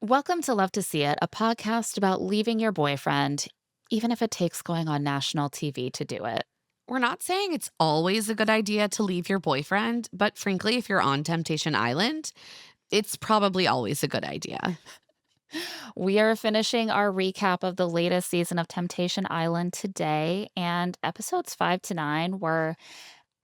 Welcome to Love to See It, a podcast about leaving your boyfriend, even if it takes going on national TV to do it. We're not saying it's always a good idea to leave your boyfriend, but frankly, if you're on Temptation Island, it's probably always a good idea. We are finishing our recap of the latest season of Temptation Island today, and episodes 5 to 9 were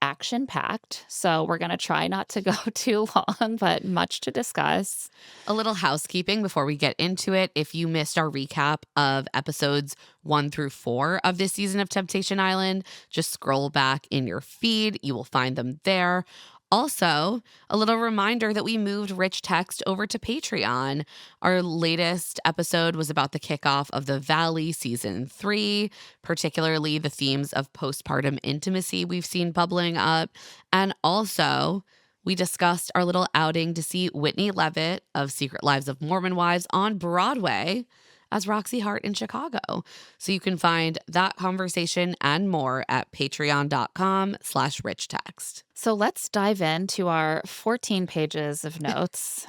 action packed. So we're going to try not to go too long, but much to discuss. A little housekeeping before we get into it. If you missed our recap of episodes 1 through 4 of this season of Temptation Island, just scroll back in your feed. You will find them there. Also, a little reminder that we moved Rich Text over to Patreon. Our latest episode was about the kickoff of the Valley season 3, particularly the themes of postpartum intimacy we've seen bubbling up. And also, we discussed our little outing to see Whitney Levitt of Secret Lives of Mormon Wives on Broadway as Roxy Hart in Chicago. So you can find that conversation and more at patreon.com/richtext. So let's dive into our 14 pages of notes.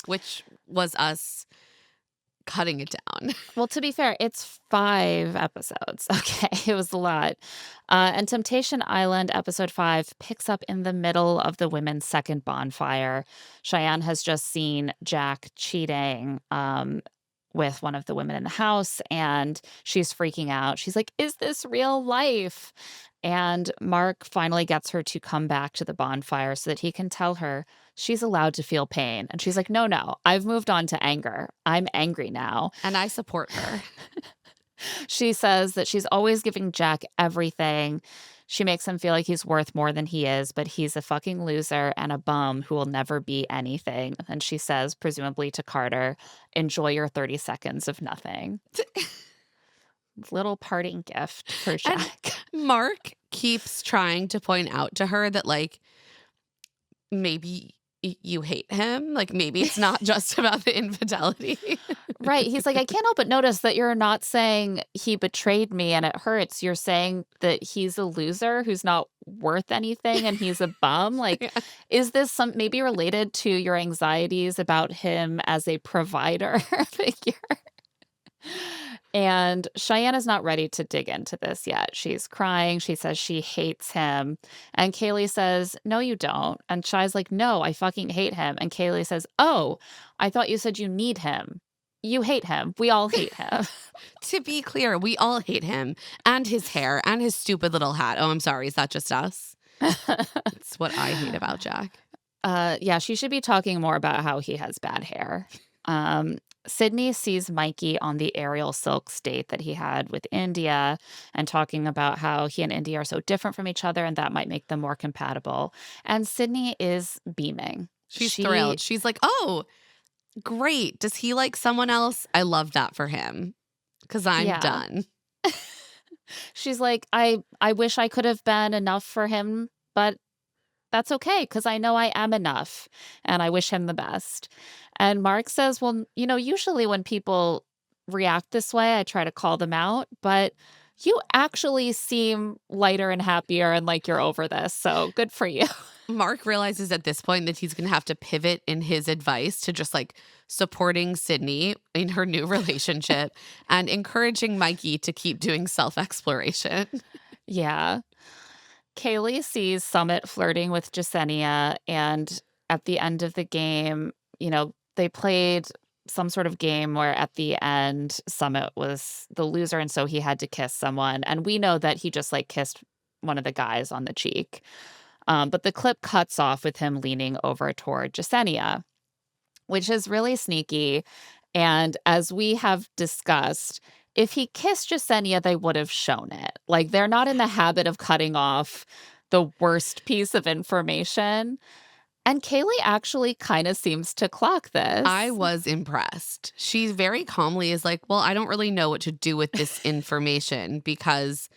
Which was us cutting it down. Well, to be fair, it's 5 episodes. Okay, it was a lot. And Temptation Island episode 5 picks up in the middle of the women's second bonfire. Cheyenne has just seen Jack cheating with one of the women in the house, and she's freaking out. She's like, "Is this real life?" And Mark finally gets her to come back to the bonfire so that he can tell her she's allowed to feel pain. And she's like, "No, no, I've moved on to anger. I'm angry now." And I support her. She says that she's always giving Jack everything. She makes him feel like he's worth more than he is, but he's a fucking loser and a bum who will never be anything. And she says, presumably to Carter, "Enjoy your 30 seconds of nothing." Little parting gift for And Jack. Mark keeps trying to point out to her that, like, maybe you hate him. Like, maybe it's not just about the infidelity. Right. He's like, "I can't help but notice that you're not saying he betrayed me and it hurts. You're saying that he's a loser who's not worth anything and he's a bum. Like, Yeah. is this some maybe related to your anxieties about him as a provider figure?" And Cheyenne is not ready to dig into this yet. She's crying. She says she hates him. And Kaylee says, "No, you don't." And Shai's like, "No, I fucking hate him." And Kaylee says, "Oh, I thought you said you need him. You hate him. We all hate him." To be clear, we all hate him and his hair and his stupid little hat. Oh, I'm sorry. Is that just us? It's what I hate about Jack. Yeah, she should be talking more about how he has bad hair. Sydney sees Mikey on the aerial silks date that he had with India and talking about how he and India are so different from each other and that might make them more compatible. And Sydney is beaming. She's She, thrilled. She's like, oh, great. Does he like someone else? I love that for him because I'm yeah, done. she's like, I wish I could have been enough for him, but that's okay because I know I am enough and I wish him the best. And Mark says, "Well, usually when people react this way, I try to call them out, but you actually seem lighter and happier and like you're over this. So good for you." Mark realizes at this point that he's going to have to pivot in his advice to just like supporting Sydney in her new relationship and encouraging Mikey to keep doing self exploration. Yeah. Kaylee sees Summit flirting with Jasenia, and at the end of the game, they played some sort of game where at the end, Summit was the loser, and so he had to kiss someone. And we know that he just like kissed one of the guys on the cheek. But the clip cuts off with him leaning over toward Jasenia, which is really sneaky. And as we have discussed, if he kissed Jasenia, they would have shown it. Like, they're not in the habit of cutting off the worst piece of information. And Kaylee actually kind of seems to clock I this. was impressed. She very calmly is like, well, I don't really know what to do with this information because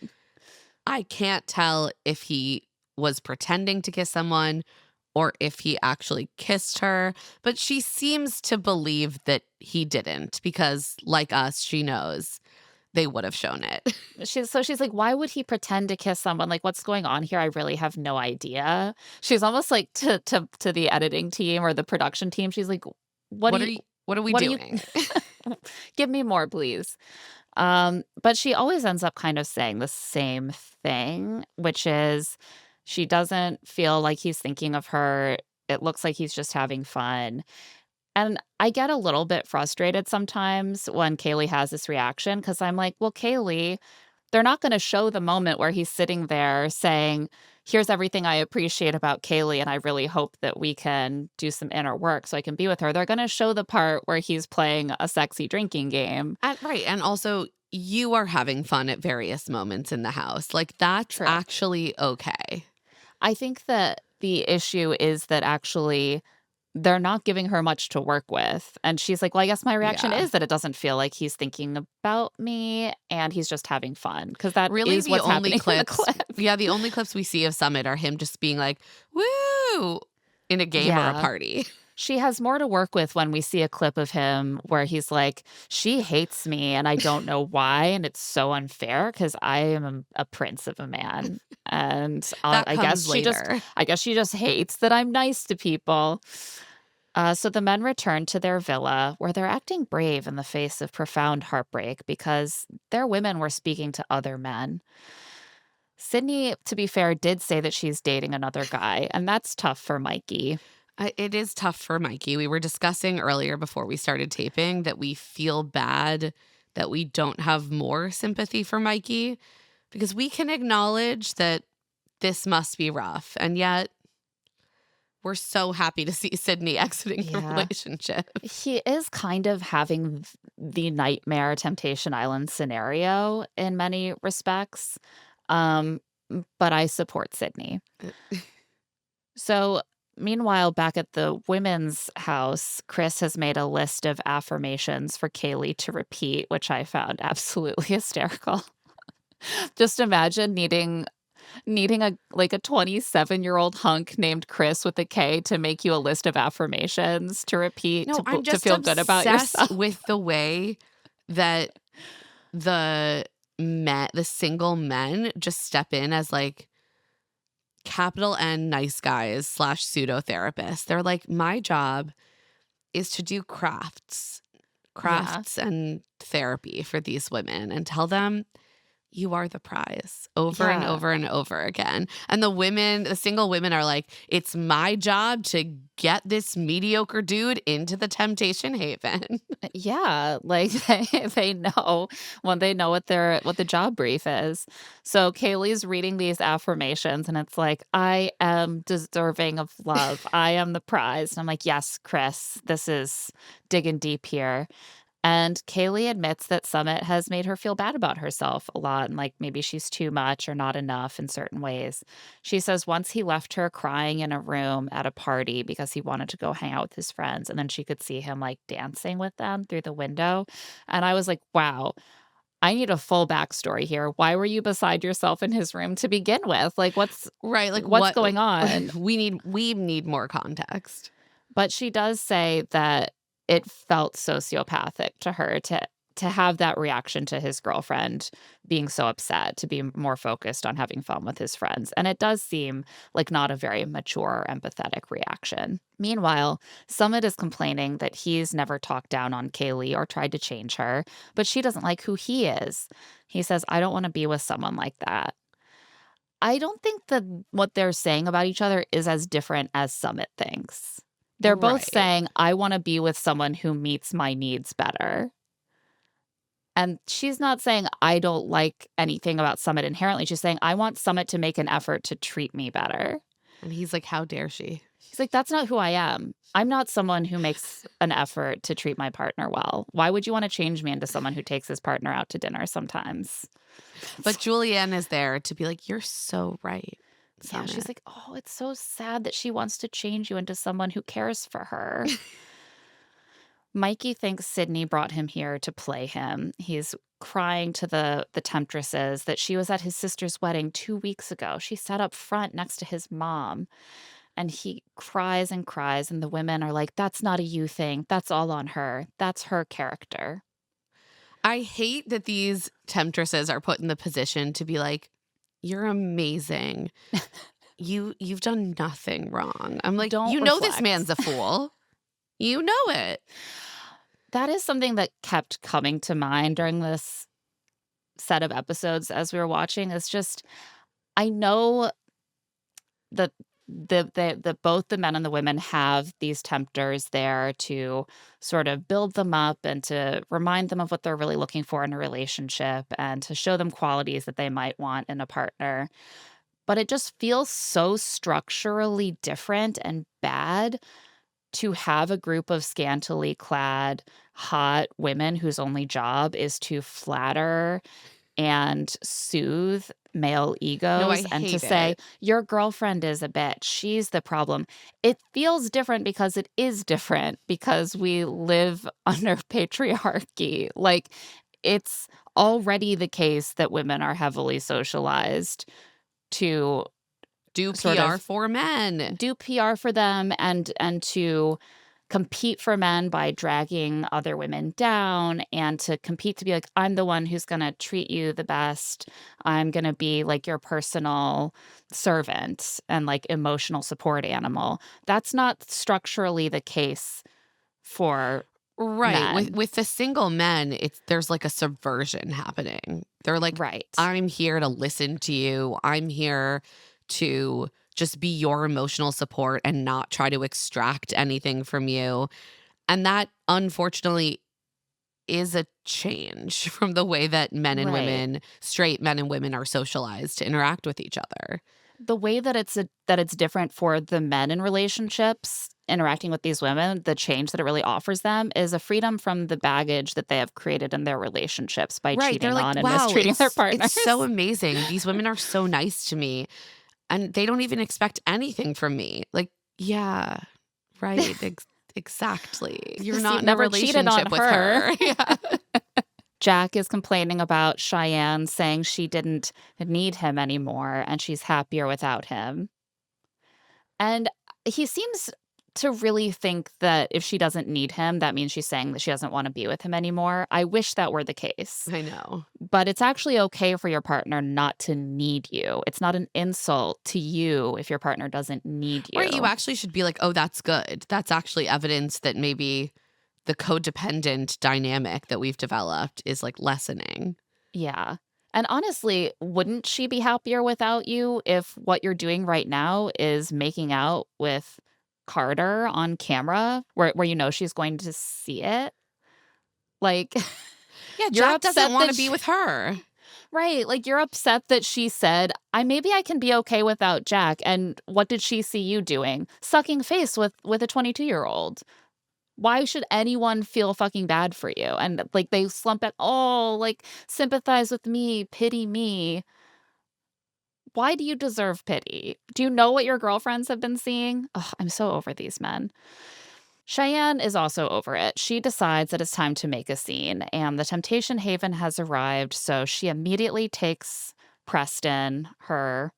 I can't tell if he was pretending to kiss someone or if he actually kissed her. But she seems to believe that he didn't because, like us, she knows they would have shown it. She's like, "Why would he pretend to kiss someone? Like, what's going on here? I really have no idea." She's almost like to the editing team or the production team. She's like, "What What do are you you? What are we What do you doing? give me more, please? But she always ends up kind of saying the same thing, which is she doesn't feel like he's thinking of her. It looks like he's just having fun. And I get a little bit frustrated sometimes when Kaylee has this reaction because I'm like, well, Kaylee, they're not going to show the moment where he's sitting there saying, here's everything I appreciate about Kaylee, and I really hope that we can do some inner work so I can be with her. They're going to show the part where he's playing a sexy drinking game. Right. And also, you are having fun at various moments in the house. Like, that's True. actually okay. I think that the issue is that actually they're not giving her much to work with. And she's like, well, I guess my reaction Yeah. is that it doesn't feel like he's thinking about me and he's just having fun because that Really, is the what's only happening in the clips, clip. yeah, the only clips we see of Summit are him just being like, woo, in a game or a Yeah. party. She has more to work with when we see a clip of him where he's like, she hates me and I don't know why. And it's so unfair because I am a prince of a man. And That comes later. I guess she just hates that I'm nice to people. So the men return to their villa where they're acting brave in the face of profound heartbreak because their women were speaking to other men. Sydney, to be fair, did say that she's dating another guy, and that's tough for Mikey. It is tough for Mikey. We were discussing earlier before we started taping that we feel bad that we don't have more sympathy for Mikey because we can acknowledge that this must be rough. And yet we're so happy to see Sydney exiting the Yeah. relationship. He is kind of having the nightmare Temptation Island scenario in many respects, but I support Sydney. So, meanwhile, back at the women's house, Chris has made a list of affirmations for Kaylee to repeat, which I found absolutely hysterical. Just imagine needing a 27-year-old hunk named Chris with a K to make you a list of affirmations to repeat No, I'm to just feel good about obsessed yourself. with the way that the single men just step in as like capital N nice guys / pseudo therapists. They're like, my job is to do crafts and therapy for these women and tell them you are the prize over and Yeah. over and over again. And the single women are like, it's my job to get this mediocre dude into the temptation haven. Yeah, like they know when they know what the job brief is. So Kaylee's reading these affirmations and it's like, I am deserving of love. I am the prize. And I'm like, yes, Chris, this is digging deep here. And Kaylee admits that Summit has made her feel bad about herself a lot and like maybe she's too much or not enough in certain ways. She says once he left her crying in a room at a party because he wanted to go hang out with his friends and then she could see him like dancing with them through the window. And I was like, wow, I need a full backstory here. Why were you beside yourself in his room to begin with? Like Right. Like what's going on? we need more context. But she does say that it felt sociopathic to her to have that reaction to his girlfriend being so upset, to be more focused on having fun with his friends. And it does seem like not a very mature or empathetic reaction. Meanwhile, Summit is complaining that he's never talked down on Kaylee or tried to change her, but she doesn't like who he is. He says, I don't want to be with someone like that. I don't think that what they're saying about each other is as different as Summit thinks. They're both Right. saying, I want to be with someone who meets my needs better. And she's not saying, I don't like anything about Summit inherently. She's saying, I want Summit to make an effort to treat me better. And he's like, how dare she? He's like, that's not who I am. I'm not someone who makes an effort to treat my partner well. Why would you want to change me into someone who takes his partner out to dinner sometimes? But Julianne is there to be like, you're so right. Yeah, Summit. she's like, oh, it's so sad that she wants to change you into someone who cares for her. Mikey thinks Sydney brought him here to play him. He's crying to the temptresses that she was at his sister's wedding 2 weeks ago. She sat up front next to his mom. And he cries and cries, and the women are like, that's not a you thing. That's all on her. That's her character. I hate that these temptresses are put in the position to be like, you're amazing. You've done nothing wrong. I'm like, Don't you know this reflect. man's a fool. You know it. that is something that kept coming to mind during this set of episodes as we were watching. It's just I know that the both the men and the women have these tempters there to sort of build them up and to remind them of what they're really looking for in a relationship and to show them qualities that they might want in a partner. But it just feels so structurally different and bad to have a group of scantily clad, hot women whose only job is to flatter and soothe male No, I egos and to hate say, it. "Your girlfriend is a bitch. She's the problem." It feels different because it is different because we live under patriarchy. Like, it's already the case that women are heavily socialized to Do sort PR of for men. do PR for them and to compete for men by dragging other women down and to compete to be like, I'm the one who's gonna treat you the best. I'm gonna be like your personal servant and like emotional support animal. That's not structurally the case for Right. With men. with the single men, there's like a subversion happening. They're like, Right. I'm here to listen to you. I'm here to just be your emotional support and not try to extract anything from you. And that unfortunately is a change from the way that men and Right. women, straight men and women, are socialized to interact with each other. The way that it's different for the men in relationships interacting with these women, the change that it really offers them is a freedom from the baggage that they have created in their relationships by Right. They're cheating like, on and wow, mistreating their it's so partners. amazing. These women are so nice to me. And they don't even expect anything from me. Like, yeah, right. Exactly. You're 'Cause not you've in a never cheated on relationship with her. her. Yeah. Jack is complaining about Cheyenne saying she didn't need him anymore and she's happier without him. And he seems to really think that if she doesn't need him, that means she's saying that she doesn't wanna be with him anymore. I wish that were the case. I know. But it's actually okay for your partner not to need you. It's not an insult to you if your partner doesn't need Right. You you. actually should be like, oh, that's good. That's actually evidence that maybe the codependent dynamic that we've developed is like lessening. Yeah. And honestly, wouldn't she be happier without you if what you're doing right now is making out with Carter on camera where you know she's going to see it? Like, Yeah. you're Jack doesn't upset want that to be sh with her. right, like, you're upset that she said, I can be okay without Jack," and what did she see you doing? Sucking face with a 22-year-old. Why should anyone feel fucking bad for you? And, like, they slump at, "Oh, like, sympathize with me, pity me." Why do you deserve pity? Do you know what your girlfriends have been seeing? Ugh, I'm so over these men. Cheyenne is also over it. She decides that it's time to make a scene, and the Temptation Haven has arrived, so she immediately takes Preston, the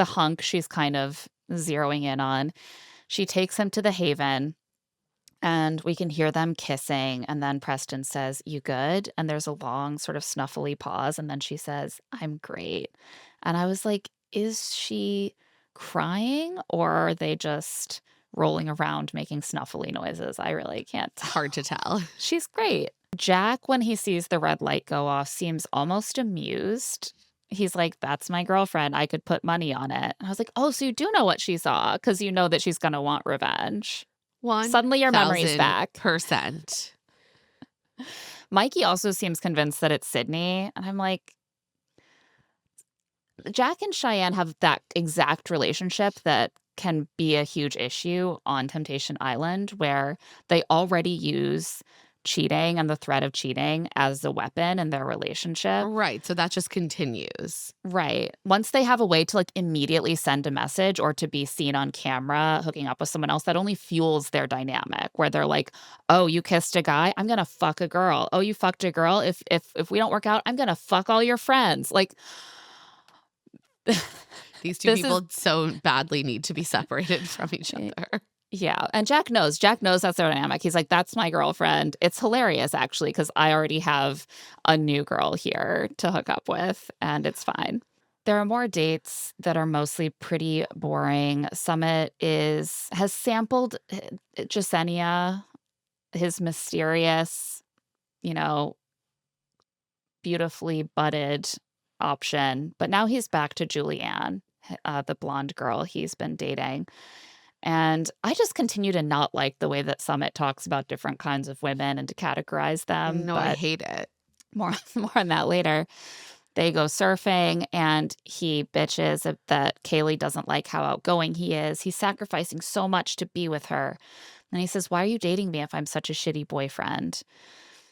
hunk she's kind of zeroing in on. She takes him to the Haven, and we can hear them kissing, and then Preston says, "You good?" And there's a long, sort of snuffly pause, and then she says, "I'm great." And I was like, is she crying, or are they just rolling around making snuffly noises? I really can't Hard to tell. tell. She's great. Jack, when he sees the red light go off, seems almost amused. He's like, "That's my girlfriend. I could put money on it." And I was like, "Oh, so you do know what she saw because you know that she's gonna want revenge." Suddenly your memory's back. 1000%. Mikey also seems convinced that it's Sydney, and I'm like, Jack and Cheyenne have that exact relationship that can be a huge issue on Temptation Island, where they already use cheating and the threat of cheating as a weapon in their relationship. Right. So that just continues. Right. Once they have a way to like immediately send a message or to be seen on camera hooking up with someone else, that only fuels their dynamic where they're like, "Oh, you kissed a guy? I'm going to fuck a girl. Oh, you fucked a girl? If we don't work out, I'm going to fuck all your friends." Like These two this is people so badly need to be separated from each eh, other. yeah, and Jack knows. Jack knows that's their dynamic. He's like, "That's my girlfriend." It's hilarious actually because I already have a new girl here to hook up with and it's fine. There are more dates that are mostly pretty boring. Summit has sampled Jasenia, his mysterious you know, beautifully budded option. But now he's back to Julianne, the blonde girl he's been dating. And I just continue to not like the way that Summit talks about different kinds of women and to categorize them, No, I but hate it. more more on that later. They go surfing and he bitches that Kaylee doesn't like how outgoing he is. He's sacrificing so much to be with her. And he says, "Why are you dating me if I'm such a shitty boyfriend?"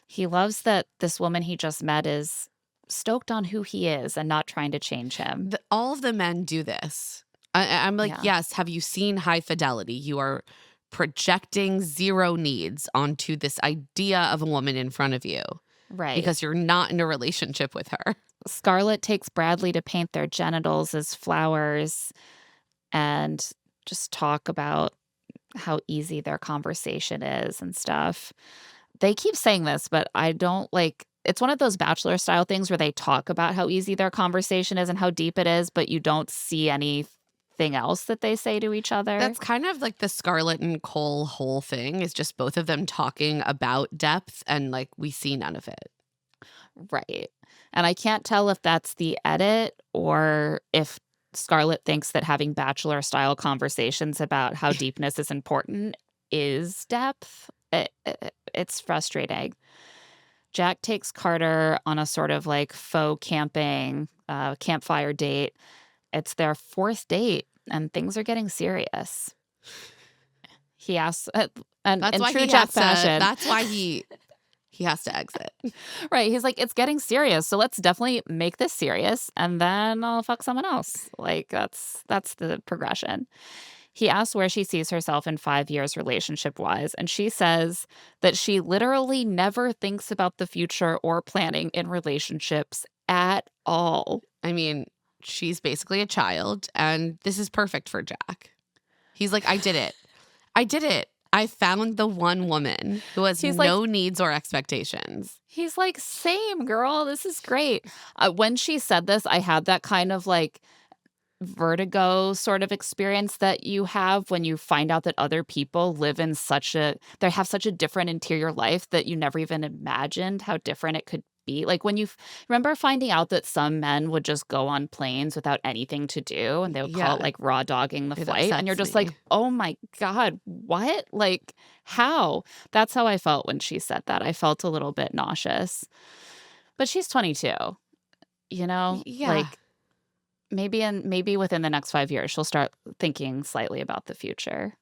He loves that this woman he just met is stoked on who he is and not trying to change him. All of the men do this. I'm like, Yeah. yes, have you seen High Fidelity? You are projecting zero needs onto this idea of a woman in front of you Right. because you're not in a relationship with her. Scarlett takes Bradley to paint their genitals as flowers and just talk about how easy their conversation is and stuff. They keep saying this, but I don't like it's one of those Bachelor style things where they talk about how easy their conversation is and how deep it is, but you don't see anything else that they say to each other. That's kind of like the Scarlett and Cole whole thing is just both of them talking about depth and like we see none of it. Right. And I can't tell if that's the edit or if Scarlett thinks that having Bachelor style conversations about how deepness is important is depth. It's frustrating. Jack takes Carter on a sort of like faux camping, campfire date. It's their fourth date, and things are getting serious. He asks, and That's in why true he Jack has to, fashion, that's why he has to exit. right? He's like, it's getting serious, so let's definitely make this serious, and then I'll fuck someone else. Like that's the progression. He asks where she sees herself in 5 years relationship wise, and she says that she literally never thinks about the future or planning in relationships at all. I mean, she's basically a child, and this is perfect for Jack. He's like, I did it. I did it. I found the one woman who has He's like, no needs or expectations. he's like, same girl. This is great. When she said this, I had that kind of like vertigo sort of experience that you have when you find out that other people live in they have such a different interior life that you never even imagined how different it could be. Like when remember finding out that some men would just go on planes without anything to do and they would call it Yeah, like raw dogging the it flight. And you're upsets just like, me. oh my God, what? Like, how? That's how I felt when she said that. I felt a little bit nauseous. But she's 22, Yeah. like maybe within the next 5 years, she'll start thinking slightly about the future.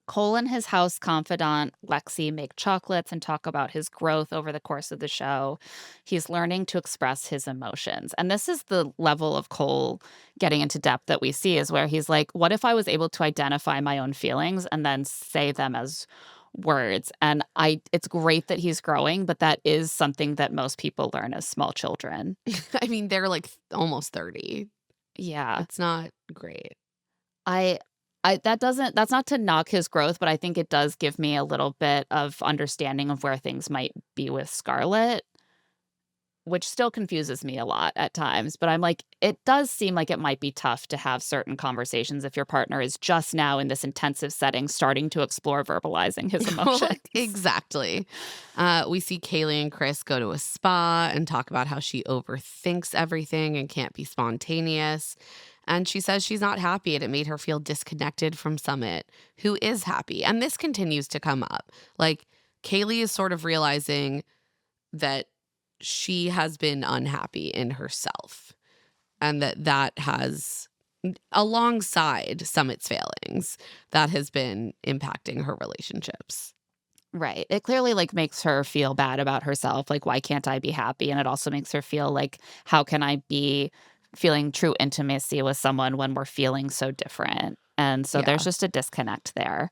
Cole and his house confidant, Lexi, make chocolates and talk about his growth over the course of the show. He's learning to express his emotions. And this is the level of Cole getting into depth that we see is where he's like, what if I was able to identify my own feelings and then say them as words? And it's great that he's growing, but that is something that most people learn as small children. I mean, they're like almost 30. Yeah. It's not great. I that's not to knock his growth, but I think it does give me a little bit of understanding of where things might be with Scarlett, which still confuses me a lot at times, but I'm like, it does seem like it might be tough to have certain conversations if your partner is just now in this intensive setting starting to explore verbalizing his emotions. Exactly. We see Kaylee and Chris go to a spa and talk about how she overthinks everything and can't be spontaneous. And she says she's not happy and it made her feel disconnected from Summit, who is happy. And this continues to come up. Like, Kaylee is sort of realizing that she has been unhappy in herself and that has, alongside Summit's failings, that has been impacting her relationships. Right. It clearly like makes her feel bad about herself. Like, why can't I be happy? And it also makes her feel like, how can I be feeling true intimacy with someone when we're feeling so different? And so Yeah. there's just a disconnect there.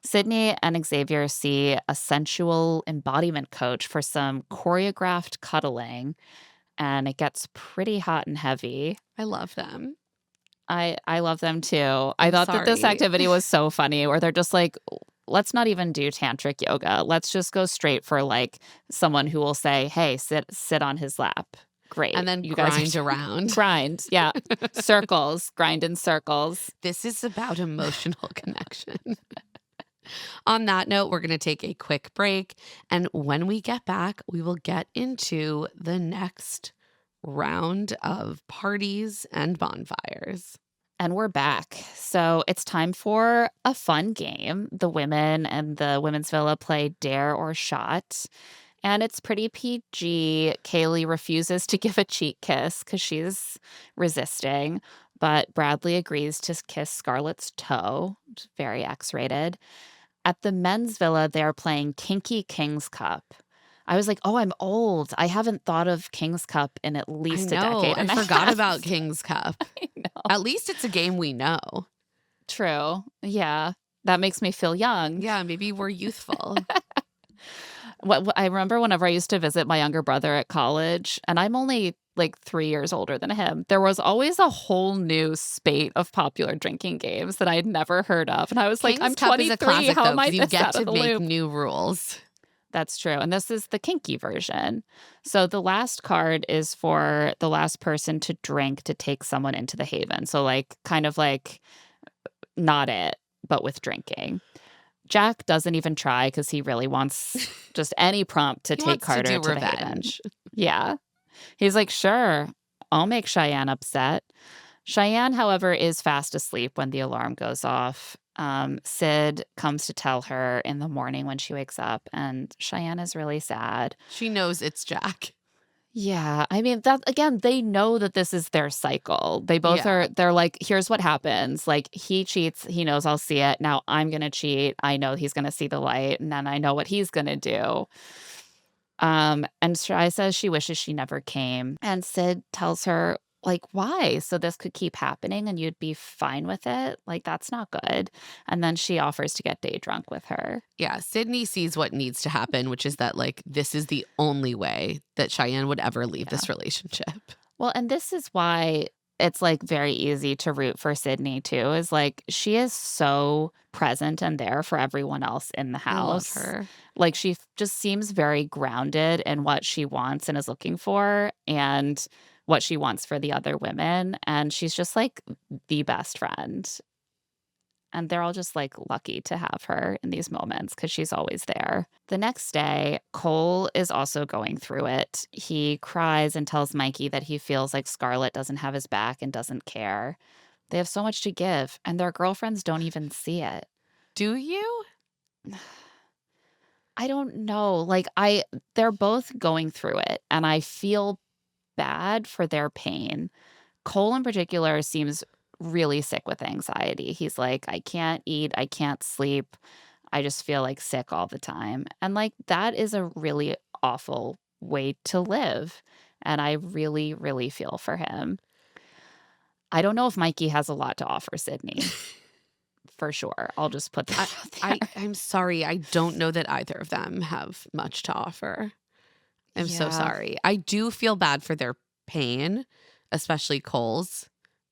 Sydney and Xavier see a sensual embodiment coach for some choreographed cuddling, and it gets pretty hot and heavy. I love them. I love them too. I I'm thought that this sorry. activity was so funny where they're just like, let's not even do tantric yoga. Let's just go straight for like someone who will say, "Hey, sit on his lap." Great. And then You grind guys are around. grind. Yeah. Circles, grind in circles. This is about emotional connection. On that note, we're going to take a quick break. And when we get back, we will get into the next round of parties and bonfires. And we're back. So it's time for a fun game. The women and the women's villa play Dare or Shot. And it's pretty PG. Kaylee refuses to give a cheek kiss because she's resisting. But Bradley agrees to kiss Scarlett's toe. It's very X-rated. At the men's villa, they're playing Kinky King's Cup. I was like, oh, I'm old. I haven't thought of King's Cup in at I least a know. decade I and a forgot half. about King's Cup. I know. At least it's a game we know. True. Yeah. That makes me feel young. Yeah, maybe we're youthful. I remember whenever I used to visit my younger brother at college, and I'm only like 3 years older than him, there was always a whole new spate of popular drinking games that I had never heard of. And I was like, King's I'm Cup is a 23. classic, How though, am I because you this get out of to the make loop? new rules. That's true. And this is the kinky version. So the last card is for the last person to drink to take someone into the haven. So like kind of like not it, but with drinking. Jack doesn't even try because he really wants just any prompt to He take wants to Carter do to the haven. revenge. Yeah. He's like, sure, I'll make Cheyenne upset. Cheyenne, however, is fast asleep when the alarm goes off. Sid comes to tell her in the morning when she wakes up, and Cheyenne is really sad. She knows it's Jack. Yeah, I mean, that again, they know that this is their cycle. They both Yeah. they're like, here's what happens. Like, he cheats, he knows I'll see it. Now I'm gonna cheat. I know he's gonna see the light, and then I know what he's gonna do. And Shai says she wishes she never came. And Sid tells her, like, why? So this could keep happening and you'd be fine with it? Like, that's not good. And then she offers to get day drunk with her. Yeah, Sydney sees what needs to happen, which is that, like, this is the only way that Cheyenne would ever leave this relationship. Well, and this is why it's like very easy to root for Sydney too, is like she is so present and there for everyone else in the house. I love her. Like she just seems very grounded in what she wants and is looking for and what she wants for the other women. And she's just like the best friend. And they're all just like lucky to have her in these moments because she's always there. The next day, Cole is also going through it. He cries and tells Mikey that he feels like Scarlett doesn't have his back and doesn't care. They have so much to give, and their girlfriends don't even see it. Do you? I don't know. Like, they're both going through it, and I feel bad for their pain. Cole in particular seems really sick with anxiety. He's like, I can't eat, I can't sleep. I just feel like sick all the time. And like that is a really awful way to live. And I really, really feel for him. I don't know if Mikey has a lot to offer Sydney. For sure. I'll just put that out there. I'm sorry. I don't know that either of them have much to offer. I'm so sorry. I do feel bad for their pain, especially Cole's.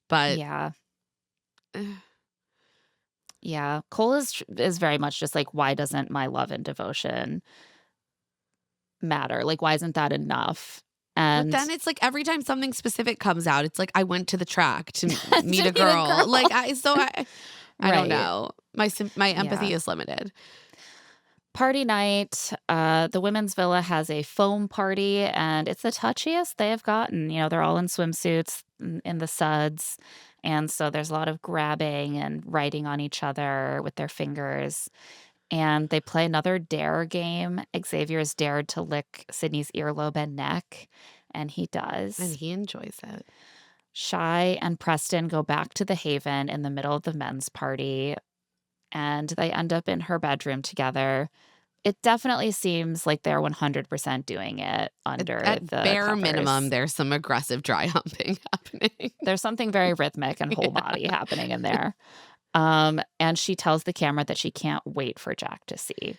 But yeah. Yeah. Cole is very much just like, why doesn't my love and devotion matter? Like, why isn't that enough? And but then it's like every time something specific comes out, it's like I went to the track to meet a meet a girl. girl. Like I don't Right. know. My empathy is limited. Party night. The women's villa has a foam party, and it's the touchiest they have gotten. You know, they're all in swimsuits in the suds. And so there's a lot of grabbing and writing on each other with their fingers. And they play another dare game. Xavier is dared to lick Sydney's earlobe and neck, and he does. And he enjoys it. Shai and Preston go back to the Haven in the middle of the men's party, and they end up in her bedroom together. It definitely seems like they're 100% doing it under At the bare covers. minimum, there's some aggressive dry humping happening. There's something very rhythmic and whole body happening in there. And she tells the camera that she can't wait for Jack to see.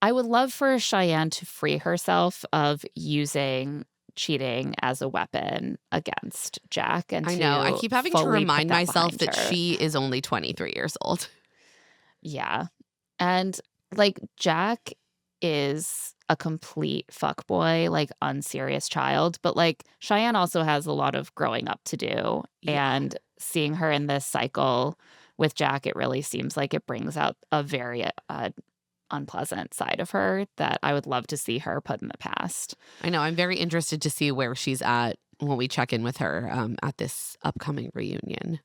I would love for Cheyenne to free herself of using cheating as a weapon against Jack. And I know. I keep having to fully remind put myself behind that her. she is only 23 years old. Yeah. And like Jack is a complete fuckboy, like unserious child. But like Cheyenne also has a lot of growing up to do. Yeah. And seeing her in this cycle with Jack, it really seems like it brings out a very unpleasant side of her that I would love to see her put in the past. I know. I'm very interested to see where she's at when we check in with her at this upcoming reunion.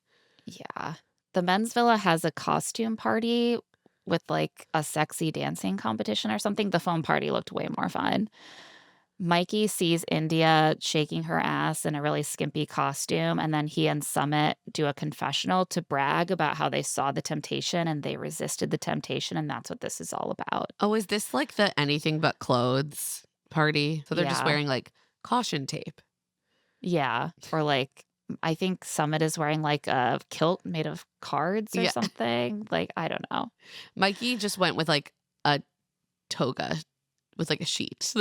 Yeah. The men's villa has a costume party with like a sexy dancing competition or something. The foam party looked way more fun. Mikey sees India shaking her ass in a really skimpy costume, and then he and Summit do a confessional to brag about how they saw the temptation and they resisted the temptation, and that's what this is all about. Oh, is this like the anything but clothes party? So they're just Yeah. wearing like caution tape. Yeah. Or like, I think Summit is wearing like a kilt made of cards or Yeah. something. Like, I don't know. Mikey just went with like a toga with like a sheet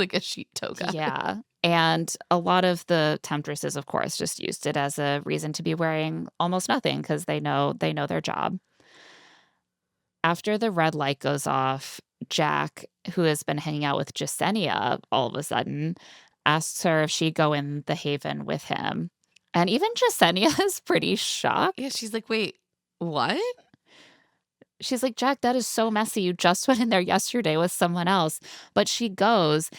toga. Yeah. And a lot of the temptresses, of course, just used it as a reason to be wearing almost nothing because they know their job. After the red light goes off, Jack, who has been hanging out with Jasenia all of a sudden, asks her if she'd go in the Haven with him. And even Jasenia is pretty shocked. Yeah, she's like, wait, what? She's like, Jack, that is so messy. You just went in there yesterday with someone else. But she goes.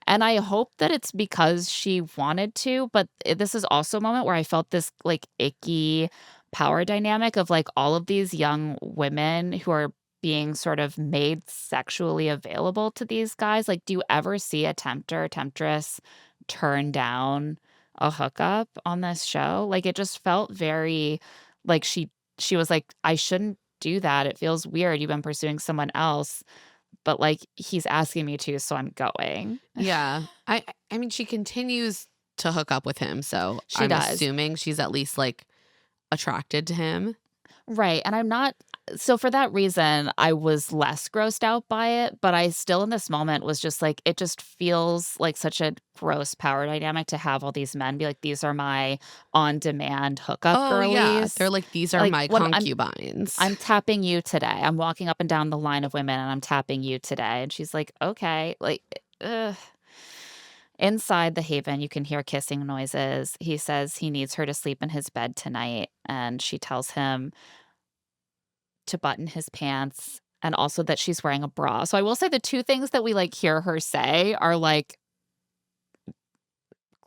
And I hope that it's because she wanted to. But this is also a moment where I felt this like icky power dynamic of like all of these young women who are being sort of made sexually available to these guys. Like, do you ever see a tempter, temptress turn down a hookup on this show? Like, it just felt very like she was like, I shouldn't do that. It feels weird. You've been pursuing someone else, but like he's asking me to, so I'm going. Yeah. I mean, she continues to hook up with him, so She I'm does. assuming she's at least like attracted to him. Right. And I'm not, so for that reason, I was less grossed out by it, but I still in this moment was just like, it just feels like such a gross power dynamic to have all these men be like, these are my on demand hookup Oh girlies. yeah. They're like, these are Like, my when concubines. I'm tapping you today. I'm walking up and down the line of women and I'm tapping you today. And she's like, okay. Like, ugh. Inside the Haven, you can hear kissing noises. He says he needs her to sleep in his bed tonight. And she tells him to button his pants and also that she's wearing a bra. So I will say the two things that we like hear her say are like,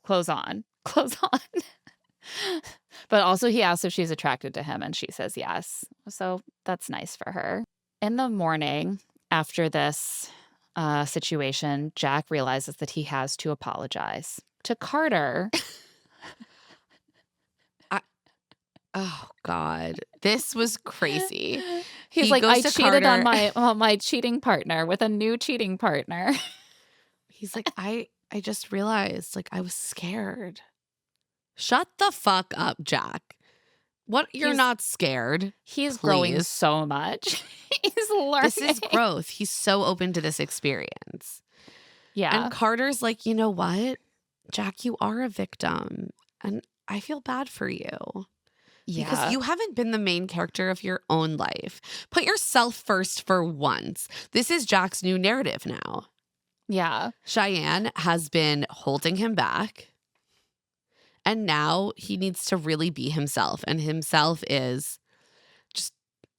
clothes on, clothes on. But also he asks if she's attracted to him and she says yes. So that's nice for her. In the morning after this situation, Jack realizes that he has to apologize to Carter. Oh God, this was crazy. He's He like, goes I to cheated on Carter. my cheating partner with a new cheating partner. He's like, I just realized like I was scared. Shut the fuck up, Jack. What? You're He's- not scared. He's growing Please. so much. He's learning. This is growth. He's so open to this experience. Yeah. And Carter's like, you know what? Jack, you are a victim. And I feel bad for you. Yeah. Because you haven't been the main character of your own life. Put yourself first for once. This is Jack's new narrative now. Yeah. Cheyenne has been holding him back. And now he needs to really be himself. And himself is just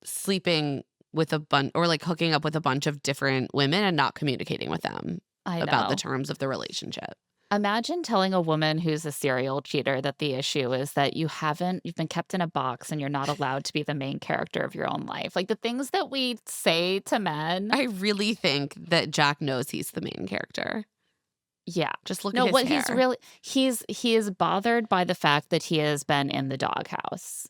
sleeping with a bunch or like hooking up with a bunch of different women and not communicating with them I about the know. terms of the relationship. Imagine telling a woman who's a serial cheater that the issue is that you've been kept in a box and you're not allowed to be the main character of your own life. Like the things that we say to men. I really think that Jack knows he's the main character. Yeah. Just look No, at his what hair. he is bothered by the fact that he has been in the doghouse.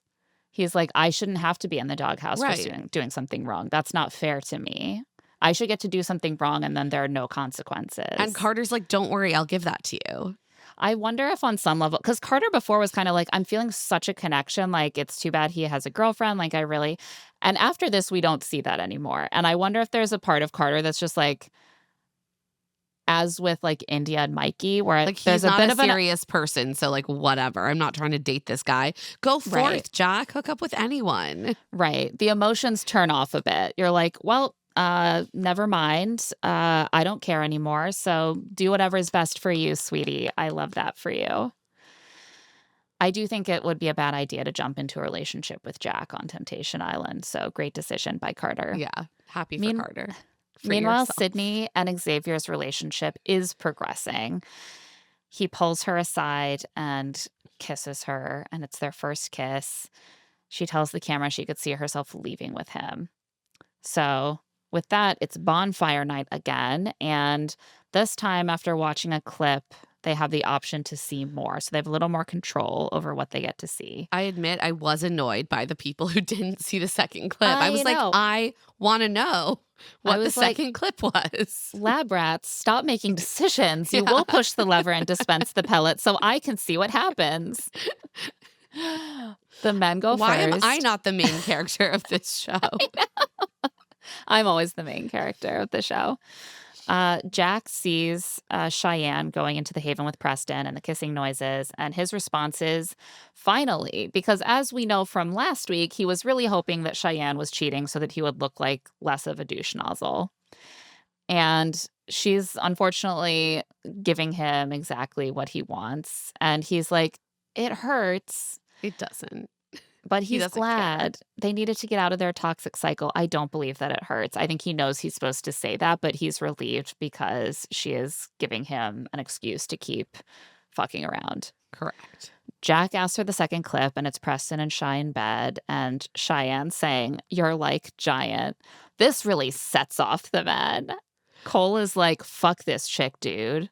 He's like, I shouldn't have to be in the doghouse Right. for doing something wrong. That's not fair to me. I should get to do something wrong and then there are no consequences. And Carter's like, don't worry, I'll give that to you. I wonder if on some level, because Carter before was kind of like, I'm feeling such a connection. Like, it's too bad he has a girlfriend. Like, and after this, we don't see that anymore. And I wonder if there's a part of Carter that's just like, as with like India and Mikey, where Like, there's he's not bit a of an serious person. So, like, whatever. I'm not trying to date this guy. Go forth, Right. Jack. Hook up with anyone. Right. The emotions turn off a bit. You're like, well, never mind. I don't care anymore. So do whatever is best for you, sweetie. I love that for you. I do think it would be a bad idea to jump into a relationship with Jack on Temptation Island. So great decision by Carter. Yeah. Happy for Mean- Carter. Free Meanwhile, yourself. Sydney and Xavier's relationship is progressing. He pulls her aside and kisses her, and it's their first kiss. She tells the camera she could see herself leaving with him. So, with that, it's bonfire night again. And this time, after watching a clip, they have the option to see more. So, they have a little more control over what they get to see. I admit I was annoyed by the people who didn't see the second clip. I I was like, know. I want to know what the was like, second clip was. Lab rats, stop making decisions. You Yeah. will push the lever and dispense the pellet so I can see what happens. The men go Why am first. I not the main character of this show? I'm always the main character of the show. Jack sees Cheyenne going into the Haven with Preston and the kissing noises, and his response is, finally, because as we know from last week, he was really hoping that Cheyenne was cheating so that he would look like less of a douche nozzle. And she's unfortunately giving him exactly what he wants. And he's like, it hurts. It doesn't. But He he's doesn't glad they needed to get out of their toxic cycle. I don't believe that it hurts. I think he knows he's supposed to say that, but he's relieved because she is giving him an excuse to keep fucking around. Correct. Jack asks for the second clip, and it's Preston and Shy in bed, and Cheyenne saying, "You're like giant." This really sets off the men. Cole is like, fuck this chick, dude.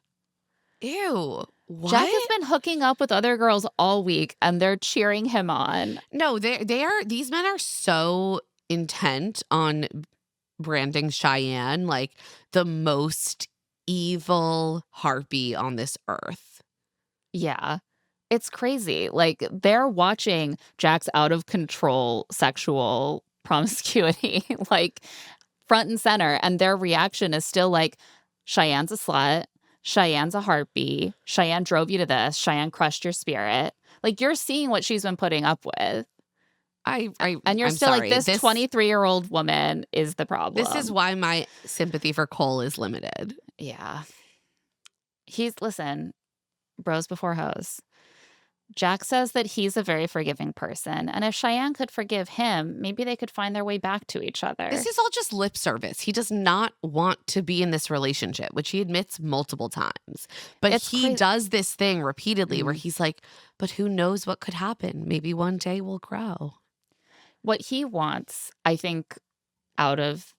Ew. What? Jack has been hooking up with other girls all week, and they're cheering him on. No, these men are so intent on branding Cheyenne like the most evil harpy on this earth. Yeah. It's crazy. Like, they're watching Jack's out of control sexual promiscuity, like, front and center. And their reaction is still like, Cheyenne's a slut. Cheyenne's a harpy. Cheyenne drove you to this. Cheyenne crushed your spirit. Like, you're seeing what she's been putting up with. And you're I'm still sorry. like, this 23-year-old woman is the problem. This is why my sympathy for Cole is limited. Yeah. Listen, bros before hoes. Jack says that he's a very forgiving person, and if Cheyenne could forgive him, maybe they could find their way back to each other. This is all just lip service. He does not want to be in this relationship, which he admits multiple times. But he does this thing repeatedly where he's like, but who knows what could happen? Maybe one day we'll grow. What he wants, I think, out of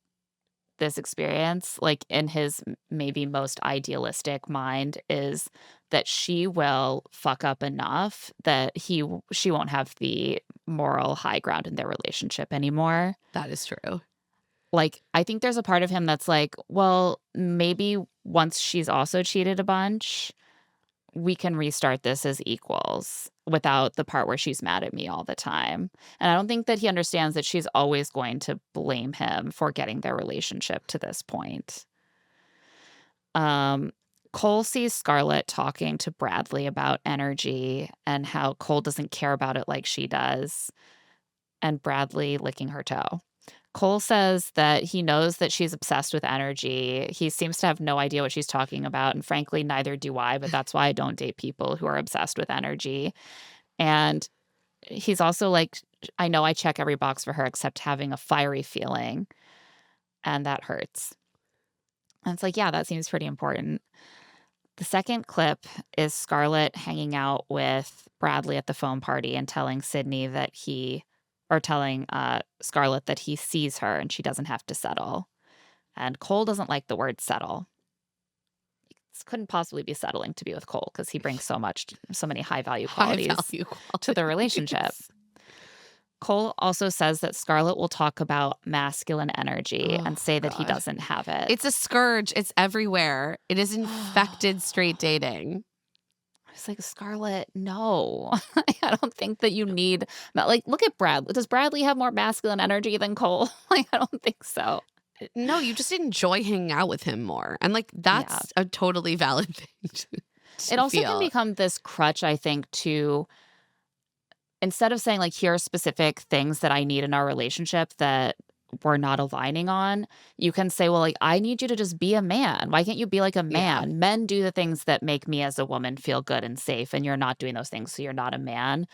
this experience, like in his maybe most idealistic mind, is that she will fuck up enough that she won't have the moral high ground in their relationship anymore. That is true. Like, I think there's a part of him that's like, well, maybe once she's also cheated a bunch, we can restart this as equals without the part where she's mad at me all the time. And I don't think that he understands that she's always going to blame him for getting their relationship to this point. Cole sees Scarlett talking to Bradley about energy and how Cole doesn't care about it like she does, and Bradley licking her toe. Cole says that he knows that she's obsessed with energy. He seems to have no idea what she's talking about, and frankly, neither do I, but that's why I don't date people who are obsessed with energy. And he's also like, I know I check every box for her except having a fiery feeling, and that hurts. And it's like, yeah, that seems pretty important. The second clip is Scarlett hanging out with Bradley at the phone party and telling Sydney that telling Scarlett that he sees her and she doesn't have to settle. And Cole doesn't like the word settle. This couldn't possibly be settling to be with Cole because he brings so many high value qualities to the relationship. Cole also says that Scarlett will talk about masculine energy and say that he doesn't have it. It's a scourge. It's everywhere. It is infected straight dating. I was like, Scarlett, no. I don't think that you need... Like, look at Bradley. Does Bradley have more masculine energy than Cole? Like, I don't think so. No, you just enjoy hanging out with him more. And, like, that's a totally valid thing to It also feel. can become this crutch, I think, to... Instead of saying, like, here are specific things that I need in our relationship that we're not aligning on, you can say, well, like, I need you to just be a man. Why can't you be like a Yeah. man? Men do the things that make me as a woman feel good and safe, and you're not doing those things, so you're not a man.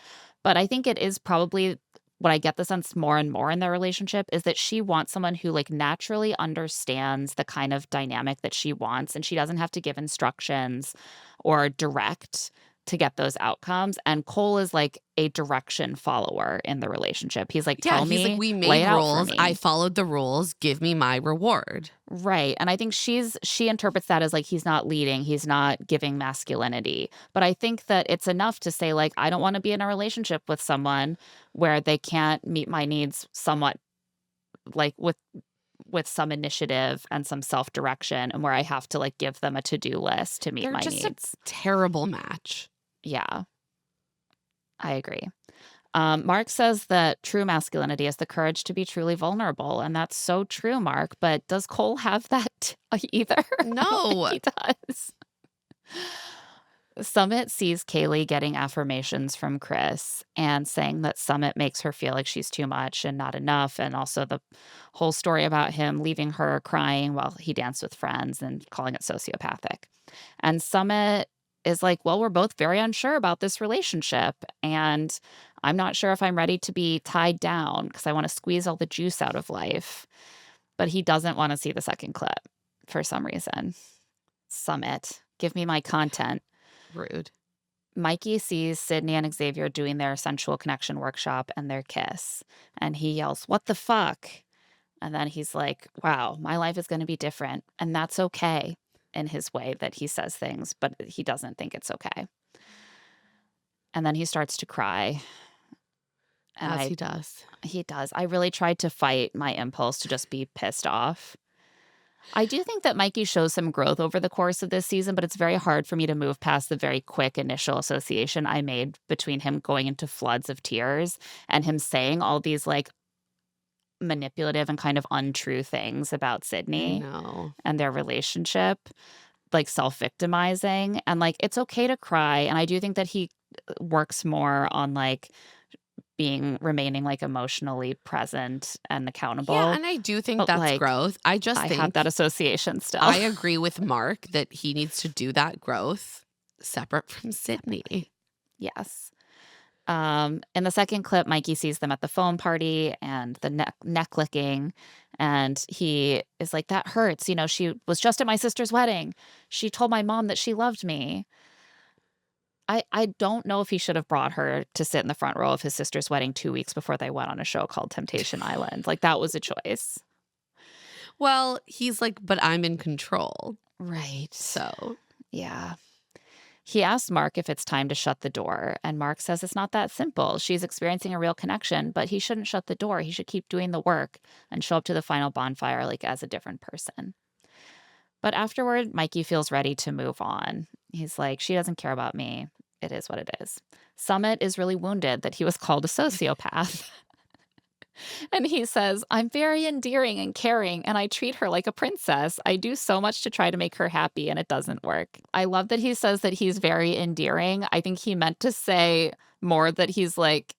But I think it is probably what I get the sense more and more in their relationship is that she wants someone who like naturally understands the kind of dynamic that she wants, and she doesn't have to give instructions or direct to get those outcomes. And Cole is like a direction follower in the relationship. He's like, Yeah, tell he's like, me, "We lay made it out for rules. I me. followed the rules. Give me my reward." Right. And I think she interprets that as like he's not leading, he's not giving masculinity. But I think that it's enough to say like I don't want to be in a relationship with someone where they can't meet my needs somewhat like with some initiative and some self-direction, and where I have to like give them a to-do list to meet They're my just a needs. terrible match. Yeah, I agree. Mark says that true masculinity is the courage to be truly vulnerable, and that's so true, Mark. But does Cole have that either? I don't think No. he does. Summit sees Kaylee getting affirmations from Chris and saying that Summit makes her feel like she's too much and not enough. And also the whole story about him leaving her crying while he danced with friends and calling it sociopathic. And Summit is like, well, we're both very unsure about this relationship. And I'm not sure if I'm ready to be tied down because I want to squeeze all the juice out of life. But he doesn't want to see the second clip for some reason. Summit, give me my content. Rude. Mikey sees Sydney and Xavier doing their sensual connection workshop and their kiss. And he yells, "What the fuck?" And then he's like, wow, my life is going to be different. And that's okay in his way that he says things, but he doesn't think it's okay. And then he starts to cry. And As he does. he does. I really tried to fight my impulse to just be pissed off. I do think that Mikey shows some growth over the course of this season, but it's very hard for me to move past the very quick initial association I made between him going into floods of tears and him saying all these like manipulative and kind of untrue things about I Sydney know. and their relationship, like self-victimizing. And like it's okay to cry. And I do think that he works more on like remaining like emotionally present and Yeah, accountable. and I do think But that's like growth. I just I have think that association still. I agree with Mark that he needs to do that growth separate from Sydney. Yes. In the second clip, Mikey sees them at the phone party and the neck licking, and he is like, "That hurts. You know, she was just at my sister's wedding. She told my mom that she loved me." I don't know if he should have brought her to sit in the front row of his sister's wedding 2 weeks before they went on a show called Temptation Island. Like, that was a choice. Well, he's like, but I'm in control. Right. So, Yeah. He asks Mark if it's time to shut the door, and Mark says it's not that simple. She's experiencing a real connection, but he shouldn't shut the door. He should keep doing the work and show up to the final bonfire like as a different person. But afterward, Mikey feels ready to move on. He's like, she doesn't care about me. It is what it is. Summit is really wounded that he was called a sociopath. And he says, I'm very endearing and caring, and I treat her like a princess. I do so much to try to make her happy, and it doesn't work. I love that he says that he's very endearing. I think he meant to say more that he's like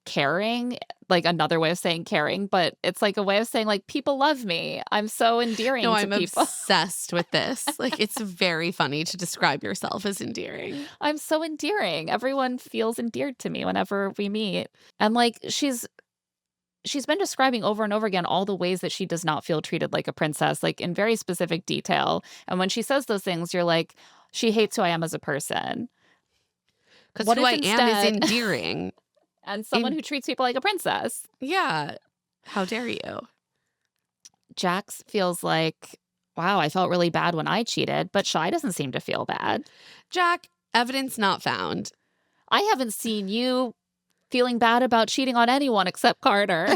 caring, like another way of saying caring, but it's like a way of saying, like, people love me. I'm so no, endearing to I'm people. obsessed with this. Like, it's very funny to describe yourself as endearing. I'm so endearing. Everyone feels endeared to me whenever we meet. And like, she's been describing over and over again all the ways that she does not feel treated like a princess, like in very specific detail. And when she says those things, you're like, she hates who I am as a person. Because What who if I am is instead, endearing. and someone who treats people like a princess? Yeah. How dare you? Jax feels like, wow, I felt really bad when I cheated, but Shy doesn't seem to feel bad. Jack, evidence not found. I haven't seen you feeling bad about cheating on anyone except Carter.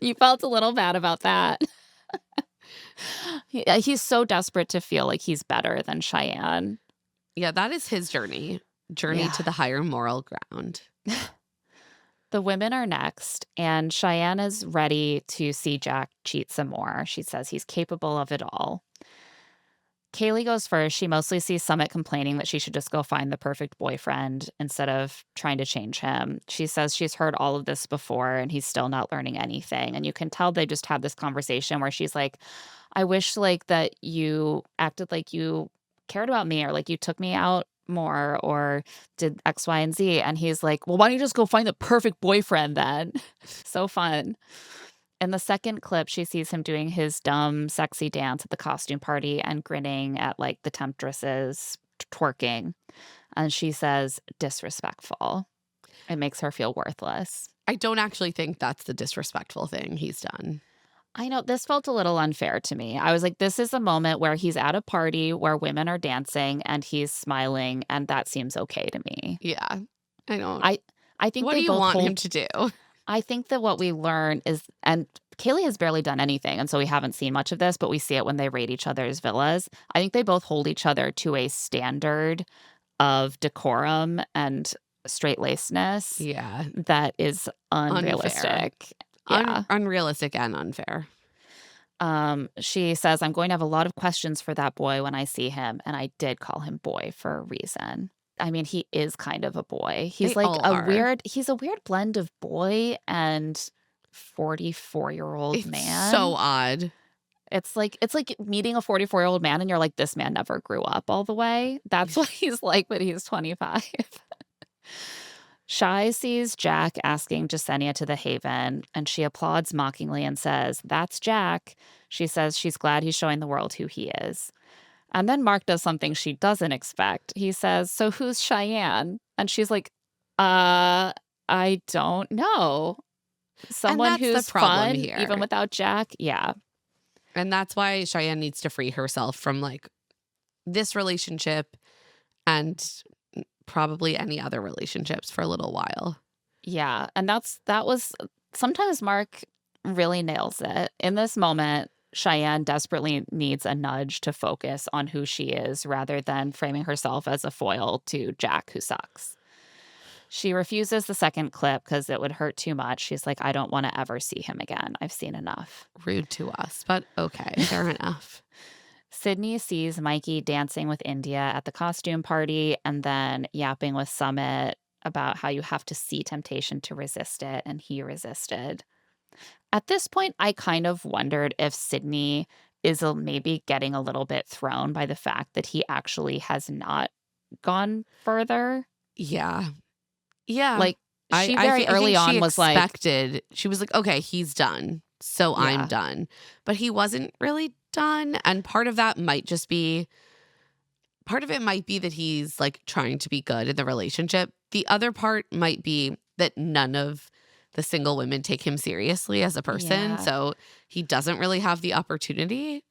You felt a little bad about that. He's so desperate to feel like he's better than Cheyenne. Yeah, that is his journey. Journey Yeah. to the higher moral ground. The women are next, and Cheyenne is ready to see Jack cheat some more. She says he's capable of it all. Kaylee goes first. She mostly sees Summit complaining that she should just go find the perfect boyfriend instead of trying to change him. She says she's heard all of this before and he's still not learning anything. And you can tell they just had this conversation where she's like, I wish like that you acted like you cared about me or like you took me out more or did X, Y, and Z. And he's like, well, why don't you just go find the perfect boyfriend then? So fun. In the second clip, she sees him doing his dumb, sexy dance at the costume party and grinning at like the temptresses twerking. And she says, disrespectful. It makes her feel worthless. I don't actually think that's the disrespectful thing he's done. I know this felt a little unfair to me. I was like, this is a moment where he's at a party where women are dancing and he's smiling, and that seems okay to me. Yeah. I don't. I think What they do you both want hold him to do? I think that what we learn is, and Kaylee has barely done anything, and so we haven't seen much of this, but we see it when they raid each other's villas. I think they both hold each other to a standard of decorum and straight-lacedness Yeah. that is unrealistic. Yeah. Unrealistic and unfair. She says, I'm going to have a lot of questions for that boy when I see him, and I did call him boy for a reason. I mean, he is kind of a boy. He's They like all are. he's a weird blend of boy and 44-year-old It's man. so odd. It's like meeting a 44-year-old man and you're like, this man never grew up all the way. That's what he's like when he's 25. Shai sees Jack asking Jasenia to the Haven, and she applauds mockingly and says, that's Jack. She says she's glad he's showing the world who he is. And then Mark does something she doesn't expect. He says, so who's Cheyenne? And she's like, I don't know. Someone that's the who's problem fun, here. even without Jack. Yeah. And that's why Cheyenne needs to free herself from like this relationship and probably any other relationships for a little while. Yeah. And that was sometimes Mark really nails it. In this moment, Cheyenne desperately needs a nudge to focus on who she is rather than framing herself as a foil to Jack, who sucks. She refuses the second clip because it would hurt too much. She's like, I don't want to ever see him again. I've seen enough. Rude to us, but okay, fair enough. Sydney sees Mikey dancing with India at the costume party and then yapping with Summit about how you have to see temptation to resist it, and he resisted. At this point, I kind of wondered if Sydney is maybe getting a little bit thrown by the fact that he actually has not gone further. Yeah. Yeah. Like, she very early on was like, she was like, okay, he's done, so Yeah. I'm done. But he wasn't really done. And part of it might be that he's like trying to be good in the relationship. The other part might be that none of the single women take him seriously as a person. Yeah. So he doesn't really have the opportunity.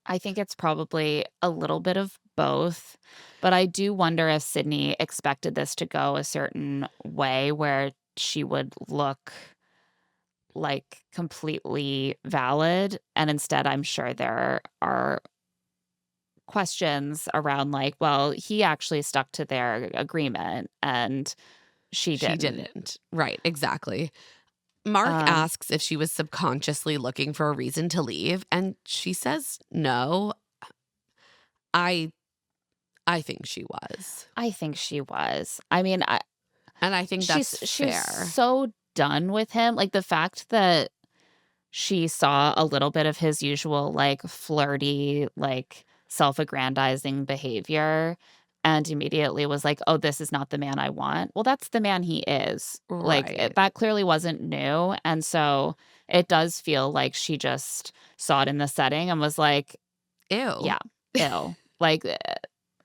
I think it's probably a little bit of both. But I do wonder if Sydney expected this to go a certain way where she would look like completely valid. And instead, I'm sure there are questions around like, well, he actually stuck to their agreement and she didn't. Right, exactly. Mark asks if she was subconsciously looking for a reason to leave, and she says no. I think she was. I think she was. I mean, and I think that's she's fair. so done with him. Like the fact that she saw a little bit of his usual like flirty, like self-aggrandizing behavior and immediately was like, oh, this is not the man I want. Well, that's the man he is. Like Right. that clearly wasn't new. And so it does feel like she just saw it in the setting and was like, Ew. yeah, ew. Like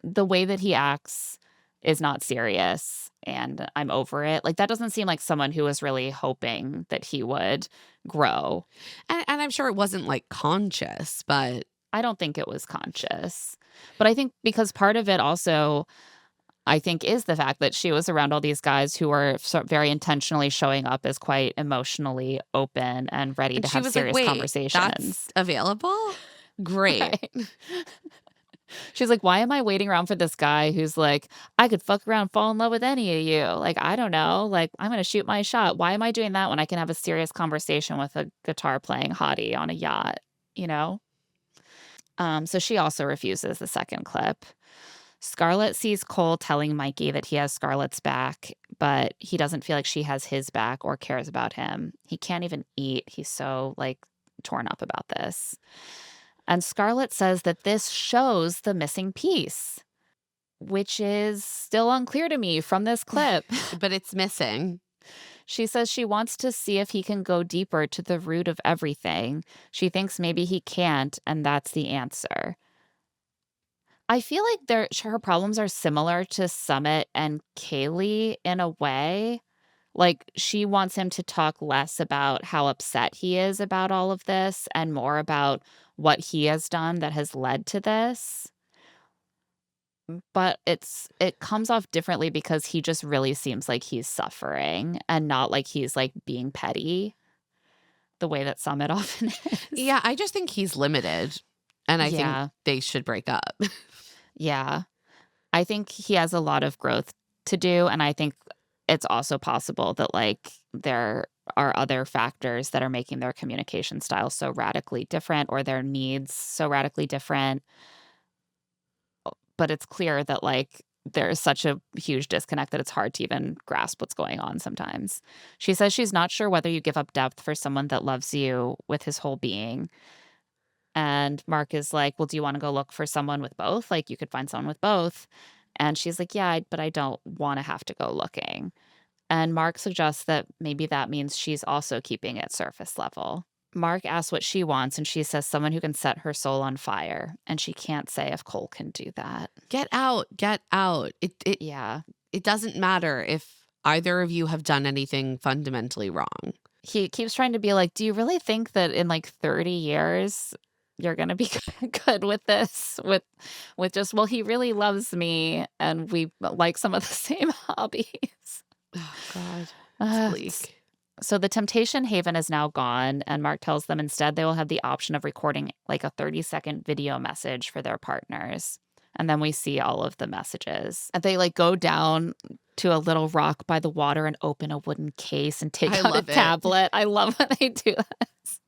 the way that he acts is not serious and I'm over it. Like that doesn't seem like someone who was really hoping that he would grow. And I'm sure it wasn't like conscious, but I don't think it was conscious. But I think because part of it also, I think, is the fact that she was around all these guys who were very intentionally showing up as quite emotionally open and ready and to she have was serious like, wait, conversations. that's available? Great. Right. She's like, why am I waiting around for this guy who's like, I could fuck around, fall in love with any of you? Like, I don't know. Like, I'm going to shoot my shot. Why am I doing that when I can have a serious conversation with a guitar playing hottie on a yacht, you know? So she also refuses the second clip. Scarlett sees Cole telling Mikey that he has Scarlett's back, but he doesn't feel like she has his back or cares about him. He can't even eat. He's so, like, torn up about this. And Scarlett says that this shows the missing piece, which is still unclear to me from this clip. But it's missing. She says she wants to see if he can go deeper to the root of everything. She thinks maybe he can't, and that's the answer. I feel like her problems are similar to Summit and Kaylee in a way. Like, she wants him to talk less about how upset he is about all of this and more about what he has done that has led to this. But it comes off differently because he just really seems like he's suffering and not like he's, like, being petty the way that Summit often is. Yeah, I just think he's limited, and I think Yeah. they should break up. Yeah. I think he has a lot of growth to do, and I think it's also possible that, like, there are other factors that are making their communication style so radically different or their needs so radically different. But it's clear that, like, there's such a huge disconnect that it's hard to even grasp what's going on sometimes. She says she's not sure whether you give up depth for someone that loves you with his whole being. And Mark is like, "Well, do you wanna go look for someone with both? Like, you could find someone with both." And she's like, "Yeah, but I don't wanna have to go looking." And Mark suggests that maybe that means she's also keeping it surface level. Mark asks what she wants, and she says someone who can set her soul on fire, and she can't say if Cole can do that. Get out, get out. Yeah. It doesn't matter if either of you have done anything fundamentally wrong. He keeps trying to be like, "Do you really think that in, like, 30 years you're gonna be good with this? With just, well, he really loves me, and we like some of the same hobbies." Oh, God. Uh, It's bleak. so the Temptation Haven is now gone, and Mark tells them instead they will have the option of recording, like, a 30-second video message for their partners. And then we see all of the messages. And they, like, go down to a little rock by the water and open a wooden case and take I out a love it. tablet. I love when they do this.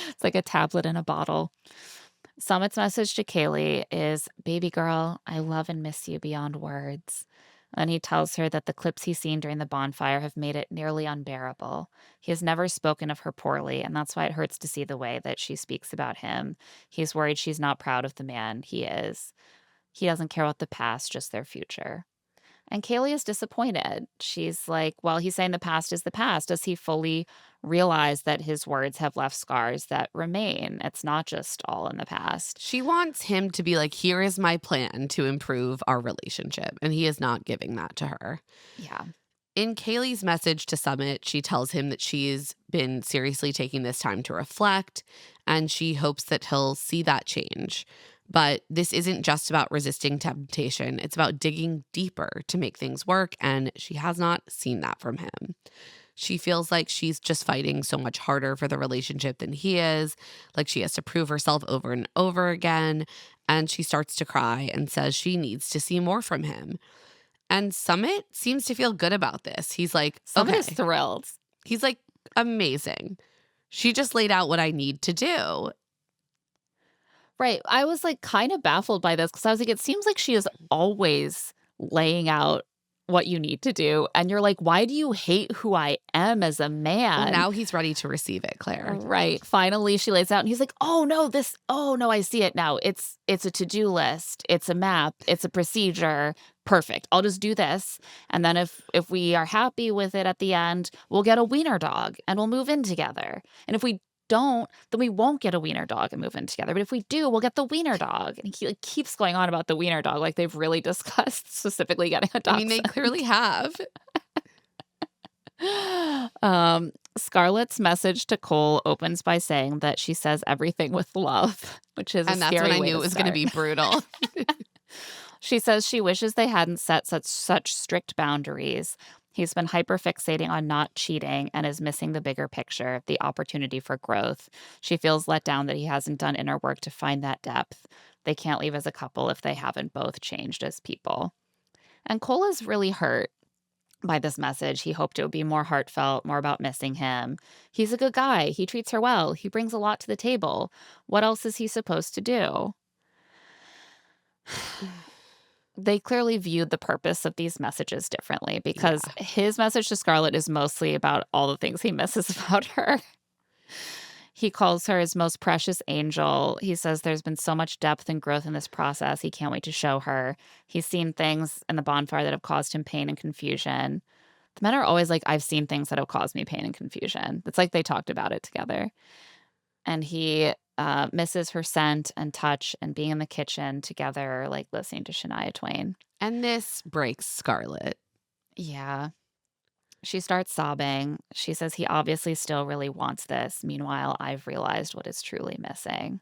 It's like a tablet in a bottle. Summit's message to Kaylee is, "Baby girl, I love and miss you beyond words." And he tells her that the clips he's seen during the bonfire have made it nearly unbearable. He has never spoken of her poorly, and that's why it hurts to see the way that she speaks about him. He's worried she's not proud of the man he is. He doesn't care about the past, just their future. And Kaylee is disappointed. She's like, well, he's saying the past is the past. Does he fully realize that his words have left scars that remain? It's not just all in the past. She wants him to be like, here is my plan to improve our relationship. And he is not giving that to her. Yeah. In Kaylee's message to Summit, she tells him that she's been seriously taking this time to reflect, and she hopes that he'll see that change. But this isn't just about resisting temptation. It's about digging deeper to make things work, and she has not seen that from him. She feels like she's just fighting so much harder for the relationship than he is, like she has to prove herself over and over again, and she starts to cry and says she needs to see more from him. And Summit seems to feel good about this. He's like, Summit okay. is thrilled. He's like, amazing. She just laid out what I need to do. Right. I was, like, kind of baffled by this because I was like, it seems like she is always laying out what you need to do. And you're like, why do you hate who I am as a man? Well, now he's ready to receive it, Claire. Right. Finally, she lays out and he's like, oh, no, I see it now. It's a to-do list. It's a map. It's a procedure. Perfect. I'll just do this. And then if we are happy with it at the end, we'll get a wiener dog and we'll move in together. And if we don't, then we won't get a wiener dog and move in together. But if we do, we'll get the wiener dog. And he, like, keeps going on about the wiener dog, like they've really discussed specifically getting a dog. I mean, they clearly have. Scarlett's message to Cole opens by saying that she says everything with love, which is And a that's scary when I way knew it was going to be brutal. She says she wishes they hadn't set such strict boundaries. He's been hyperfixating on not cheating and is missing the bigger picture, the opportunity for growth. She feels let down that he hasn't done inner work to find that depth. They can't leave as a couple if they haven't both changed as people. And Cole is really hurt. by this message. He hoped it would be more heartfelt, more about missing him. He's a good guy. He treats her well. He brings a lot to the table. What else is he supposed to do? They clearly viewed the purpose of these messages differently because Yeah. his message to Scarlett is mostly about all the things he misses about her. He calls her his most precious angel. He says there's been so much depth and growth in this process. He can't wait to show her. He's seen things in the bonfire that have caused him pain and confusion. The men are always like, I've seen things that have caused me pain and confusion. It's like they talked about it together. And he misses her scent and touch and being in the kitchen together, like listening to Shania Twain. And this breaks Scarlett. Yeah. She starts sobbing. She says he obviously still really wants this. Meanwhile, I've realized what is truly missing.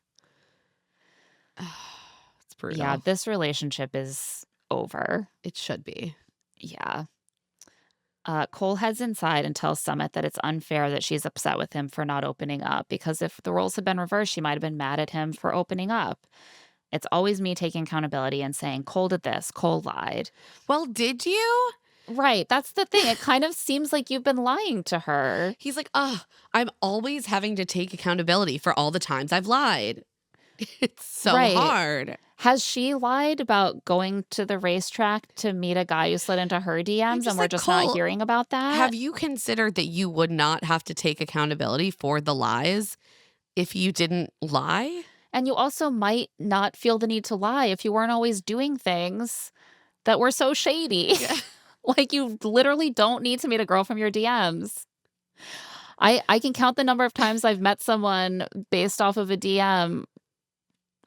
It's brutal. Yeah, this relationship is over. It should be. Yeah. Cole heads inside and tells Summit that it's unfair that she's upset with him for not opening up, because if the roles had been reversed, she might have been mad at him for opening up. It's always me taking accountability and saying, Cole did this, Cole lied. Well, did you? Right, that's the thing. It kind of seems like you've been lying to her. He's like, I'm always having to take accountability for all the times I've lied. It's so Right. hard. Has she lied about going to the racetrack to meet a guy who slid into her DMs just and we're like, just Cole, not hearing about that? Have you considered that you would not have to take accountability for the lies if you didn't lie? And you also might not feel the need to lie if you weren't always doing things that were so shady. Yeah. Like, you literally don't need to meet a girl from your DMs. I can count the number of times I've met someone based off of a DM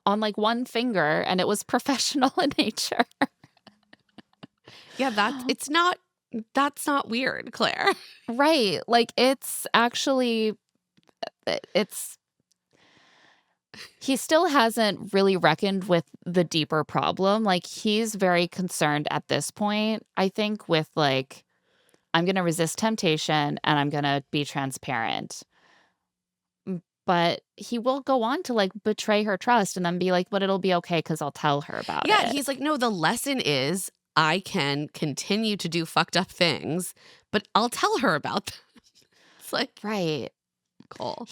on like one finger, and it was professional in nature. Yeah, that's not weird, Claire. Right. Like, it's actually, he still hasn't really reckoned with the deeper problem. Like, he's very concerned at this point, I think, with like, I'm going to resist temptation and I'm going to be transparent. But he will go on to like betray her trust and then be like, but it'll be okay because I'll tell her about it. Yeah, he's like, no, the lesson is I can continue to do fucked up things, but I'll tell her about them. It's like, Right. Cole.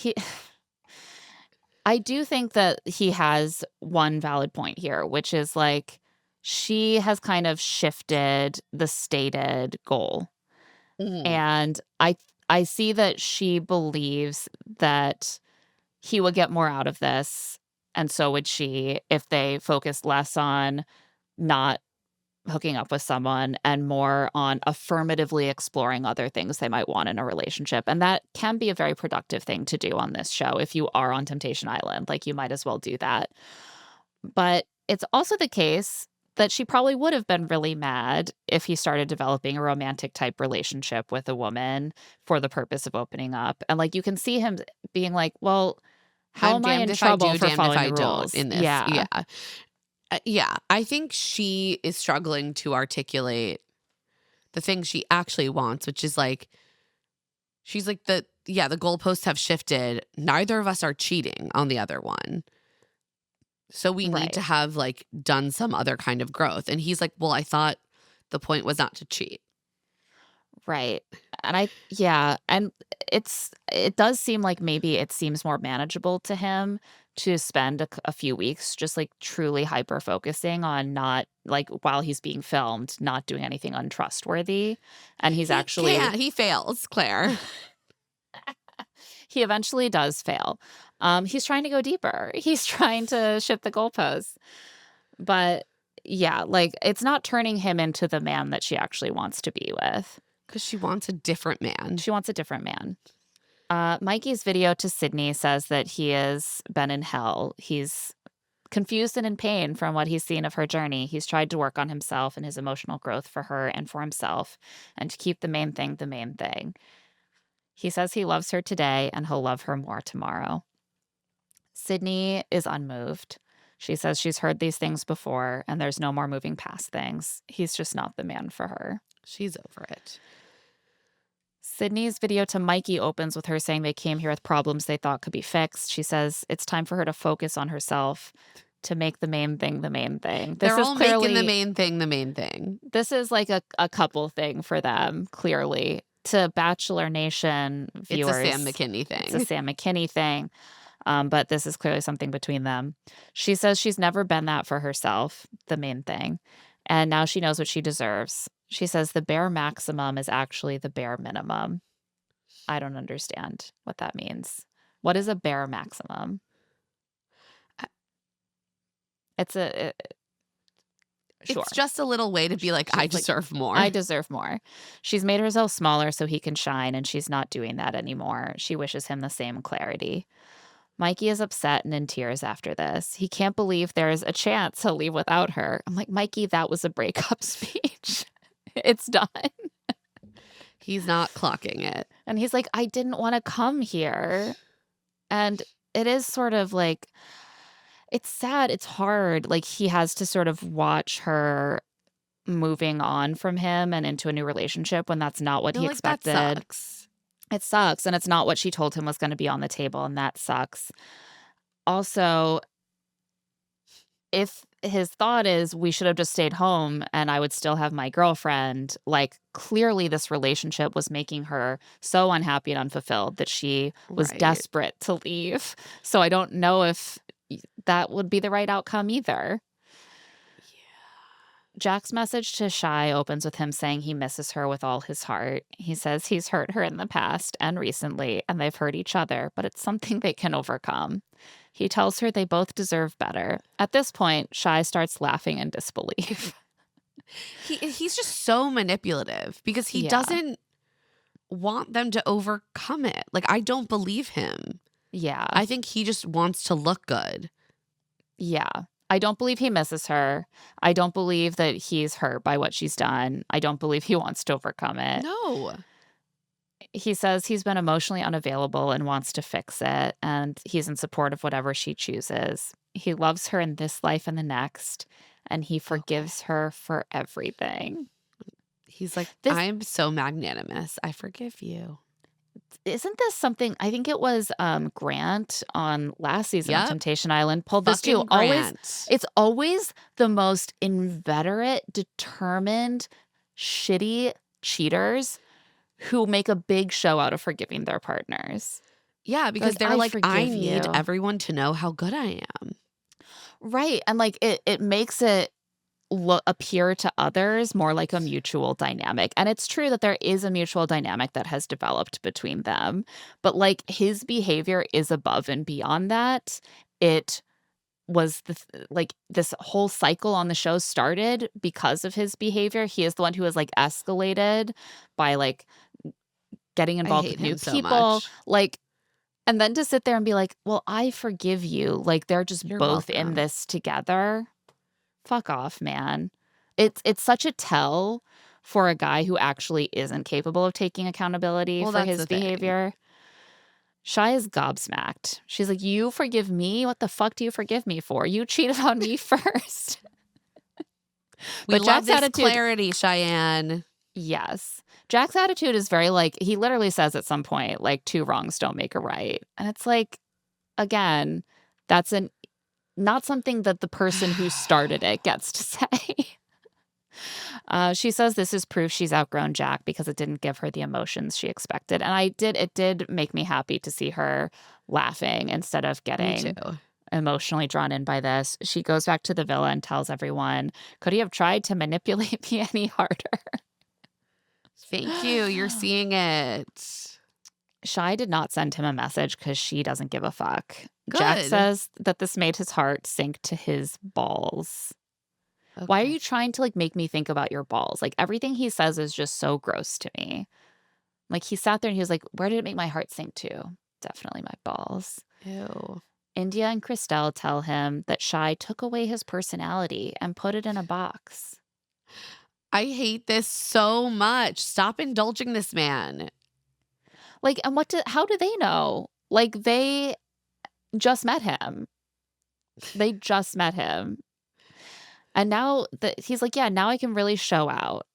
I do think that he has one valid point here, which is like, she has kind of shifted the stated goal. Mhm. And I see that she believes that he would get more out of this, and so would she, if they focused less on not hooking up with someone and more on affirmatively exploring other things they might want in a relationship. And that can be a very productive thing to do on this show. If you are on Temptation Island, like, you might as well do that. But it's also the case that she probably would have been really mad if he started developing a romantic type relationship with a woman for the purpose of opening up. And like, you can see him being like, well, how I'm am I damned in if I trouble do, for damned if following I the rules? don't in this. Yeah. Yeah. I think she is struggling to articulate the thing she actually wants, which is like, she's like, the goalposts have shifted. Neither of us are cheating on the other one. So we need to have like done some other kind of growth. And he's like, well, I thought the point was not to cheat. Right. And and it does seem like maybe it seems more manageable to him to spend a few weeks just like truly hyper focusing on not, like, while he's being filmed, not doing anything untrustworthy. And he fails, Claire. He eventually does fail. He's trying to go deeper. He's trying to shift the goalposts. But yeah, like, it's not turning him into the man that she actually wants to be with. Because she wants a different man. She wants a different man. Mikey's video to Sydney says that he has been in hell. He's confused and in pain from what he's seen of her journey. He's tried to work on himself and his emotional growth for her and for himself, and to keep the main thing the main thing. He says he loves her today and he'll love her more tomorrow. Sydney is unmoved. She says she's heard these things before and there's no more moving past things. He's just not the man for her. She's over it. Sydney's video to Mikey opens with her saying they came here with problems they thought could be fixed. She says it's time for her to focus on herself, to make the main thing the main thing. This They're is all making the clearly main thing the main thing. this is like a couple thing for them, clearly. To Bachelor Nation It's a Sam viewers, McKinney it's a thing. Sam McKinney thing. But this is clearly something between them. She says she's never been that for herself, the main thing. And now she knows what she deserves. She says the bare maximum is actually the bare minimum. I don't understand what that means. What is a bare maximum? I- It's a sure. It's just a little way to be like, She's I like, deserve more. I deserve more. She's made herself smaller so he can shine, and she's not doing that anymore. She wishes him the same clarity. Mikey is upset and in tears after this. He can't believe there is a chance he'll leave without her. I'm like, Mikey, that was a breakup speech. It's done. He's not clocking it. And he's like, I didn't want to come here. And it is sort of like, it's sad. It's hard. Like, he has to sort of watch her moving on from him and into a new relationship when that's not what I feel he like that expected. sucks. It sucks. And it's not what she told him was going to be on the table. And that sucks. Also, if his thought is we should have just stayed home and I would still have my girlfriend, like, clearly this relationship was making her so unhappy and unfulfilled that she was Right. desperate to leave. So I don't know if that would be the right outcome either. Jack's message to Shy opens with him saying he misses her with all his heart. He says he's hurt her in the past and recently, and they've hurt each other, but it's something they can overcome. He tells her they both deserve better. At this point, Shy starts laughing in disbelief. He's just so manipulative because he Yeah. doesn't want them to overcome it. Like, I don't believe him. Yeah. I think he just wants to look good. Yeah. I don't believe he misses her. I don't believe that he's hurt by what she's done. I don't believe he wants to overcome it. No. He says he's been emotionally unavailable and wants to fix it, and he's in support of whatever she chooses. He loves her in this life and the next, and he forgives her for everything. He's like, This- I'm so magnanimous. I forgive you. Isn't this something? I think it was Grant on last season of Yep. Temptation Island pulled this too. Fucking Grant. It's always the most inveterate, determined, shitty cheaters who make a big show out of forgiving their partners. Yeah, because Like, they're I like, I forgive need you. everyone to know how good I am. Right. And like it makes it appear to others more like a mutual dynamic. And it's true that there is a mutual dynamic that has developed between them. But like his behavior is above and beyond that. It was like this whole cycle on the show started because of his behavior. He is the one who has like escalated by like getting I involved hate with new him so people. much. Like, and then to sit there and be like, well, I forgive you. Like they're just You're both welcome. in this together. Fuck off, man. It's such a tell for a guy who actually isn't capable of taking accountability Well, for that's his the thing. behavior. Shy is gobsmacked. She's like, you forgive me? What the fuck do you forgive me for? You cheated on me first. We But love Jack's this attitude- clarity, Cheyenne. Yes. Jack's attitude is very like, he literally says at some point, like, two wrongs don't make a right. And it's like, again, that's not something that the person who started it gets to say. She says this is proof she's outgrown Jack because it didn't give her the emotions she expected. And it did make me happy to see her laughing instead of Me getting too. emotionally drawn in by this. She goes back to the villa and tells everyone, could he have tried to manipulate me any harder? Thank you. You're seeing it. Shy did not send him a message because she doesn't give a fuck. Jack Good. says that this made his heart sink to his balls. Why are Okay. you trying to like make me think about your balls? Like everything he says is just so gross to me. Like he sat there and he was like, where did it make my heart sink to? Definitely my balls. Ew. India and Christelle tell him that Shy took away his personality and put it in a box. I hate this so much. Stop indulging this man. Like, and how do they know? Like they just met him. They just met him. And now that he's like, yeah, now I can really show out.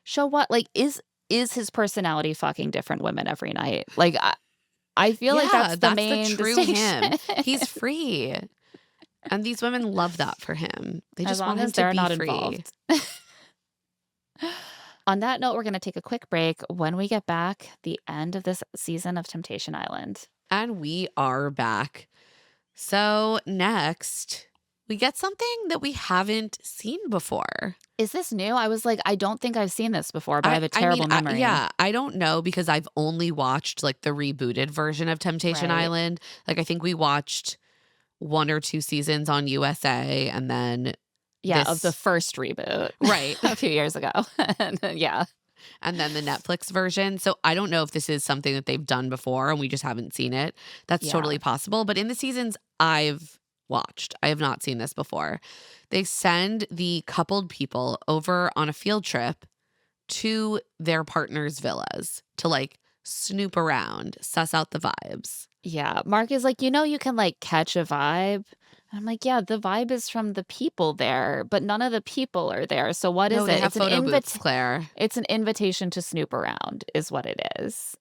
Show what? Like, is his personality fucking different women every night? Like, I feel like that's the main true distinction. him. He's free. And these women love that for him. They As just long want him as to they're be not free. involved. On that note, we're going to take a quick break. When we get back, the end of this season of Temptation Island. And we are back. So next, we get something that we haven't seen before. Is this new? I was like, I don't think I've seen this before, but I have a terrible memory. I don't know because I've only watched like the rebooted version of Temptation Right. Island. Like I think we watched 1 or 2 seasons on USA and then Yeah, of the this first reboot. right. A few years ago. Yeah. And then the Netflix version. So I don't know if this is something that they've done before and we just haven't seen it. That's Yeah. totally possible. But in the seasons I've watched, I have not seen this before. They send the coupled people over on a field trip to their partners' villas to like snoop around, suss out the vibes. Yeah. Mark is like, you can like catch a vibe. And I'm like, yeah, the vibe is from the people there, but none of the people are there. So what No, is they it? have photo booths, Claire. It's an invitation to snoop around, is what it is.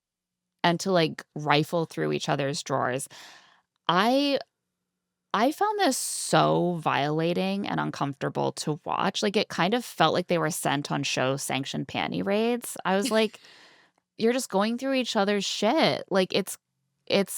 And to like rifle through each other's drawers. I found this so violating and uncomfortable to watch. Like it kind of felt like they were sent on show sanctioned panty raids. I was like, you're just going through each other's shit. Like it's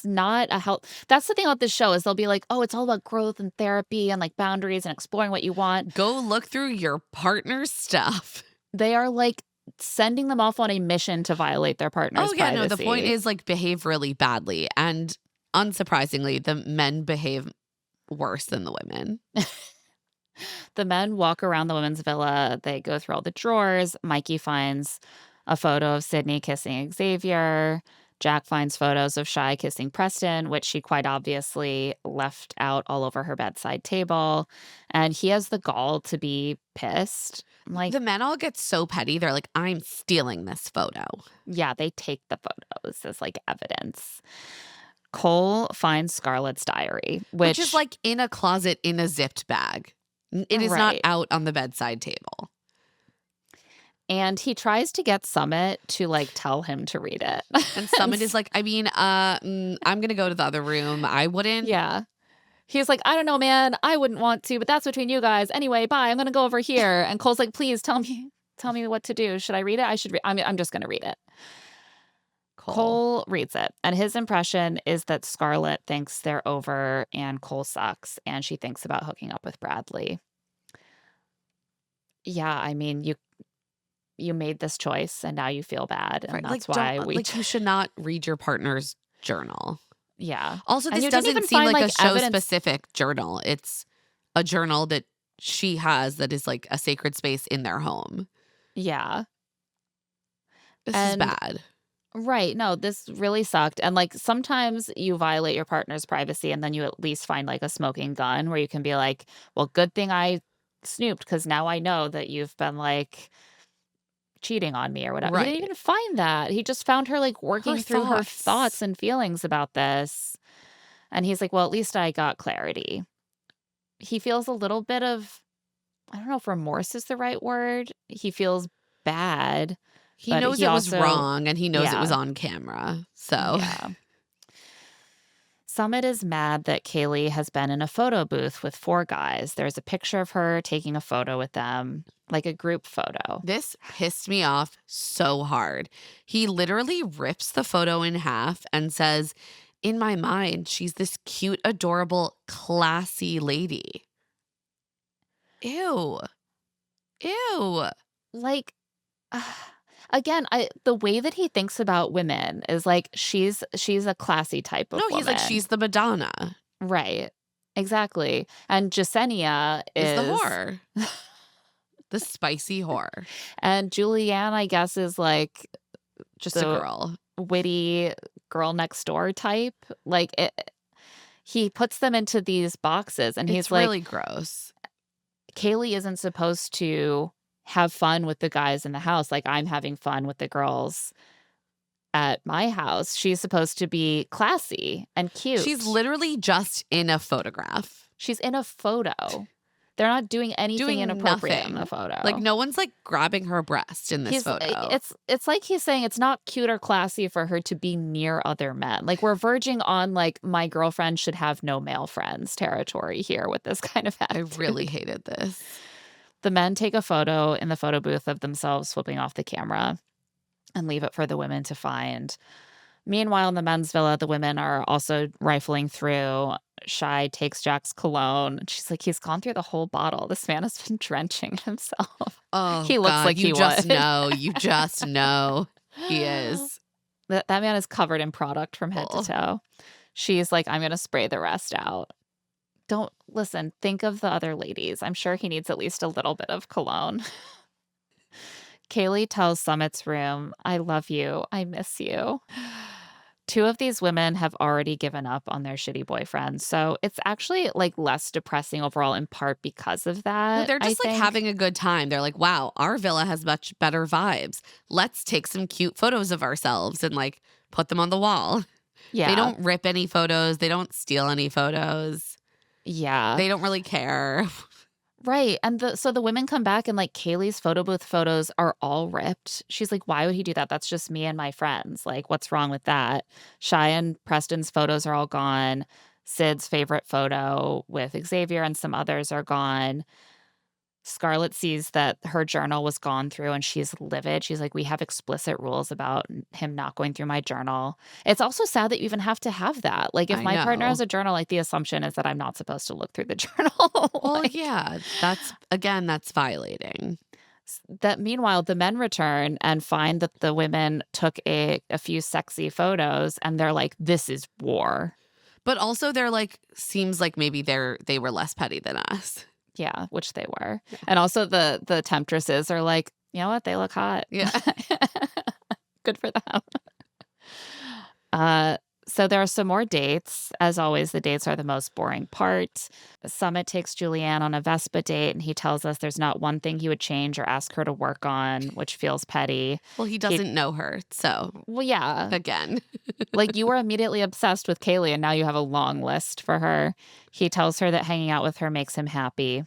not a help. That's the thing about this show is they'll be like, oh, it's all about growth and therapy and like boundaries and exploring what you want. Go look through your partner's stuff. They are like sending them off on a mission to violate their partner's privacy. No, the point is like behave really badly. And unsurprisingly, the men behave worse than the women. The men walk around the women's villa. They go through all the drawers. Mikey finds a photo of Sydney kissing Xavier. Jack finds photos of Shy kissing Preston, which she quite obviously left out all over her bedside table. And he has the gall to be pissed. Like, the men all get so petty. They're like, I'm stealing this photo. yeah, they take the photos as like evidence. Cole finds Scarlett's diary, which is like in a closet in a zipped bag. It is not Right. out on the bedside table. And he tries to get Summit to like tell him to read it. And Summit is like, I'm going to go to the other room. I wouldn't. Yeah. He's like, I don't know, man. I wouldn't want to, but that's between you guys. Anyway, bye. I'm going to go over here. And Cole's like, please tell me what to do. Should I read it? I should read. I'm just going to read it. Cole reads it. And his impression is that Scarlett thinks they're over and Cole sucks. And she thinks about hooking up with Bradley. Yeah. I mean, you made this choice and now you feel bad. And Right, that's like, why you should not read your partner's journal. Yeah. Also, And this you didn't doesn't even seem find, like a like, show evidence- specific journal. It's a journal that she has that is like a sacred space in their home. Yeah. This is bad. Right. No, this really sucked. And like sometimes you violate your partner's privacy and then you at least find like a smoking gun where you can be like, well, good thing I snooped because now I know that you've been like cheating on me or whatever. He Right. didn't even find that. He just found her like working through her thoughts and feelings about this. And he's like, well, at least I got clarity. He feels a little bit of, I don't know if remorse is the right word. He feels bad. He But knows he it was also- wrong and he knows it Yeah. was on camera. So Yeah. Summit is mad that Kaylee has been in a photo booth with 4 guys. There's a picture of her taking a photo with them, like a group photo. this pissed me off so hard. He literally rips the photo in half and says, in my mind, she's this cute, adorable, classy lady. Ew. Ew. Like, again, the way that he thinks about women is like she's a classy type of No, woman. he's like, she's the Madonna. Right. Exactly. And Jasenia Is the whore. The spicy whore. And Julianne, I guess, is like Just The- a girl. witty girl next door type. Like he puts them into these boxes and he's It's like, really gross. Kaylee isn't supposed to have fun with the guys in the house like I'm having fun with the girls at my house. She's supposed to be classy and cute. She's literally just in a photograph. She's in a photo. They're not doing anything Doing inappropriate in the nothing. photo. Like, no one's, like, grabbing her breast in this He's photo. it's like he's saying it's not cute or classy for her to be near other men. Like, we're verging on, like, my girlfriend should have no male friends territory here with this kind of I attitude. really hated this. The men take a photo in the photo booth of themselves flipping off the camera and leave it for the women to find. Meanwhile, in the men's villa, the women are also rifling through. Shy takes Jack's cologne. She's like, he's gone through the whole bottle. This man has been drenching himself. Oh, He looks God, like you he just would. know. You just know. He is. That man is covered in product from head to Oh. toe. She's like, I'm going to spray the rest out. Don't listen. Think of the other ladies. I'm sure he needs at least a little bit of cologne. Kaylee tells Summit's room, I love you. I miss you. Two of these women have already given up on their shitty boyfriends. So it's actually like less depressing overall, in part because of No, that. they're I just like think. having a good time. They're like, wow, our villa has much better vibes. Let's take some cute photos of ourselves and like put them on the wall. Yeah. They don't rip any photos. They don't steal any photos. Yeah. They don't really care. Right. And so the women come back and like Kaylee's photo booth photos are all ripped. She's like, why would he do that? That's just me and my friends. Like, what's wrong with that? Shy and Preston's photos are all gone. Sid's favorite photo with Xavier and some others are gone. Scarlett sees that her journal was gone through and she's livid. She's like, we have explicit rules about him not going through my journal. It's also sad that you even have to have that. Like, if I my partner know. has a journal, like, the assumption is that I'm not supposed to look through the journal. Well, Like, yeah, that's violating. that meanwhile, the men return and find that the women took a few sexy photos and they're like, this is war. But also they're like, seems like maybe they were less petty than us. Yeah, which they were. And also the temptresses are like, you know what? They look hot. Yeah. Good for them. So there are some more dates. As always, the dates are the most boring part. Summit takes Julianne on a Vespa date, and he tells us there's not one thing he would change or ask her to work on, which feels petty. Well, he doesn't know her. So, Well, yeah. again. Like, you were immediately obsessed with Kaylee, and now you have a long list for her. He tells her that hanging out with her makes him happy.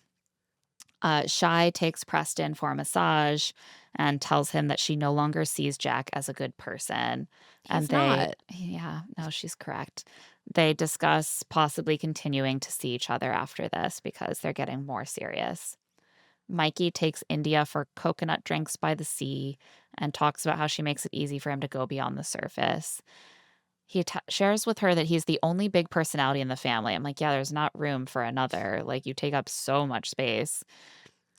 Shy takes Preston for a massage and tells him that she no longer sees Jack as a good person. He's not. Yeah, no, she's correct. They discuss possibly continuing to see each other after this because they're getting more serious. Mikey takes India for coconut drinks by the sea and talks about how she makes it easy for him to go beyond the surface. He shares with her that he's the only big personality in the family. I'm like, yeah, there's not room for another. Like, you take up so much space.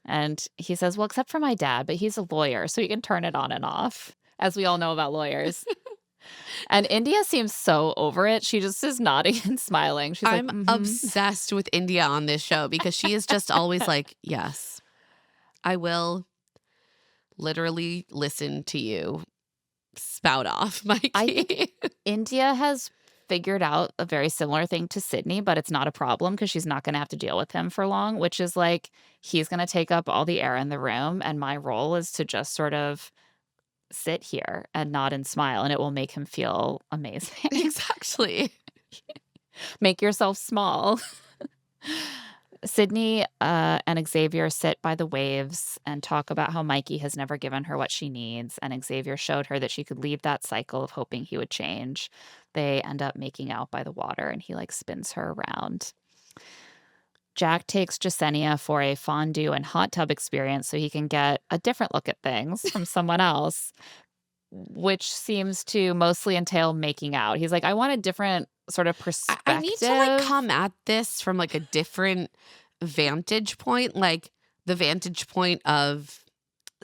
And he says, well, except for my dad, but he's a lawyer, so he can turn it on and off, as we all know about lawyers. And India seems so over it. She just is nodding and smiling. She's I'm like, obsessed with India on this show because she is just always like, yes, I will literally listen to you spout off, Mikey. I think India has figured out a very similar thing to Sydney, but it's not a problem because she's not going to have to deal with him for long, which is like, he's going to take up all the air in the room. And my role is to just sort of sit here and nod and smile, and it will make him feel amazing. Exactly. Make yourself small. Sydney and Xavier sit by the waves and talk about how Mikey has never given her what she needs, and Xavier showed her that she could leave that cycle of hoping he would change. They end up making out by the water, and he like spins her around. Jack takes Jasenia for a fondue and hot tub experience so he can get a different look at things from someone else, which seems to mostly entail making out. He's like, I want a different sort of perspective. I need to like come at this from like a different vantage point, like the vantage point of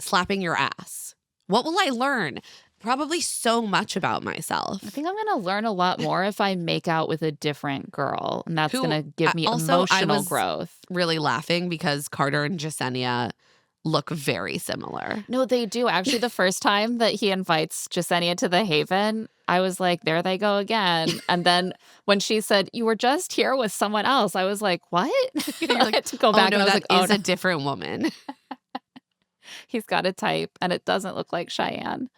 slapping your ass. What will I learn? Probably so much about myself. I think I'm going to learn a lot more if I make out with a different girl, and that's Who- going to give me also, I emotional was growth. Really laughing because Carter and Jasenia look very similar. No, they do. Actually, the first time that he invites Jasenia to the Haven, I was like, there they go again. And then when she said, you were just here with someone else, I was like, what? You're I like, had to go oh back no, and I was that like, oh, is no. a different woman. He's got a type, and it doesn't look like Cheyenne.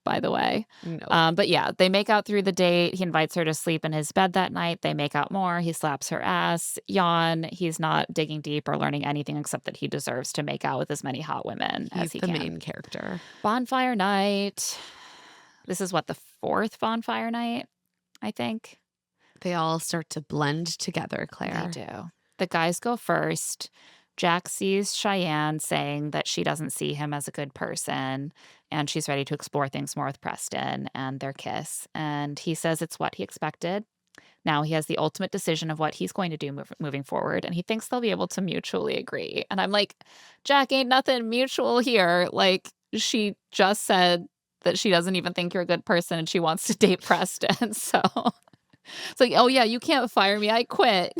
by the way. No. But yeah, they make out through the date. He invites her to sleep in his bed that night. They make out more. He slaps her ass. Yawn. He's not digging deep or learning anything except that he deserves to make out with as many hot women as He's he the can. main character. Bonfire night. This is what, the fourth bonfire night, I think? They all start to blend together, They Claire. do. The guys go first. Jack sees Cheyenne saying that she doesn't see him as a good person, and she's ready to explore things more with Preston and their kiss. And he says it's what he expected. Now he has the ultimate decision of what he's going to do moving forward, and he thinks they'll be able to mutually agree. And I'm like, Jack, ain't nothing mutual here. Like, she just said that she doesn't even think you're a good person and she wants to date Preston. So it's like, oh yeah, you can't fire me. I quit.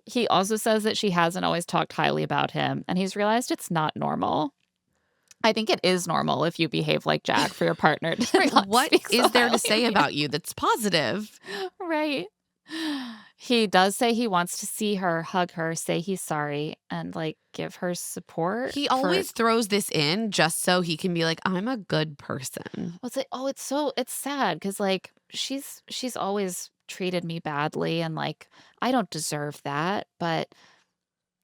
He also says that she hasn't always talked highly about him, and he's realized it's not normal. I think it is normal if you behave like Jack for your partner to Right. not What speak so is there highly to say of you. about you that's positive? Right. He does say he wants to see her, hug her, say he's sorry, and like give her support. He for- always throws this in just so he can be like, I'm a good person. Well, it's like, oh, it's sad because like she's always treated me badly, and like I don't deserve that, but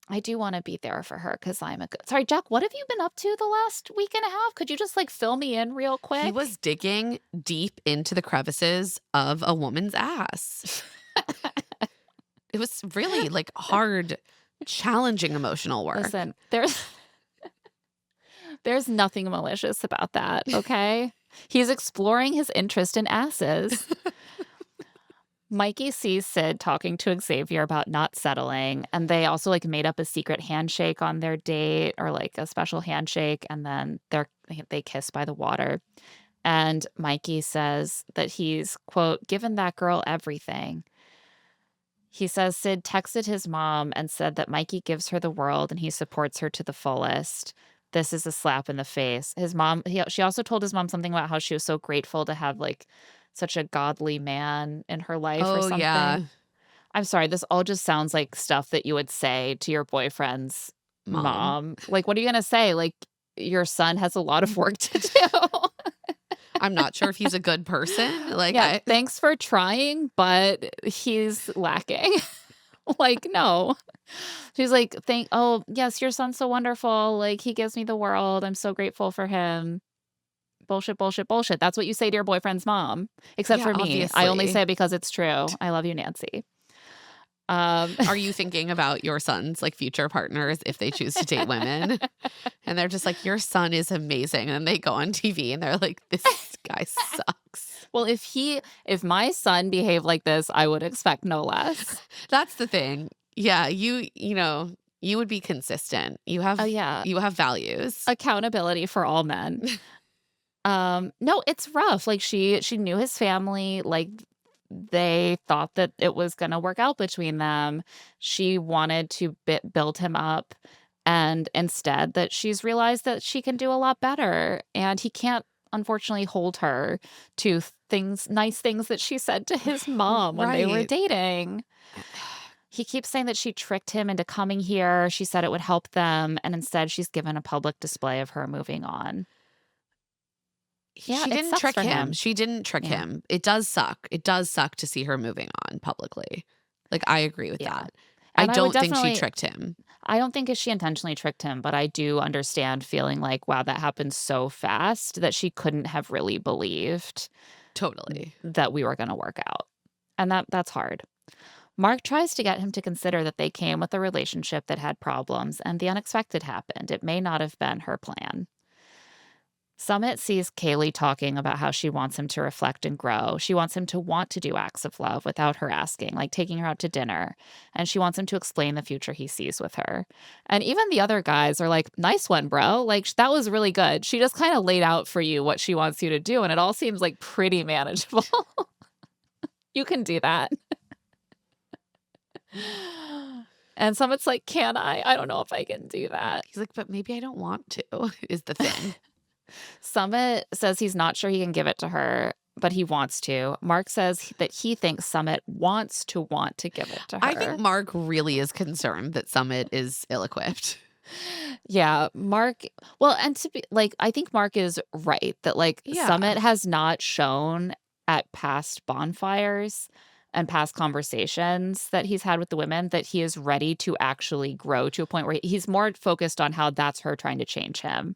I do want to be there for her because I'm a good. Sorry, Jack. What have you been up to the last week and a half? Could you just like fill me in real quick? He was digging deep into the crevices of a woman's ass. It was really like hard, challenging emotional work. Listen, there's nothing malicious about that. Okay, he's exploring his interest in asses. Mikey sees Sid talking to Xavier about not settling, and they also like made up a secret handshake on their date, or like a special handshake, and then they kiss by the water. And Mikey says that he's, quote, given that girl everything. He says Sid texted his mom and said that Mikey gives her the world and he supports her to the fullest. This is a slap in the face. His mom, she also told his mom something about how she was so grateful to have like such a godly man in her life or Oh, something. yeah. I'm sorry, this all just sounds like stuff that you would say to your boyfriend's mom. Like, what are you going to say? Like, your son has a lot of work to do. I'm not sure if he's a good person. Like, Yeah, thanks for trying, but he's lacking. Like, no. She's like, oh, yes, your son's so wonderful. Like, he gives me the world. I'm so grateful for him. Bullshit, bullshit, bullshit. That's what you say to your boyfriend's mom. Except Yeah, for me. I only obviously. say it because it's true. I love you, Nancy. Are you thinking about your son's like future partners if they choose to date women? And they're just like, your son is amazing. And they go on TV and they're like, this guy sucks. Well, if my son behaved like this, I would expect no less. That's the thing. Yeah, you would be consistent. You have Oh, yeah. you have values. Accountability for all men. No, it's rough. Like she knew his family, like they thought that it was going to work out between them. She wanted to build him up, and instead that she's realized that she can do a lot better, and he can't unfortunately hold her to nice things that she said to his mom when they were Right. dating. He keeps saying that she tricked him into coming here. She said it would help them, and instead she's given a public display of her moving on. Yeah, She it didn't sucks trick for him. him. She didn't trick Yeah. him. It does suck. It does suck to see her moving on publicly. Like, I agree with Yeah. that. And I I would don't think she definitely- tricked him. I don't think she intentionally tricked him, but I do understand feeling like, wow, that happened so fast that she couldn't have really believed Totally. that we were going to work out. And that's hard. Mark tries to get him to consider that they came with a relationship that had problems and the unexpected happened. It may not have been her plan. Summit sees Kaylee talking about how she wants him to reflect and grow. She wants him to want to do acts of love without her asking, like taking her out to dinner. And she wants him to explain the future he sees with her. And even the other guys are like, nice one, bro. Like, that was really good. She just kind of laid out for you what she wants you to do. And it all seems like pretty manageable. You can do that. And Summit's like, can I? I don't know if I can do that. He's like, but maybe I don't want to, is the thing. Summit says he's not sure he can give it to her, but he wants to. Mark says that he thinks Summit want to give it to her. I think Mark really is concerned that Summit is ill-equipped. Yeah, Mark well, and to be like, I think Mark is right that, like, Yeah. Summit has not shown at past bonfires and past conversations that he's had with the women that he is ready to actually grow to a point where he's more focused on how that's her trying to change him.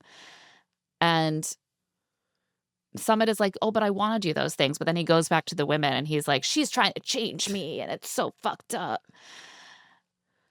And Summit is like, "Oh, but I wanna do those things," but then he goes back to the women and he's like, "She's trying to change me, and it's so fucked up."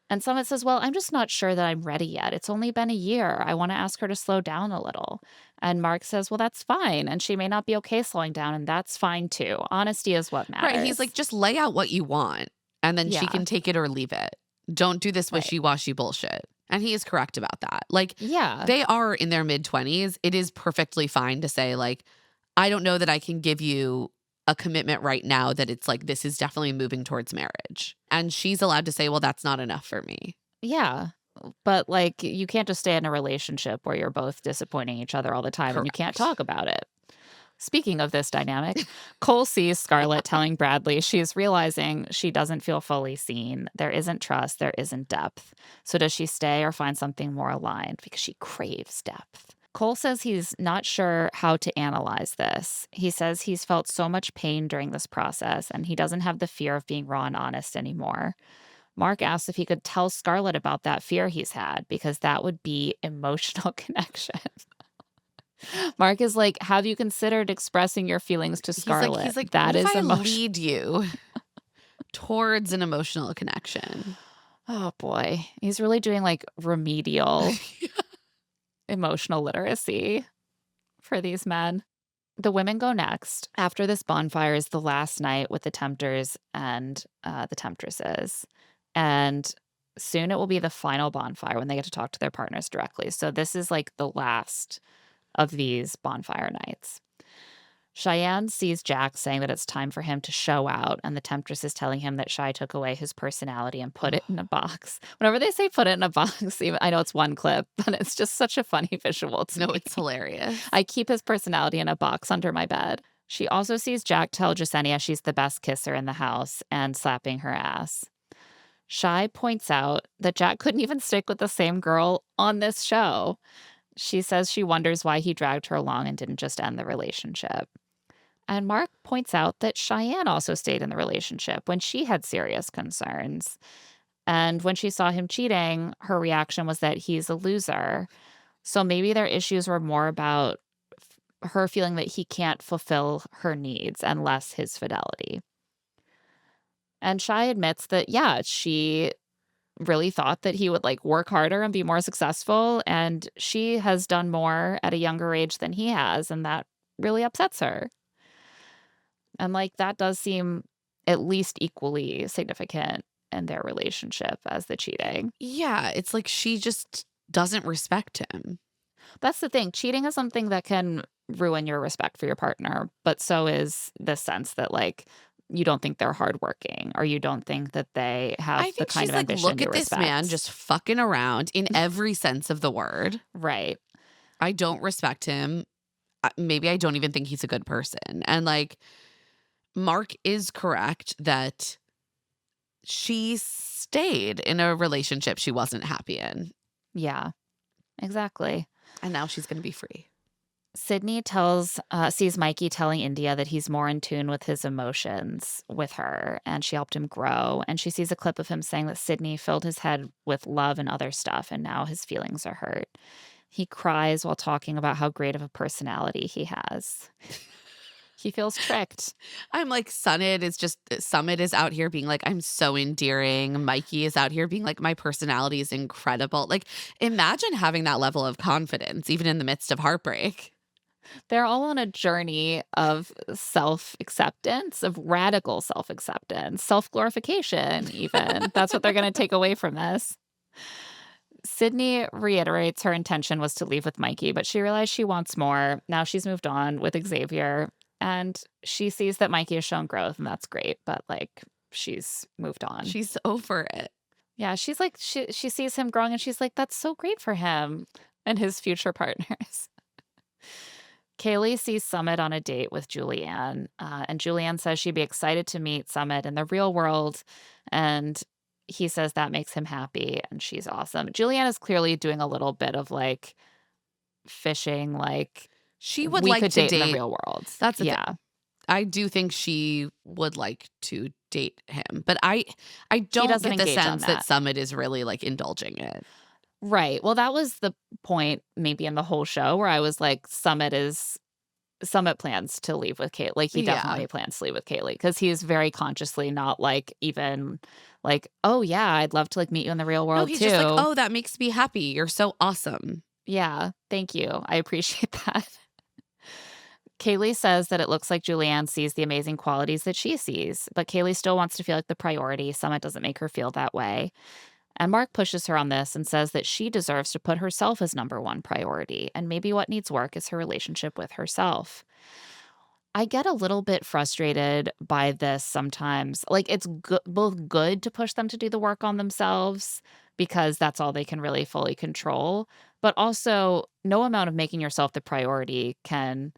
And Summit says, "Well, I'm just not sure that I'm ready yet. It's only been a year. I wanna ask her to slow down a little." And Mark says, "Well, that's fine, and she may not be okay slowing down, and that's fine too. Honesty is what Right, he's like, matters." "Just lay out what you want, and then she Yeah, can take it or leave it. Don't do this right. wishy-washy bullshit." And he is correct about that. Like, Yeah, they are in their mid-20s. It is perfectly fine to say, like, "I don't know that I can give you a commitment right now that it's like, this is definitely moving towards marriage." And she's allowed to say, "Well, that's not enough for me." yeah. But, like, you can't just stay in a relationship where you're both disappointing each other all the time and you can't Correct. talk about it. Speaking of this dynamic, Cole sees Scarlett telling Bradley she's realizing she doesn't feel fully seen. There isn't trust, there isn't depth. So does she stay or find something more aligned because she craves depth? Cole says he's not sure how to analyze this. He says he's felt so much pain during this process and he doesn't have the fear of being raw and honest anymore. Mark asks if he could tell Scarlett about that fear he's had because that would be emotional connection. Mark is like, "Have you considered expressing your feelings to He's Scarlett? like, That "What if is I emotion." lead you towards an emotional connection?" Oh boy. He's really doing like remedial emotional literacy for these men. The women go next. After this bonfire is the last night with the tempters and the temptresses. And soon it will be the final bonfire when they get to talk to their partners directly. So this is like the last of these bonfire nights. Cheyenne sees Jack saying that it's time for him to show out, and the Temptress is telling him that Shy took away his personality and put it in a box. Whenever they say put it in a box, even I know it's one clip, but it's just such a funny visual to No, me. it's hilarious. I keep his personality in a box under my bed. She also sees Jack tell Jasenia she's the best kisser in the house and slapping her ass. Shy points out that Jack couldn't even stick with the same girl on this show. She says she wonders why he dragged her along and didn't just end the relationship. And Mark points out that Cheyenne also stayed in the relationship when she had serious concerns. And when she saw him cheating, her reaction was that he's a loser. So maybe their issues were more about her feeling that he can't fulfill her needs and less his fidelity. And Shy admits that, yeah, she really thought that he would like work harder and be more successful. And she has done more at a younger age than he has. And that really upsets her. And, like, that does seem at least equally significant in their relationship as the cheating. Yeah, it's like she just doesn't respect him. That's the thing, cheating is something that can ruin your respect for your partner, but so is the sense that, like, you don't think they're hardworking or you don't think that they I have the think kind she's of like, ambition "Look you at this man respect. just fucking around in every sense of the word. Right. I don't respect him. Maybe I don't even think he's a good person." And, like, Mark is correct that she stayed in a relationship she wasn't happy in, Yeah, exactly. and now she's gonna be free. Sydney sees Mikey telling India that he's more in tune with his emotions with her, and she helped him grow. And she sees a clip of him saying that Sydney filled his head with love and other stuff, and now his feelings are hurt. He cries while talking about how great of a personality he has. He feels tricked. I'm like, Summit is out here being like, "I'm so endearing." Mikey is out here being like, "My personality is incredible." Like, imagine having that level of confidence even in the midst of heartbreak. They're all on a journey of self acceptance, of radical self acceptance, self glorification, even. That's what they're going to take away from this. Sydney reiterates her intention was to leave with Mikey, but she realized she wants more. Now she's moved on with Xavier, and she sees that Mikey has shown growth, and that's great, but like she's moved on. She's over it. Yeah, she's like she sees him growing and she's like, that's so great for him and his future partners. Kaylee sees Summit on a date with Julianne, and Julianne says she'd be excited to meet Summit in the real world, and he says that makes him happy, and she's awesome. Julianne is clearly doing a little bit of, like, fishing, like, She would we like could to date in the date. real world. That's the thing. Yeah. I do think she would like to date him, but I He don't doesn't get the engage on sense that that. Summit is really, like, indulging it. Right. Well, that was the point maybe in the whole show where I was like, Summit plans to leave with Kate. Like, he Yeah. definitely plans to leave with Kaylee because he's very consciously not, like, even like, "Oh, yeah, I'd love to, like, meet you in the real No, world he's just like, too." "Oh, that makes me happy. You're so awesome." Yeah, thank you. I appreciate that. Kaylee says that it looks like Julianne sees the amazing qualities that she sees, but Kaylee still wants to feel like the priority. Summit doesn't make her feel that way. And Mark pushes her on this and says that she deserves to put herself as number one priority, and maybe what needs work is her relationship with herself. I get a little bit frustrated by this sometimes. Like, it's both good to push them to do the work on themselves because that's all they can really fully control, but also no amount of making yourself the priority can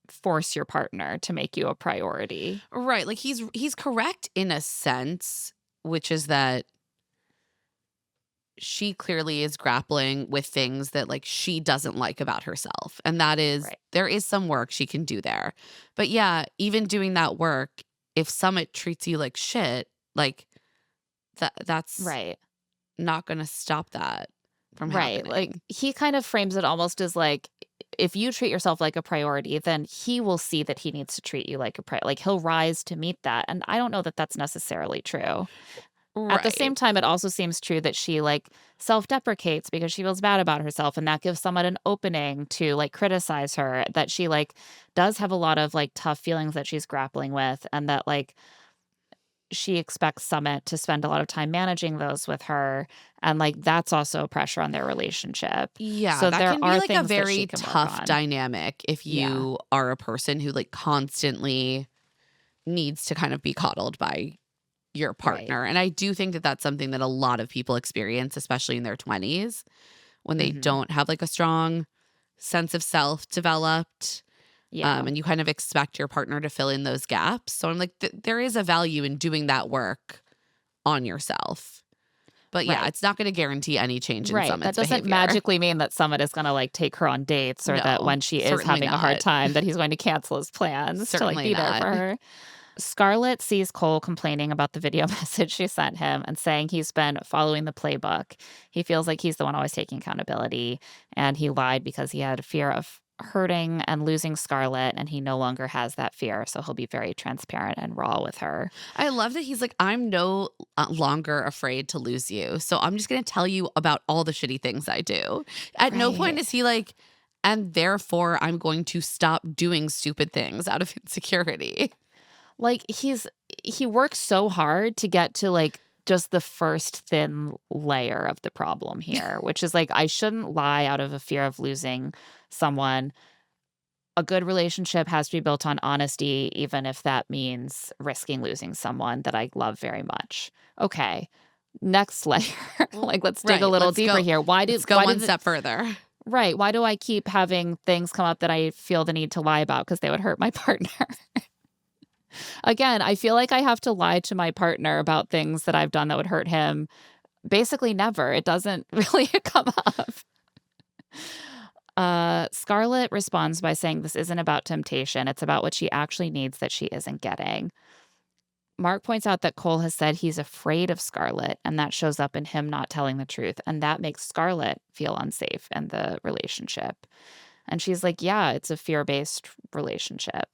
force your partner to make you a priority. Right, like, he's correct in a sense, which is that she clearly is grappling with things that, like, she doesn't like about herself, and that is Right. there is some work she can do there. But, yeah, even doing that work, if Summit treats you like shit, like, that's Right. not gonna stop that from Right. Like, happening. he kind of frames it almost as like, if you treat yourself like a priority, then he will see that he needs to treat you like a like, he'll rise to meet that. And I don't know that that's necessarily true. At the Right. same time, it also seems true that she, like, self-deprecates because she feels bad about herself, and that gives someone an opening to, like, criticize her, that she, like, does have a lot of, like, tough feelings that she's grappling with, and that, like, she expects Summit to spend a lot of time managing those with her, and, like, that's also pressure on their relationship. Yeah, So that there can be, are like, a things that she very can work tough on. dynamic if Yeah. you are a person who, like, constantly needs to kind of be coddled by your Right. partner, and I do think that that's something that a lot of people experience, especially in their 20s, when they Mhm. don't have, like, a strong sense of self developed, Yeah. and you kind of expect your partner to fill in those gaps. So I'm like, there is a value in doing that work on yourself. But yeah, Right. it's not gonna guarantee any change in Right. That Summit's doesn't behavior. magically mean that Summit is gonna, like, take her on dates, or that No, when she is certainly having a hard not. time, that he's going to cancel his plans to, like, Certainly be there for not. her. Scarlett sees Cole complaining about the video message she sent him and saying he's been following the playbook. He feels like he's the one always taking accountability, and he lied because he had a fear of hurting and losing Scarlett, and he no longer has that fear, so he'll be very transparent and raw with her. I love that he's like, I'm no longer afraid to lose you. So I'm just going to tell you about all the shitty things I do. At no point Right. is he like, and therefore I'm going to stop doing stupid things out of insecurity. Like, he works so hard to get to, like, just the first thin layer of the problem here, which is, like, I shouldn't lie out of a fear of losing someone. A good relationship has to be built on honesty, even if that means risking losing someone that I love very much. Okay, next layer. Well, Like, let's dig a right. little deeper here. Let's go one step further. right, why do I keep having things come up that I feel the need to lie about because they would hurt my partner? Again, I feel like I have to lie to my partner about things that I've done that would hurt him. Basically never. It doesn't really come up. Scarlett responds by saying this isn't about temptation. It's about what she actually needs that she isn't getting. Mark points out that Cole has said he's afraid of Scarlett, and that shows up in him not telling the truth. And that makes Scarlett feel unsafe in the relationship. And she's like, yeah, it's a fear based relationship.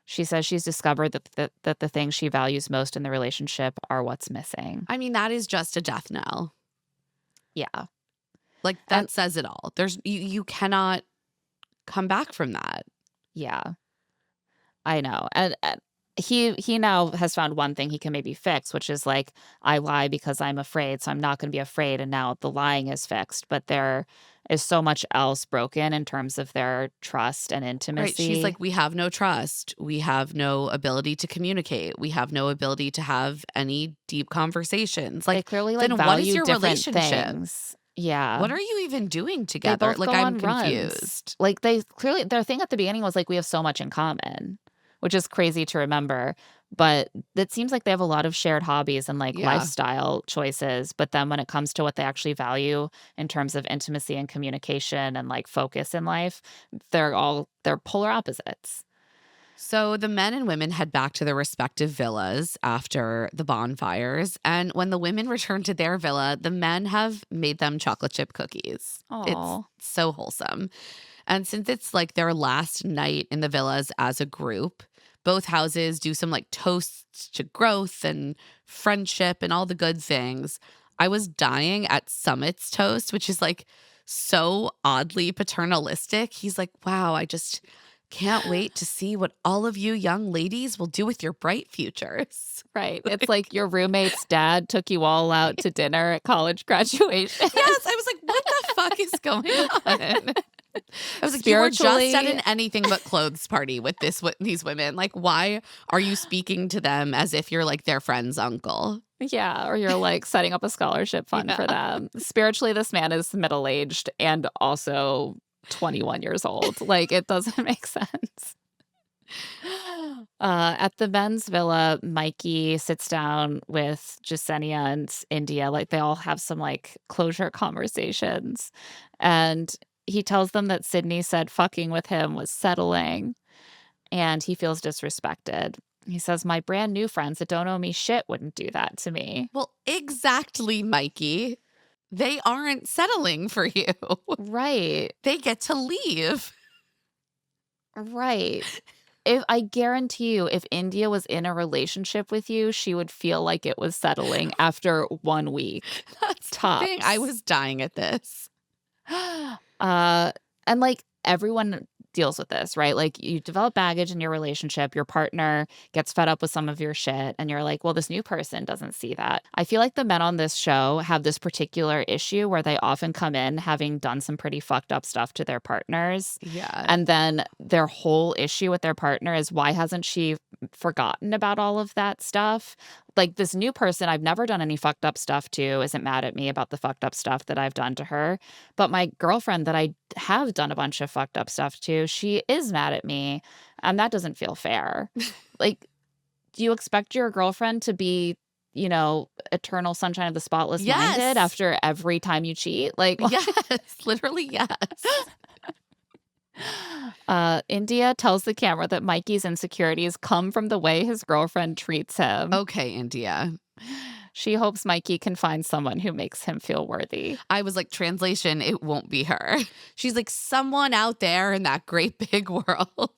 She says she's discovered that the things she values most in the relationship are what's missing. I mean, that is just a death knell. Yeah. Like And that says it all. You cannot come back from that. yeah, I know. And he now has found one thing he can maybe fix, which is like, I lie because I'm afraid, so I'm not going to be afraid. And now the lying is fixed. But there is so much else broken in terms of their trust and Right. She's intimacy. like, we have no trust. We have no ability to communicate. We have no ability to have any deep conversations. They Like, clearly like then what is value your different relationship? things. Yeah. What are you even doing They together? both Like, go I'm on runs. confused. Like, they clearly their thing at the beginning was, like, we have so much in common, which is crazy to remember, But it seems like they have a lot of shared hobbies and, like, Yeah. lifestyle choices, but then when it comes to what they actually value in terms of intimacy and communication and, like, focus in life, they're polar opposites. So the men and women head back to their respective villas after the bonfires. And when the women return to their villa, the men have made them chocolate chip cookies. It's Oh, so wholesome. And since it's like their last night in the villas as a group, both houses do some like toasts to growth and friendship and all the good things. I was dying at Summit's toast, which is like so oddly paternalistic. He's like, wow, I just can't wait to see what all of you young ladies will do with your bright futures. right. It's like Like, your roommate's dad took you all out to dinner at college graduation. yes, I was like, what the fuck is going on? I was like, you were just at Spiritually an anything but clothes party with these women. Like, why are you speaking to them as if you're like their friend's uncle? yeah, or you're, like, setting up a scholarship fund Yeah. for them. Spiritually, this man is middle-aged and also 21 years old. Like, it doesn't make sense. At the men's villa, Mikey sits down with Jasenia and India. Like, they all have some, like, closure conversations, and he tells them that Sydney said fucking with him was settling, and he feels disrespected. He says, "My brand new friends that don't owe me shit wouldn't do that to me." Well, exactly, Mikey. They aren't settling for you. Right, They get to leave. right. If I guarantee you, if India was in a relationship with you, she would feel like it was settling after 1 week, That's the thing. I tops. was dying at this. Uh, and, like, everyone deals with this, right? Like, you develop baggage in your relationship, your partner gets fed up with some of your shit, and you're like, "Well, this new person doesn't see that." I feel like the men on this show have this particular issue where they often come in having done some pretty fucked up stuff to their partners, Yeah. and then their whole issue with their partner is, "Why hasn't she forgotten about all of that stuff?" Like, this new person I've never done any fucked up stuff to isn't mad at me about the fucked up stuff that I've done to her, but my girlfriend that I have done a bunch of fucked up stuff to, she is mad at me, and that doesn't feel fair. Like, do you expect your girlfriend to be, eternal sunshine of the spotless minded Yes. after every time you cheat? Like, Yes. Literally, yes. India tells the camera that Mikey's insecurities come from the way his girlfriend treats him. Okay, India. She hopes Mikey can find someone who makes him feel worthy. I was like, translation, it won't be her. She's like, someone out there in that great big world.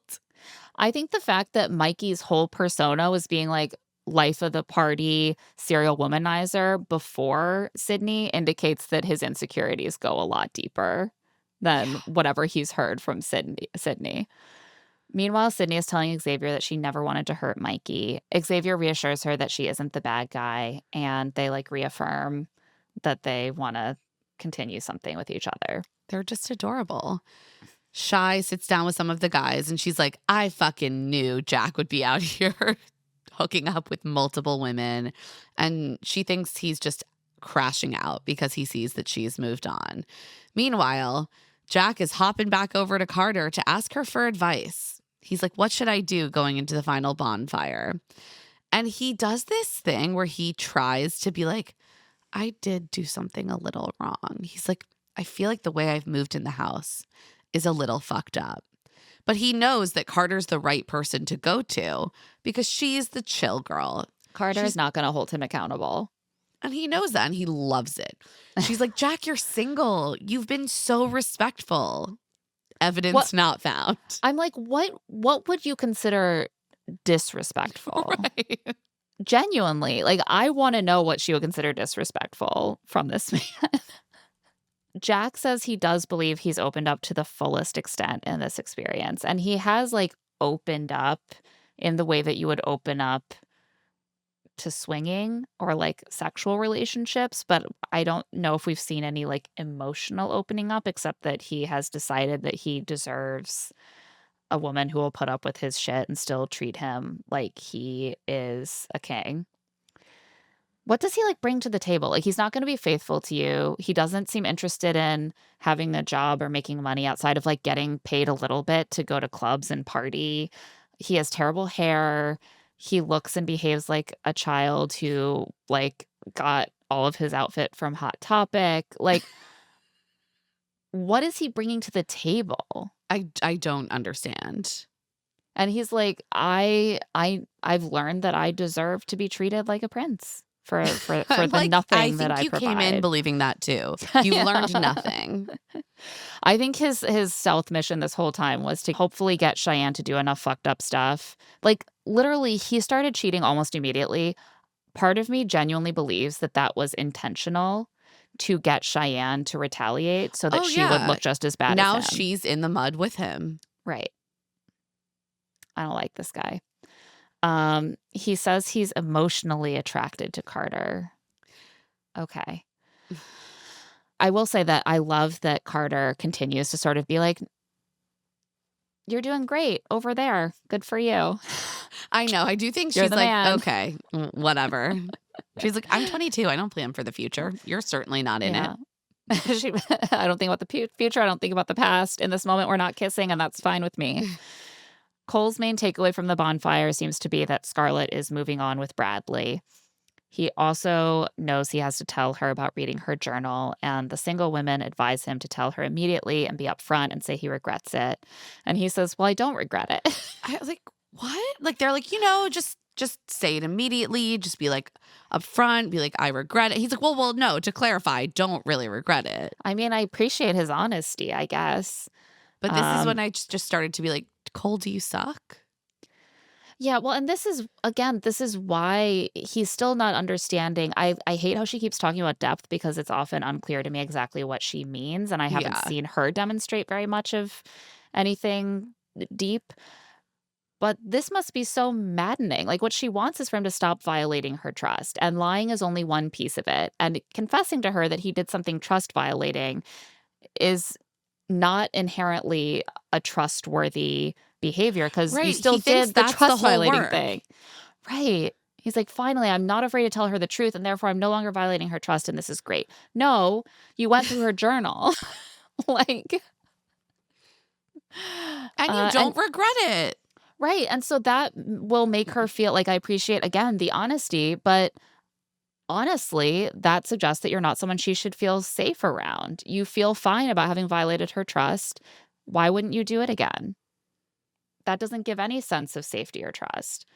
I think the fact that Mikey's whole persona was being like life of the party serial womanizer before Sydney indicates that his insecurities go a lot deeper than Yeah. whatever he's heard from Sydney. Meanwhile, Sydney is telling Xavier that she never wanted to hurt Mikey. Xavier reassures her that she isn't the bad guy, and they like reaffirm that they want to continue something with each other. They're just adorable. Shy sits down with some of the guys and she's like, I fucking knew Jack would be out here hooking up with multiple women. And she thinks he's just crashing out because he sees that she's moved on. Meanwhile, Jack is hopping back over to Carter to ask her for advice. He's like, what should I do going into the final bonfire? And he does this thing where he tries to be like, I did do something a little wrong. He's like, I feel like the way I've moved in the house is a little fucked up. But he knows that Carter's the right person to go to because she's the chill girl. Carter She's is not going to hold him accountable. And he knows that and he loves it. She's like, Jack, you're single. You've been so respectful. Evidence What not found. I'm like, what would you consider disrespectful? Right. Genuinely, like I want to know what she would consider disrespectful from this man. Jack says he does believe he's opened up to the fullest extent in this experience. And he has like opened up in the way that you would open up to swinging or like sexual relationships. But I don't know if we've seen any like emotional opening up, except that he has decided that he deserves a woman who will put up with his shit and still treat him like he is a king. What does he like bring to the table? Like he's not going to be faithful to you. He doesn't seem interested in having a job or making money outside of like getting paid a little bit to go to clubs and party. He has terrible hair. He looks and behaves like a child who, like, got all of his outfit from Hot Topic. Like, what is he bringing to the table? I don't understand. And he's like, I've learned that I deserve to be treated like a prince for I'm the like, I nothing that think I you came in provide." believing that too. You Yeah. learned nothing. I think his stealth mission this whole time was to hopefully get Cheyenne to do enough fucked up stuff. Like, literally, he started cheating almost immediately. Part of me genuinely believes that that was intentional to get Cheyenne to retaliate so that Oh, she would yeah. look just as bad as Now him. she's in the mud with him. Right. I don't like this guy. He says he's emotionally attracted to Carter. Okay. I will say that I love that Carter continues to sort of be like, "You're doing great over there. Good for you. I know. I do think You're she's the like, man." okay, whatever. She's like, I'm 22. I don't plan for the future. You're certainly not in it. Yeah. She I don't think about the future. I don't think about the past. In this moment, we're not kissing, and that's fine with me. Cole's main takeaway from the bonfire seems to be that Scarlett is moving on with Bradley. He also knows he has to tell her about reading her journal, and the single women advise him to tell her immediately and be upfront and say he regrets it. And he says, "Well, I don't regret it." I was like, what? Like, they're like, just say it immediately. Just be like upfront, be like, I regret it. He's like, well, no, to clarify, don't really regret it. I mean, I appreciate his honesty, I guess. But this is when I just started to be like, Cole, do you suck? Yeah, well, and this is why he's still not understanding. I hate how she keeps talking about depth because it's often unclear to me exactly what she means, and I haven't Yeah. seen her demonstrate very much of anything deep. But this must be so maddening. Like, what she wants is for him to stop violating her trust, and lying is only one piece of it. And confessing to her that he did something trust violating is not inherently a trustworthy behavior because you Right. still He thinks did the that's the trust whole violating work. thing. Right. He's like, "Finally, I'm not afraid to tell her the truth, and therefore I'm no longer violating her trust, and this is great." No, you went through her journal. Like, And you and don't regret it. right. And so that will make her feel like I appreciate, again, the honesty, but honestly, that suggests that you're not someone she should feel safe around. You feel fine about having violated her trust. Why wouldn't you do it again? That doesn't give any sense of safety or trust.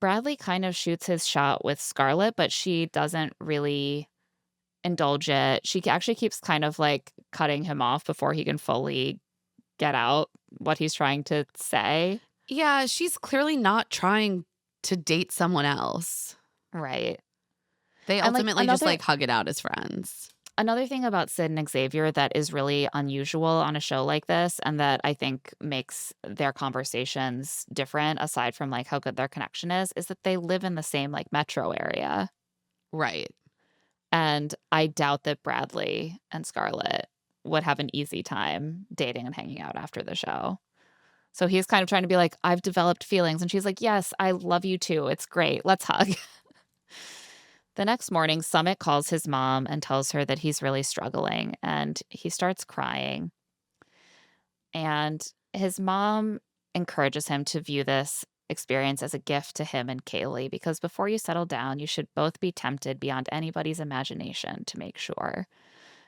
Bradley kind of shoots his shot with Scarlett, but she doesn't really indulge it. She actually keeps kind of like cutting him off before he can fully get out what he's trying to say. Yeah, she's clearly not trying to date someone else. Right. They And like ultimately just like hug it out as friends. another thing about Sid and Xavier that is really unusual on a show like this, and that I think makes their conversations different, aside from like how good their connection is that they live in the same like metro area. Right. And I doubt that Bradley and Scarlett would have an easy time dating and hanging out after the show. So he's kind of trying to be like, "I've developed feelings." And she's like, "Yes, I love you too. It's great. Let's hug." The next morning, Summit calls his mom and tells her that he's really struggling, and he starts crying. And his mom encourages him to view this experience as a gift to him and Kaylee, because before you settle down, you should both be tempted beyond anybody's imagination to make sure.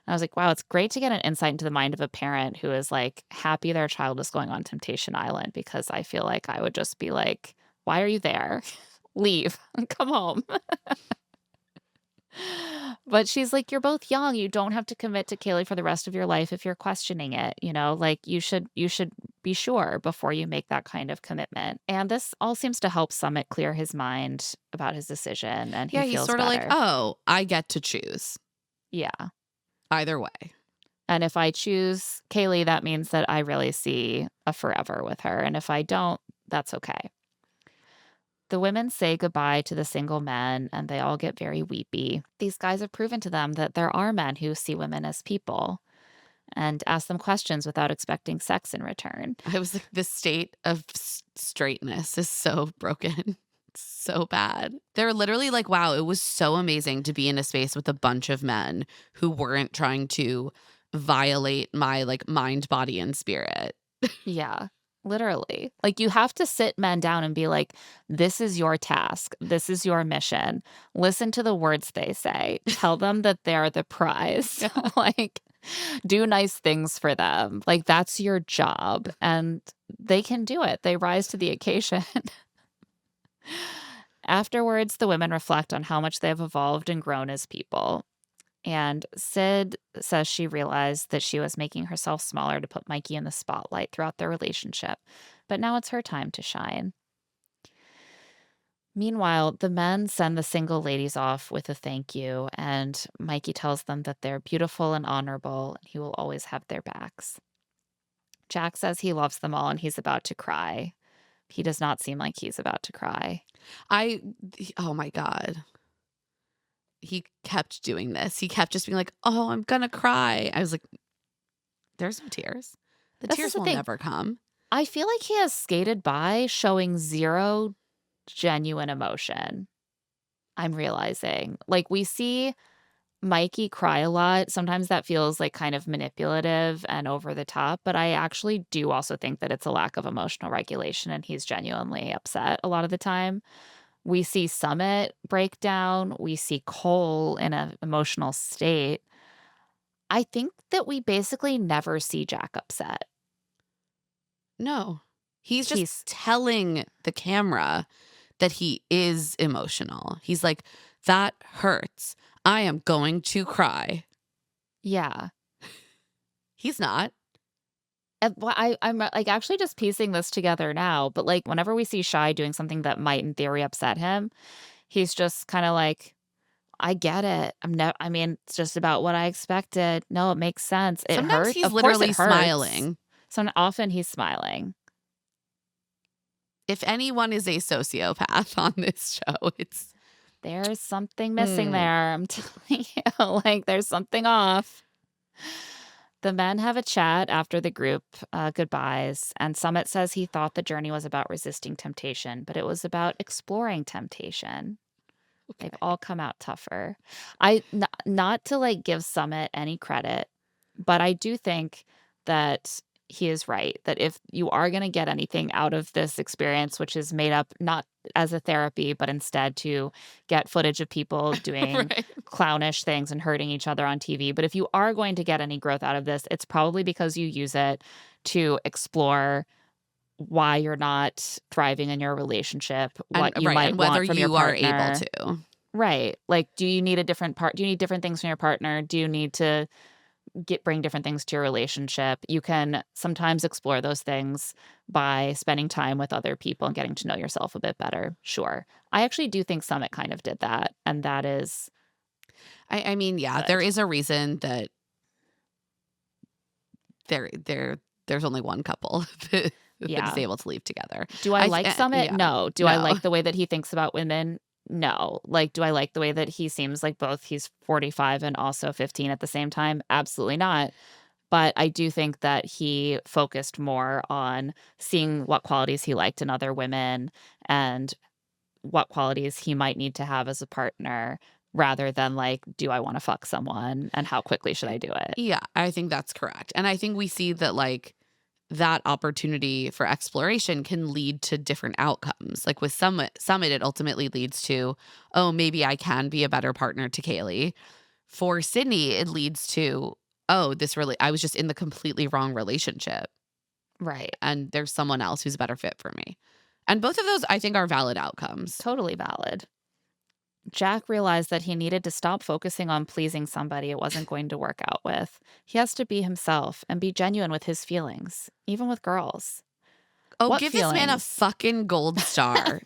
And I was like, wow, it's great to get an insight into the mind of a parent who is like happy their child is going on Temptation Island, because I feel like I would just be like, why are you there? Leave. Come home. But she's like, "You're both young. You don't have to commit to Kaylee for the rest of your life if you're questioning it, you know? Like you should be sure before you make that kind of commitment." And this all seems to help Summit clear his mind about his decision, and he Yeah, he's feels sort of like, better. oh, I get to choose Yeah. either way. And if I choose Kaylee, that means that I really see a forever with her. And if I don't, that's okay. The women say goodbye to the single men, and they all get very weepy. These guys have proven to them that there are men who see women as people and ask them questions without expecting sex in return. I was like, the state of straightness is so broken. It's so bad. They're literally like, wow, it was so amazing to be in a space with a bunch of men who weren't trying to violate my like mind, body, and spirit. Yeah. Literally. Like, you have to sit men down and be like, "This is your task. This is your mission. Listen to the words they say. Tell them that they're the prize." Yeah. Like, do nice things for them. Like, that's your job, and they can do it. They rise to the occasion. Afterwards, the women reflect on how much they have evolved and grown as people. And Sid says she realized that she was making herself smaller to put Mikey in the spotlight throughout their relationship, but now it's her time to shine. Meanwhile, the men send the single ladies off with a thank you, and Mikey tells them that they're beautiful and honorable, and he will always have their backs. Jack says he loves them all and he's about to cry. He does not seem like he's about to cry. I oh my God. He kept doing this. He kept just being like, "Oh, I'm gonna cry." I was like, "There's no tears. The This is tears the will thing. never come." I feel like he has skated by showing zero genuine emotion. I'm realizing. Like, we see Mikey cry a lot. Sometimes that feels like kind of manipulative and over the top, but I actually do also think that it's a lack of emotional regulation and he's genuinely upset a lot of the time. We see Summit break down. We see Cole in an emotional state. I think that we basically never see Jack upset. No. He's just He's, telling the camera that he is emotional. He's like, "That hurts. I am going to cry." yeah. He's not. Well, I'm like actually just piecing this together now, but like whenever we see Shy doing something that might in theory upset him, he's just kind of like, I get it. I mean, it's just about what I expected. No, it makes sense. It Sometimes hurt. he's Of course it literally hurts. smiling. So often he's smiling. If anyone is a sociopath on this show, it's There's something missing mm, there. I'm telling you, like there's something off. The men have a chat after the group goodbyes, and Summit says he thought the journey was about resisting temptation, but it was about exploring temptation. They've okay. all come out tougher. Not to like give Summit any credit, but I do think that he is right that if you are going to get anything out of this experience, which is made up not as a therapy, but instead to get footage of people doing Right. clownish things and hurting each other on TV. But if you are going to get any growth out of this, it's probably because you use it to explore why you're not thriving in your relationship, And what you right, might and whether want from your you are able partner. to. Right. Like, do you need a different part? Do you need different things from your partner? Do you need to bring different things to your relationship? You can sometimes explore those things by spending time with other people and getting to know yourself a bit better. Sure. I actually do think Summit kind of did that. And that is I mean, yeah, there good. is a reason that there's only one couple that is Yeah. able to leave together. Do I like Summit? Yeah. No. Do I No. like the way that he thinks about women? No. Like, do I like the way that he seems like both he's 45 and also 15 at the same time? Absolutely not. But I do think that he focused more on seeing what qualities he liked in other women and what qualities he might need to have as a partner rather than like, do I want to fuck someone and how quickly should I do it? Yeah, I think that's correct. And I think we see that like that opportunity for exploration can lead to different outcomes. Like with Summit, it ultimately leads to, oh, maybe I can be a better partner to Kaylee. For Sydney, it leads to, oh, I was just in the completely wrong relationship Right. and there's someone else who's a better fit for me. And both of those I think are valid outcomes. Totally valid. Jack realized that he needed to stop focusing on pleasing somebody it wasn't going to work out with. He has to be himself and be genuine with his feelings, even with girls. Oh, What give this man a feelings? fucking gold star.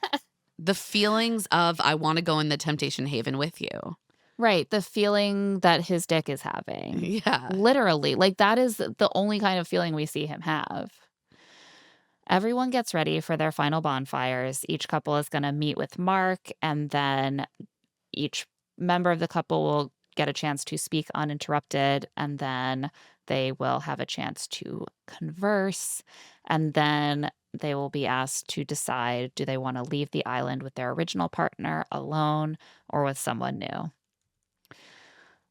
The feelings of I want to go in the temptation haven with you. Right, the feeling that his dick is having. Yeah. Literally, like, that is the only kind of feeling we see him have. Everyone gets ready for their final bonfires. Each couple is gonna meet with Mark, and then each member of the couple will get a chance to speak uninterrupted, and then they will have a chance to converse, and then they will be asked to decide, do they wanna leave the island with their original partner alone or with someone new?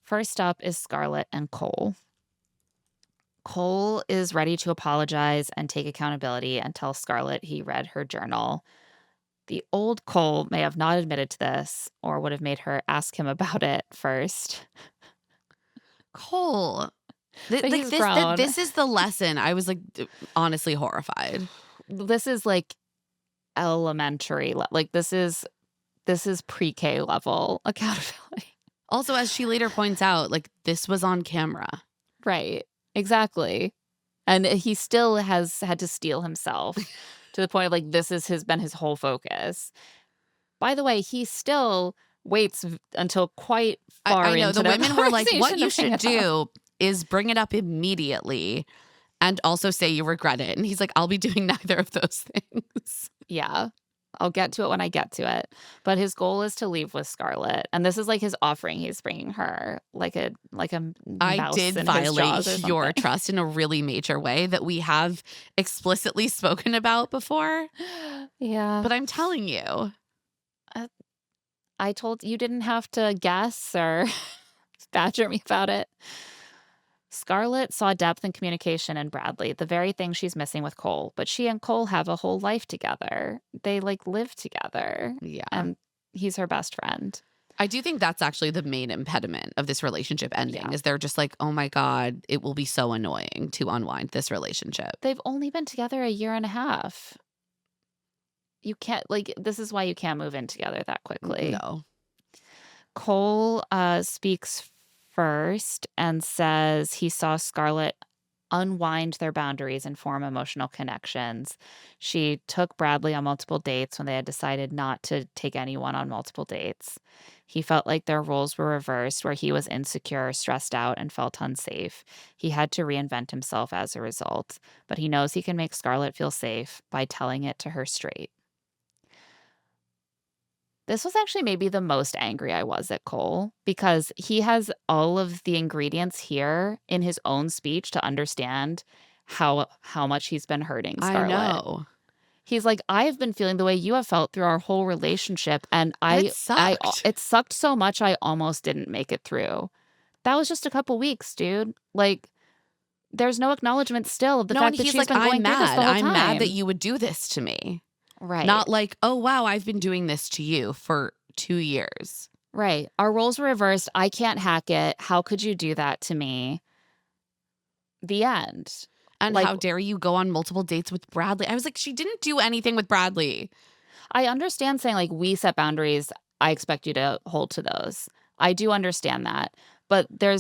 First up is Scarlett and Cole. Cole is ready to apologize and take accountability and tell Scarlett he read her journal. The old Cole may have not admitted to this or would have made her ask him about it first, Cole. but Like he's grown. this is the lesson. I was like honestly horrified. This is like elementary, like this is pre-K level accountability. Also, as she later points out, like this was on camera. Right. Exactly. And he still has had to steel himself to the point of like this is been his whole focus. By the way, he still waits until quite far I know into the the women were like, what conversation you to bring should it up. do is bring it up immediately and also say you regret it. And he's like, I'll be doing neither of those things. Yeah. I'll get to it when I get to it. But his goal is to leave with Scarlett. And this is like his offering he's bringing her, like a I mouse did in his jaws or violate your something. trust in a really major way that we have explicitly spoken about before. Yeah. But I'm telling you. I told you didn't have to guess or badger me about it. Scarlett saw depth and communication in Bradley, the very thing she's missing with Cole. But she and Cole have a whole life together. They like live together. Yeah. And he's her best friend. I do think that's actually the main impediment of this relationship ending Yeah. is they're just like, oh my God, it will be so annoying to unwind this relationship. They've only been together a year and a half. You can't, like, this is why you can't move in together that quickly. No. Cole speaks first and says he saw Scarlett unwind their boundaries and form emotional connections. She took Bradley on multiple dates when they had decided not to take anyone on multiple dates. He felt like their roles were reversed, where he was insecure, stressed out, and felt unsafe. He had to reinvent himself as a result, but he knows he can make Scarlett feel safe by telling it to her straight. This was actually maybe the most angry I was at Cole because he has all of the ingredients here in his own speech to understand how much he's been hurting Scarlett. I know. He's like, I've been feeling the way you have felt through our whole relationship, and It sucked. it sucked so much I almost didn't make it through. That was just a couple weeks, dude. Like, there's no acknowledgement still of the fact that he's she's like, been going I'm through this mad. the whole I'm time. mad that you would do this to me. Right. Not like, oh, wow, I've been doing this to you for 2 years. Right. Our roles were reversed. I can't hack it. How could you do that to me? The end. And Like, how dare you go on multiple dates with Bradley? I was like, she didn't do anything with Bradley. I understand saying, like, we set boundaries. I expect you to hold to those. I do understand that. But there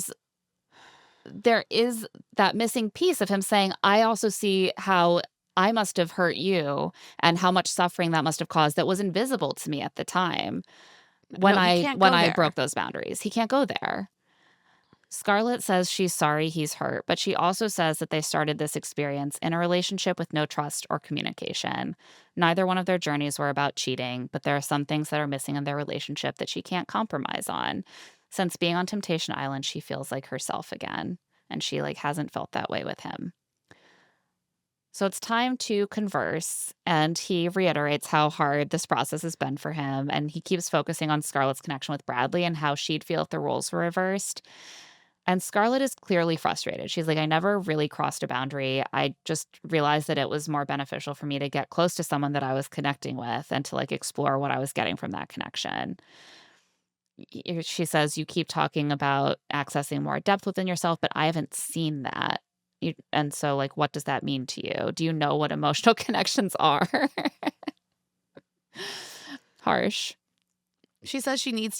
is that missing piece of him saying, I also see how I must have hurt you and how much suffering that must have caused that was invisible to me at the time when I broke those boundaries. He can't go there. Scarlett says she's sorry he's hurt, but she also says that they started this experience in a relationship with no trust or communication. Neither one of their journeys were about cheating, but there are some things that are missing in their relationship that she can't compromise on. Since being on Temptation Island, she feels like herself again, and she like hasn't felt that way with him. So it's time to converse, and he reiterates how hard this process has been for him, and he keeps focusing on Scarlett's connection with Bradley and how she'd feel if the roles were reversed. And Scarlett is clearly frustrated. She's like, I never really crossed a boundary. I just realized that it was more beneficial for me to get close to someone that I was connecting with and to like explore what I was getting from that connection. She says, you keep talking about accessing more depth within yourself, but I haven't seen that. And so, like, what does that mean to you? Do you know what emotional connections are? Harsh. She says she needs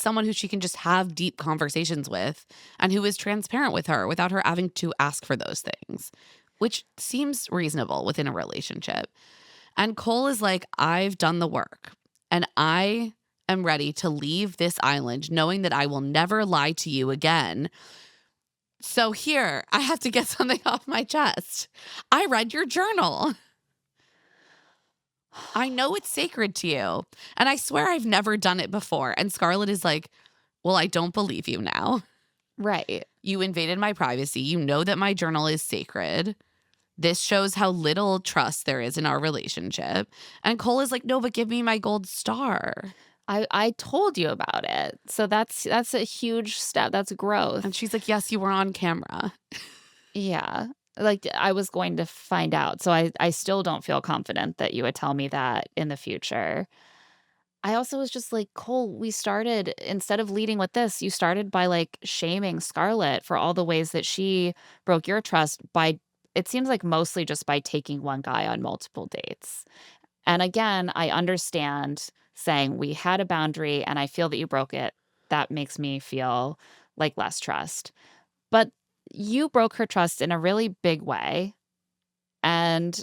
someone who she can just have deep conversations with and who is transparent with her without her having to ask for those things, which seems reasonable within a relationship. And Cole is like, I've done the work and I am ready to leave this island knowing that I will never lie to you again. So here, I have to get something off my chest. I read your journal. I know it's sacred to you. And I swear I've never done it before. And Scarlett is like, well, I don't believe you now. Right. You invaded my privacy. You know that my journal is sacred. This shows how little trust there is in our relationship. And Cole is like, no, but give me my gold star. I told you about it. So that's a huge step. That's And growth. she's like, yes, you were on camera. Yeah. Like, I was going to find out. So I still don't feel confident that you would tell me that in the future. I also was just like, Cole, we started instead of leading with this, you started by like shaming Scarlett for all the ways that she broke your trust by it seems like mostly just by taking one guy on multiple dates. And again, I understand saying we had a boundary and I feel that you broke it. That makes me feel like less trust. But you broke her trust in a really big way. And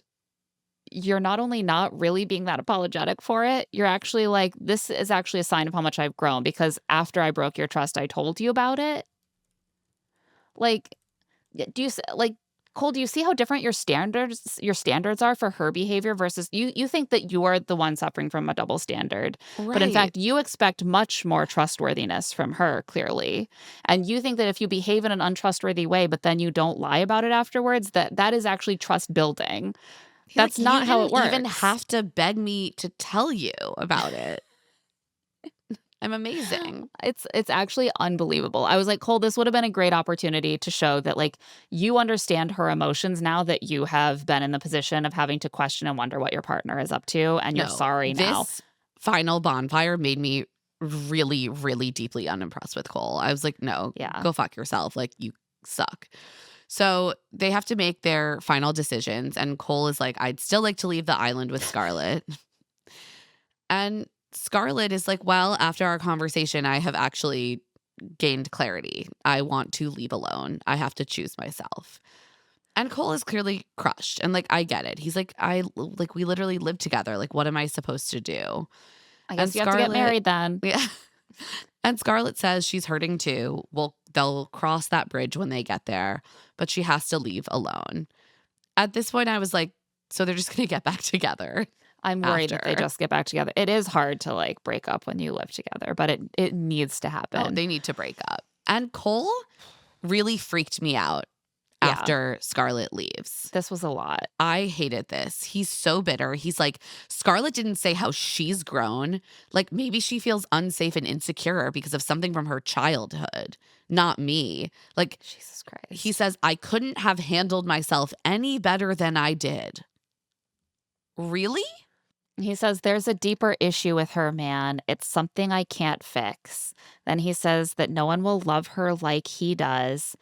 you're not only not really being that apologetic for it, you're actually like, this is actually a sign of how much I've grown because after I broke your trust, I told you about it. Like, do you like Cole, do you see how different your standards are for her behavior versus you think that you're the one suffering from a double standard. But in Right. fact, you expect much more trustworthiness from her, clearly. And you think that if you behave in an untrustworthy way, but then you don't lie about it afterwards, that is actually trust building. Like, That's you not how didn't it even works. have to beg me to tell you about it. I'm amazing. It's actually unbelievable. I was like, "Cole, this would have been a great opportunity to show that, like, you understand her emotions now that you have been in the position of having to question and wonder what your partner is up to, and you're No, sorry now." this final bonfire made me really, really deeply unimpressed with Cole. I was like, no, Yeah. go fuck yourself. Like, you suck. So they have to make their final decisions. And Cole is like, I'd still like to leave the island with Scarlett. And Scarlett is like, well, after our conversation, I have actually gained clarity. I want to leave alone. I have to choose myself. And Cole is clearly crushed. And like, I get it. He's like, we literally live together. Like, what am I supposed to do? I And guess you have to get Scarlett, married then. yeah. And Scarlett says she's hurting too. Well, they'll cross that bridge when they get there, but she has to leave alone. At this point, I was like, so they're just going to get back together I'm worried that they after. just get back together. It is hard to, like, break up when you live together, but it needs to Oh, happen. they need to break up. And Cole really freaked me out Yeah. after Scarlett leaves. This was a lot. I hated this. He's so bitter. He's like, Scarlett didn't say how she's grown. Like, maybe she feels unsafe and insecure because of something from her childhood, not me. Like, Jesus he Christ. says, I couldn't have handled myself any better than I did. Really? He says, "There's a deeper issue with her, man. It's something I can't fix." Then he says that no one will love her like he does.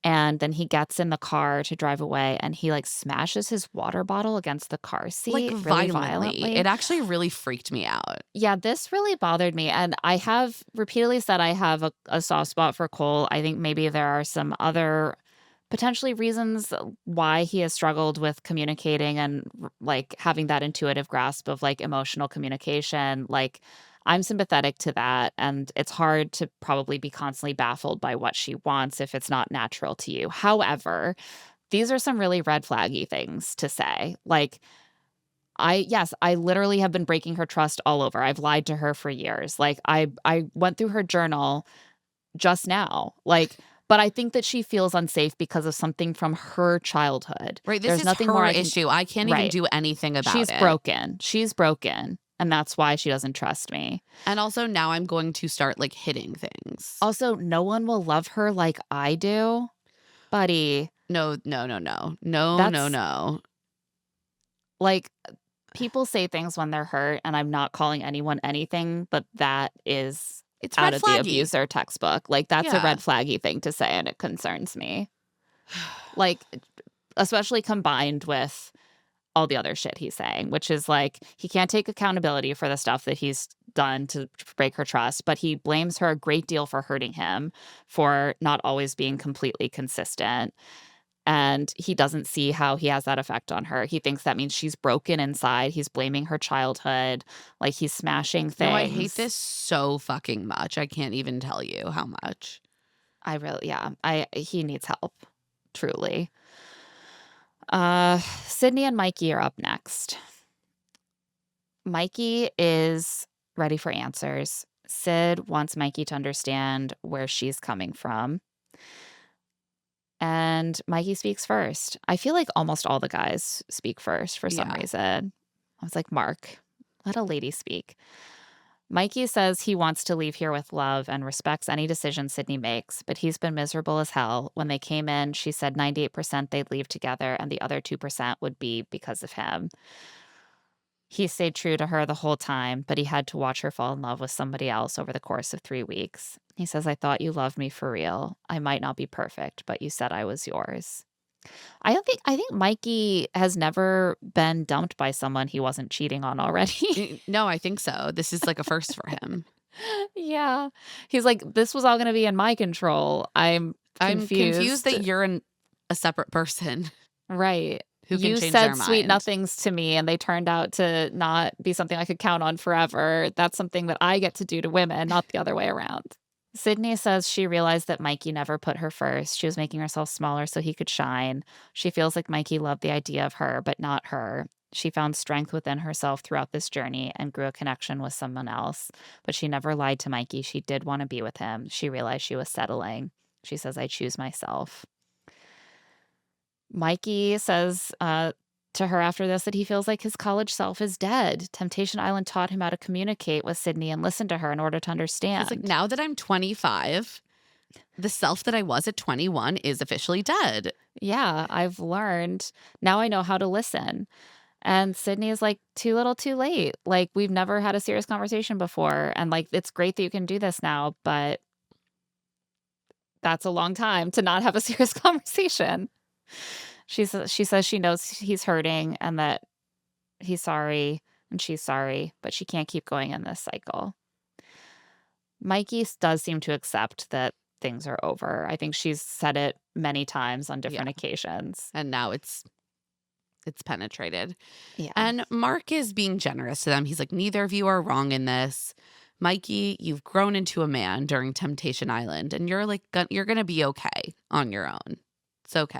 And then he gets in the car to drive away and he like smashes his water bottle against the car Like, seat really violently. violently. It actually really freaked me out. Yeah, this really bothered me. And I have repeatedly said I have a soft spot for Cole. I think maybe there are some other potentially reasons why he has struggled with communicating and like having that intuitive grasp of like emotional communication. Like, I'm sympathetic to that. And it's hard to probably be constantly baffled by what she wants if it's not natural to you. However, these are some really red flaggy things to say. Like, yes, I literally have been breaking her trust all over. I've lied to her for years. Like, I went through her journal just now. Like, but I think that she feels unsafe because of something from her childhood. Right? This There's is nothing more her I can. issue. I can't even Right. do anything about She's it. broken. She's broken. And that's why she doesn't trust me. And also, now I'm going to start like hitting things. Also, no one will love her like I do. Buddy, No, no, no, no. No, no, that's no. like people say things when they're hurt, and I'm not calling anyone anything, but that is It's out red of the flaggy. abuser textbook. Like, that's a Yeah. red flaggy thing to say, and it concerns me. Like, especially combined with all the other shit he's saying, which is like he can't take accountability for the stuff that he's done to break her trust, but he blames her a great deal for hurting him, for not always being completely consistent. And he doesn't see how he has that effect on her. He thinks that means she's broken inside. He's blaming her childhood, like he's smashing No, I hate things. this so fucking much. I can't even tell you how much. I really, yeah, he needs help, truly. Sydney and Mikey are up next. Mikey is ready for answers. Sid wants Mikey to understand where she's coming from. And Mikey speaks first. I feel like almost all the guys speak first for some Yeah. reason. I was like, Mark, let a lady speak. Mikey says he wants to leave here with love and respects any decision Sydney makes, but he's been miserable as hell. When they came in, she said 98% they'd leave together and the other 2% would be because of him. He stayed true to her the whole time, but he had to watch her fall in love with somebody else over the course of 3 weeks. He says, I thought you loved me for real. I might not be perfect, but you said I was yours. I think Mikey has never been dumped by someone he wasn't cheating on already. No, I think so. This is like a first for him. Yeah. He's like, "This was all gonna be in my control. I'm I'm confused confused." that you're a separate person Right. who can You change their said sweet mind. nothings to me, and they turned out to not be something I could count on forever. That's something that I get to do to women, not the other way around. Sydney says she realized that Mikey never put her first. She was making herself smaller so he could shine. She feels like Mikey loved the idea of her, but not her. She found strength within herself throughout this journey and grew a connection with someone else. But she never lied to Mikey. She did want to be with him. She realized she was settling. She says, I choose myself. Mikey says to her after this that he feels like his college self is dead. Temptation Island taught him how to communicate with Sydney and listen to her in order to He's like, understand. now that I'm 25, the self that I was at 21 is officially dead. Yeah, I've learned. Now I know how to listen. And Sydney is like, too little, too late. Like, we've never had a serious conversation before. And like, it's great that you can do this now, but that's a long time to not have a serious conversation. She says she knows he's hurting and that he's sorry and she's sorry, but she can't keep going in this cycle. Mikey does seem to accept that things are over. I think she's said it many times on different Yeah. occasions. And now it's penetrated. Yeah. And Mark is being generous to them. He's like, neither of you are wrong in this. Mikey, you've grown into a man during Temptation Island, and you're like, you're going to be okay on your own. It's okay.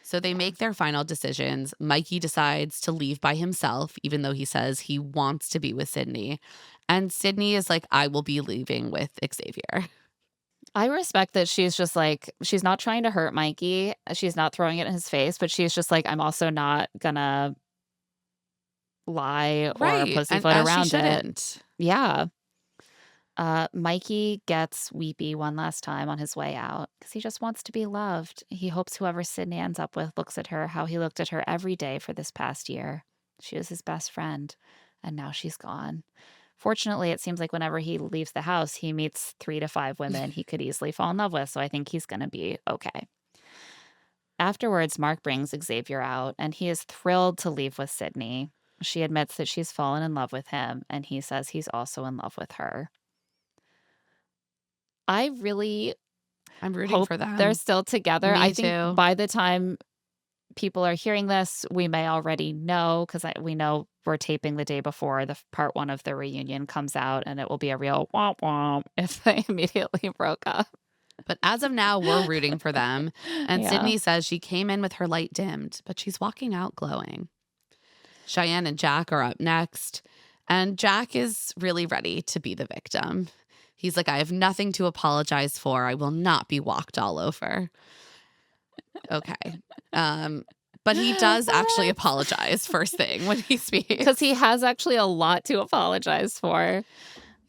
So they make their final decisions. Mikey decides to leave by himself, even though he says he wants to be with Sydney. And Sydney is like, I will be leaving with Xavier. I respect that she's just like, she's not trying to hurt Mikey. She's not throwing it in his face, but she's just like, I'm also not gonna lie or Right. And pussyfoot as she around it. shouldn't. Yeah. Mikey gets weepy one last time on his way out because he just wants to be loved. He hopes whoever Sydney ends up with looks at her how he looked at her every day for this past year. She was his best friend, and now she's gone. Fortunately, it seems like whenever he leaves the house, he meets 3 to 5 women he could easily fall in love with, so I think he's going to be okay. Afterwards, Mark brings Xavier out, and he is thrilled to leave with Sydney. She admits that she's fallen in love with him, and he says he's also in love with her. I really I'm rooting hope for them. they're still together. Me I think too. by the time people are hearing this, we may already know because we know we're taping the day before the part 1 of the reunion comes out, and it will be a real womp womp if they immediately broke up. But as of now, we're rooting for them. And Yeah. Sydney says she came in with her light dimmed, but she's walking out glowing. Cheyenne and Jack are up next, and Jack is really ready to be the victim. He's like, I have nothing to apologize for. I will not be walked all over. Okay. But he does actually apologize first thing when he speaks. Because he has actually a lot to apologize for.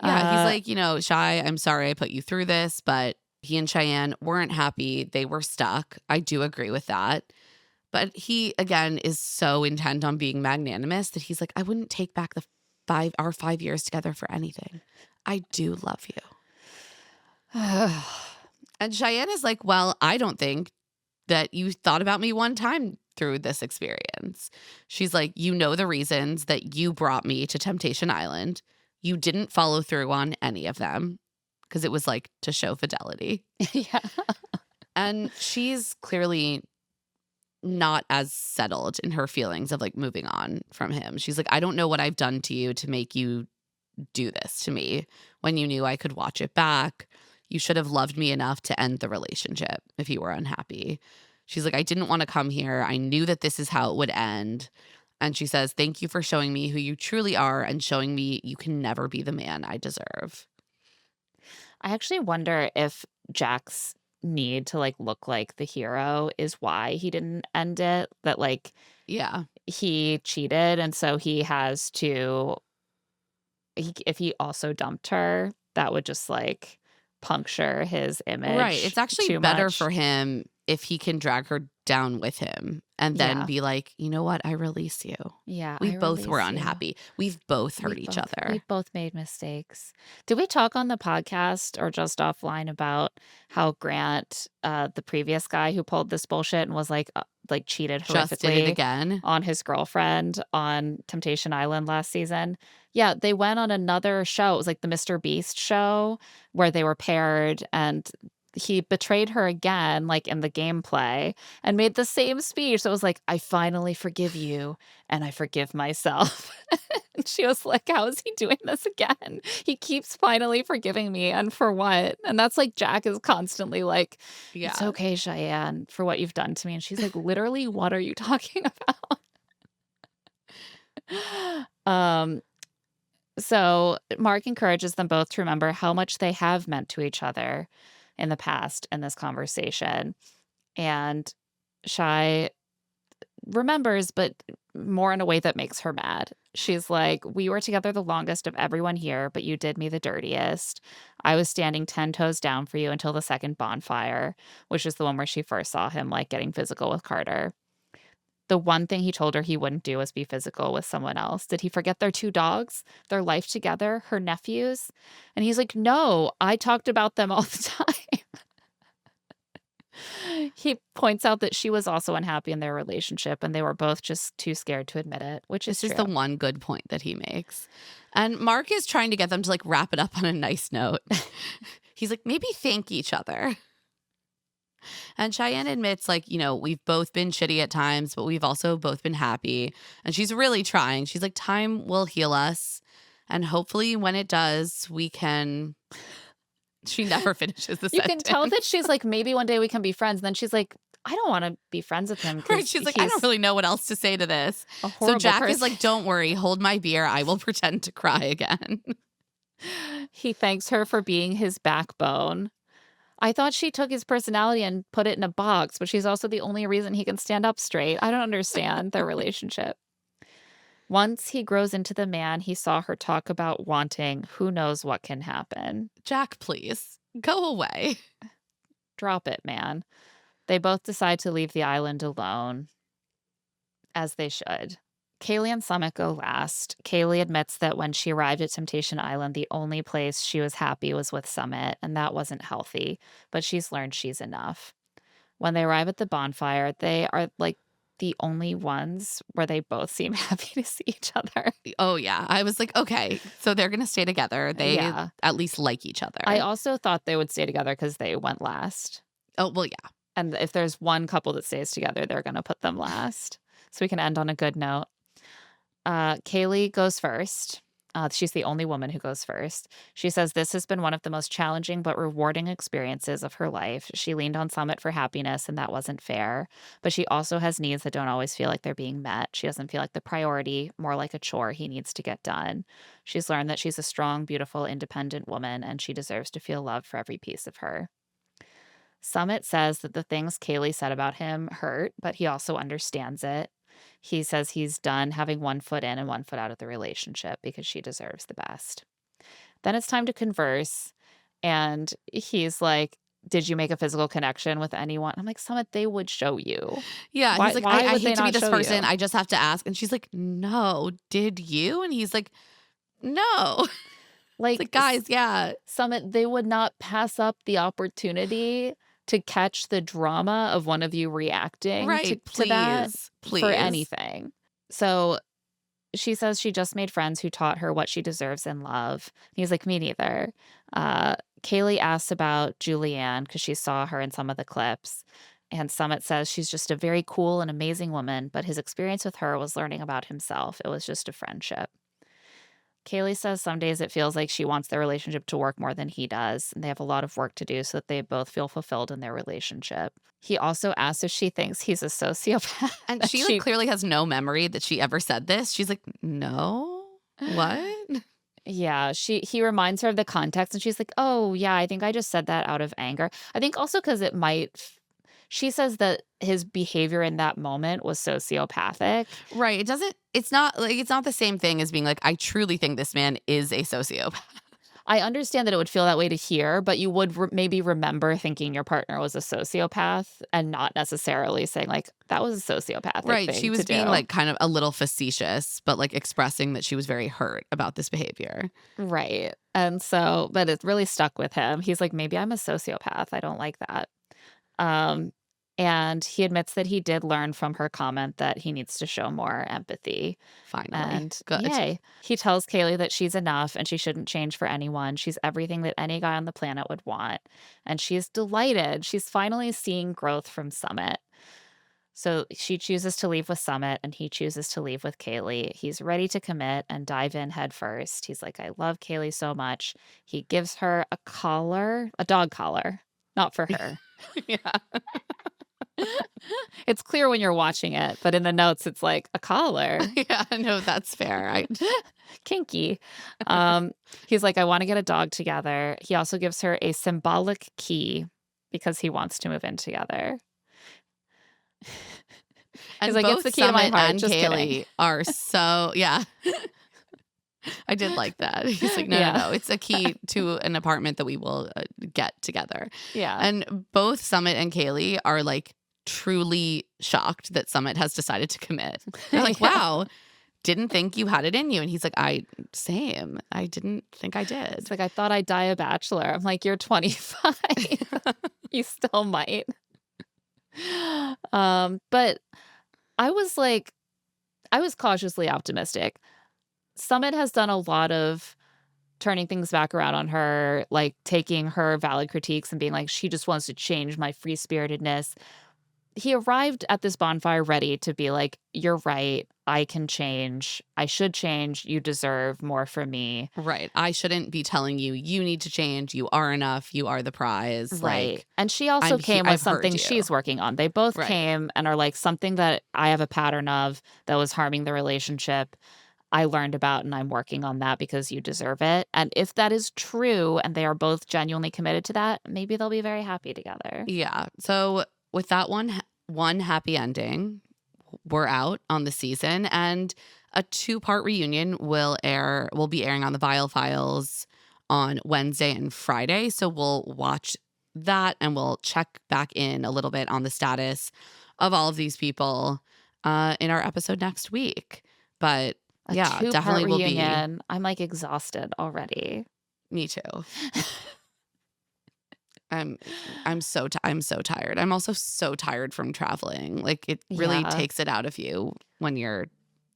Yeah, he's like, Shy, I'm sorry I put you through this, but he and Cheyenne weren't happy. They were stuck. I do agree with that. But he, again, is so intent on being magnanimous that he's like, I wouldn't take back our 5 years together for anything. I do love you. And Cheyenne is like, well, I don't think that you thought about me one time through this experience. She's like, you know the reasons that you brought me to Temptation Island. You didn't follow through on any of them because it was like to show fidelity. Yeah. And she's clearly not as settled in her feelings of like moving on from him. She's like, I don't know what I've done to you to make you do this to me when you knew I could watch it back. You should have loved me enough to end the relationship if you were unhappy. She's like, I didn't want to come here. I knew that this is how it would end. And she says, thank you for showing me who you truly are and showing me you can never be the man I deserve. I actually wonder if Jack's need to like look like the hero is why he didn't end it. That like Yeah. he cheated and so he has to if he also dumped her, that would just, like, puncture his Right. It's image actually too better much. for him if he can drag her down with him and then Yeah. be like, you know what? I release you. Yeah, We I both were release you. unhappy. We've both hurt each other. We've both made mistakes. Did we talk on the podcast or just offline about how Grant, the previous guy who pulled this bullshit and was like cheated Just did it horrifically again. on his girlfriend on Temptation Island last season? Yeah, they went on another show. It was like the Mr. Beast show where they were paired and he betrayed her again, like in the gameplay, and made the same speech. So it was like, I finally forgive you and I forgive myself. And she was like, "How is he doing this again? He keeps finally forgiving me, and for what?" And that's like Jack is constantly like, "It's Yeah. okay, Cheyenne, for what you've done to me." And she's like, "Literally, what are you talking about?" Um, so Mark encourages them both to remember how much they have meant to each other in the past in this conversation. And Shy remembers, but more in a way that makes her mad. She's like, "We were together the longest of everyone here, but you did me the dirtiest. I was standing 10 toes down for you until the second bonfire," which is the one where she first saw him like getting physical with Carter. The one thing he told her he wouldn't do was be physical with someone else. Did he forget their 2 dogs, their life together, her nephews? And he's like, "No, I talked about them all the time." He points out that she was also unhappy in their relationship, and they were both just too scared to admit it, which is This is true. the one good point that he makes. And Mark is trying to get them to like wrap it up on a nice note. He's like, maybe thank each other. And Cheyenne admits, like, we've both been shitty at times, but we've also both been happy. And she's really trying. She's like, time will heal us. And hopefully when it does, we can. She never finishes the You can sentence. tell that she's like, "Maybe one day we can be friends." And then she's like, "I don't wanna be friends with him Right. because She's like, I don't really know what else to say to this. a So horrible Jack is person." like, don't worry, hold my beer. I will pretend to cry again. He thanks her for being his backbone. I thought she took his personality and put it in a box, but she's also the only reason he can stand up straight. I don't understand their relationship. Once he grows into the man he saw her talk about wanting, who knows what can happen. Jack, please go away. Drop it, man. They both decide to leave the island alone, as they should. Kaylee and Summit go last. Kaylee admits that when she arrived at Temptation Island, the only place she was happy was with Summit, and that wasn't healthy, but she's learned she's enough. When they arrive at the bonfire, they are like the only ones where they both seem happy to see each other. Oh, yeah. I was like, okay, so they're going to stay together. They Yeah. at least like each other. I also thought they would stay together because they went last. Oh, well, yeah. And if there's one couple that stays together, they're going to put them last. So we can end on a good note. Kaylee goes first. She's the only woman who goes first. She says this has been one of the most challenging but rewarding experiences of her life. She leaned on Summit for happiness, and that wasn't fair. But she also has needs that don't always feel like they're being met. She doesn't feel like the priority, more like a chore he needs to get done. She's learned that she's a strong, beautiful, independent woman, and she deserves to feel love for every piece of her. Summit says that the things Kaylee said about him hurt, but he also understands it. He says he's done having one foot in and one foot out of the relationship because she deserves the best. Then it's time to converse. And he's like, "Did you make a physical connection with anyone?" I'm like, "Summit, they would show you." Yeah. Why, He's like, why I would they hate to be not this show person. you? I just have to ask. And she's like, no, did you? And he's like, no. It's Like, like, guys, yeah. Summit, they would not pass up the opportunity to catch the drama of one of you reacting Right. to that Please. for Please. anything. So she says she just made friends who taught her what she deserves in love. He's like, "Me neither." Kaylee asks about Julianne because she saw her in some of the clips. And Summit says she's just a very cool and amazing woman, but his experience with her was learning about himself. It was just a friendship. Kaylee says some days it feels like she wants their relationship to work more than he does, and they have a lot of work to do so that they both feel fulfilled in their relationship. He also asks if she thinks he's a sociopath. And she like, clearly has no memory that she ever said this. She's like, no, what? Yeah, he reminds her of the context, and she's like, "Oh, yeah, I think I just said that out of anger." I think also because She says that his behavior in that moment was sociopathic. Right. It's not the same thing as being like, I truly think this man is a sociopath. I understand that it would feel that way to hear, but you would maybe remember thinking your partner was a sociopath and not necessarily saying like that was a sociopathic Right. thing She was to being do. like kind of a little facetious, but like expressing that she was very hurt about this behavior. Right. And so, but it really stuck with him. He's like, maybe I'm a sociopath. I don't like that. Um, and he admits that he did learn from her comment that he needs to show more empathy. Finally. And Good. yay. He tells Kaylee that she's enough and she shouldn't change for anyone. She's everything that any guy on the planet would want. And she's delighted. She's finally seeing growth from Summit. So she chooses to leave with Summit and he chooses to leave with Kaylee. He's ready to commit and dive in head first. He's like, I love Kaylee so much. He gives her a collar, a dog collar, not for her. Yeah. It's clear when you're watching it, but in the notes, it's like a collar. Yeah, no, that's fair. Kinky. He's like, I want to get a dog together. He also gives her a symbolic key because he wants to move in together. And He's like, it's both the key to my Summit heart. and Just Kaylee kidding. are so, yeah. I did like that. He's like, no. It's a key to an apartment that we will get together. Yeah. And both Summit and Kaylee are like truly shocked that Summit has decided to commit. They're like, wow, didn't think you had it in you. And he's like, same. I didn't think I did. It's like, I thought I'd die a bachelor. I'm like, you're 25. You still might. But I was cautiously optimistic. Summit has done a lot of turning things back around on her, like taking her valid critiques and being like, she just wants to change my free-spiritedness. He arrived at this bonfire ready to be like, you're right. I can change. I should change. You deserve more from me. Right. I shouldn't be telling you, you need to change. You are enough. You are the prize. Right. Like, and she also came with I've heard something you. she's working on. They both Right. came and are like, something that I have a pattern of that was harming the relationship. I learned about and I'm working on that because you deserve it. And if that is true and they are both genuinely committed to that, maybe they'll be very happy together. Yeah. So with that one happy ending, we're out on the season, and a 2-part reunion will be airing on the Vile Files on Wednesday and Friday. So we'll watch that and we'll check back in a little bit on the status of all of these people in our episode next week. But yeah, definitely will be. I'm like exhausted already. Me too. I'm so tired. I'm also so tired from traveling. Like it really takes it out of you when you're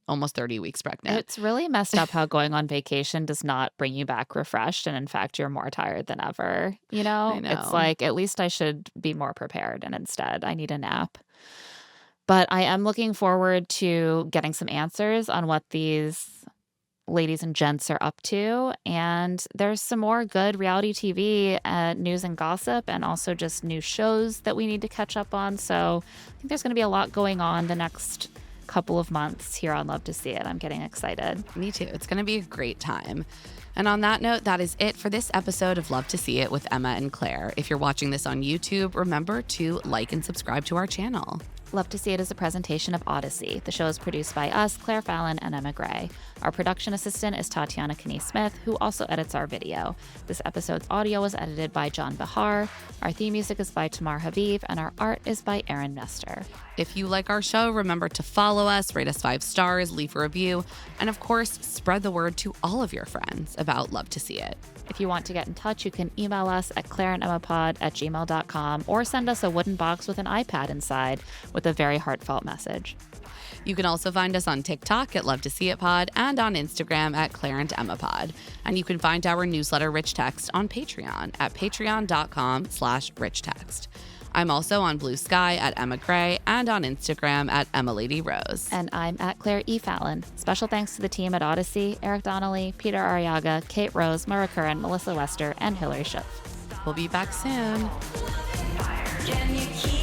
almost 30 weeks pregnant. It's really messed up how going on vacation does not bring you back refreshed, and in fact you're more tired than ever. You know? I know. It's like, at least I should be more prepared, and instead I need a nap. But I am looking forward to getting some answers on what these ladies and gents are up to. And there's some more good reality TV news and gossip, and also just new shows that we need to catch up on. So I think there's going to be a lot going on the next couple of months here on Love to See It. I'm getting excited. Me too. It's going to be a great time. And on that note, that is it for this episode of Love to See It with Emma and Claire. If you're watching this on YouTube, remember to like and subscribe to our channel. Love to See It is a presentation of Odyssey. The show is produced by us, Claire Fallon and Emma Gray. Our production assistant is Tatiana Kinney-Smith, who also edits our video. This episode's audio was edited by John Bahar. Our theme music is by Tamar Haviv, and our art is by Aaron Nestor. If you like our show, remember to follow us, rate us 5 stars, leave a review, and of course, spread the word to all of your friends about Love to See It. If you want to get in touch, you can email us at claireandemmapod@gmail.com or send us a wooden box with an iPad inside with a very heartfelt message. You can also find us on TikTok at Love to See It Pod and on Instagram at Claire and Emma Pod. And you can find our newsletter Rich Text on Patreon at patreon.com/richtext. I'm also on Blue Sky at Emma Gray and on Instagram at EmmaLadyRose. And I'm at Claire E. Fallon. Special thanks to the team at Odyssey, Eric Donnelly, Peter Arriaga, Kate Rose, Mara Curran, Melissa Wester, and Hillary Schiff. We'll be back soon. Can you keep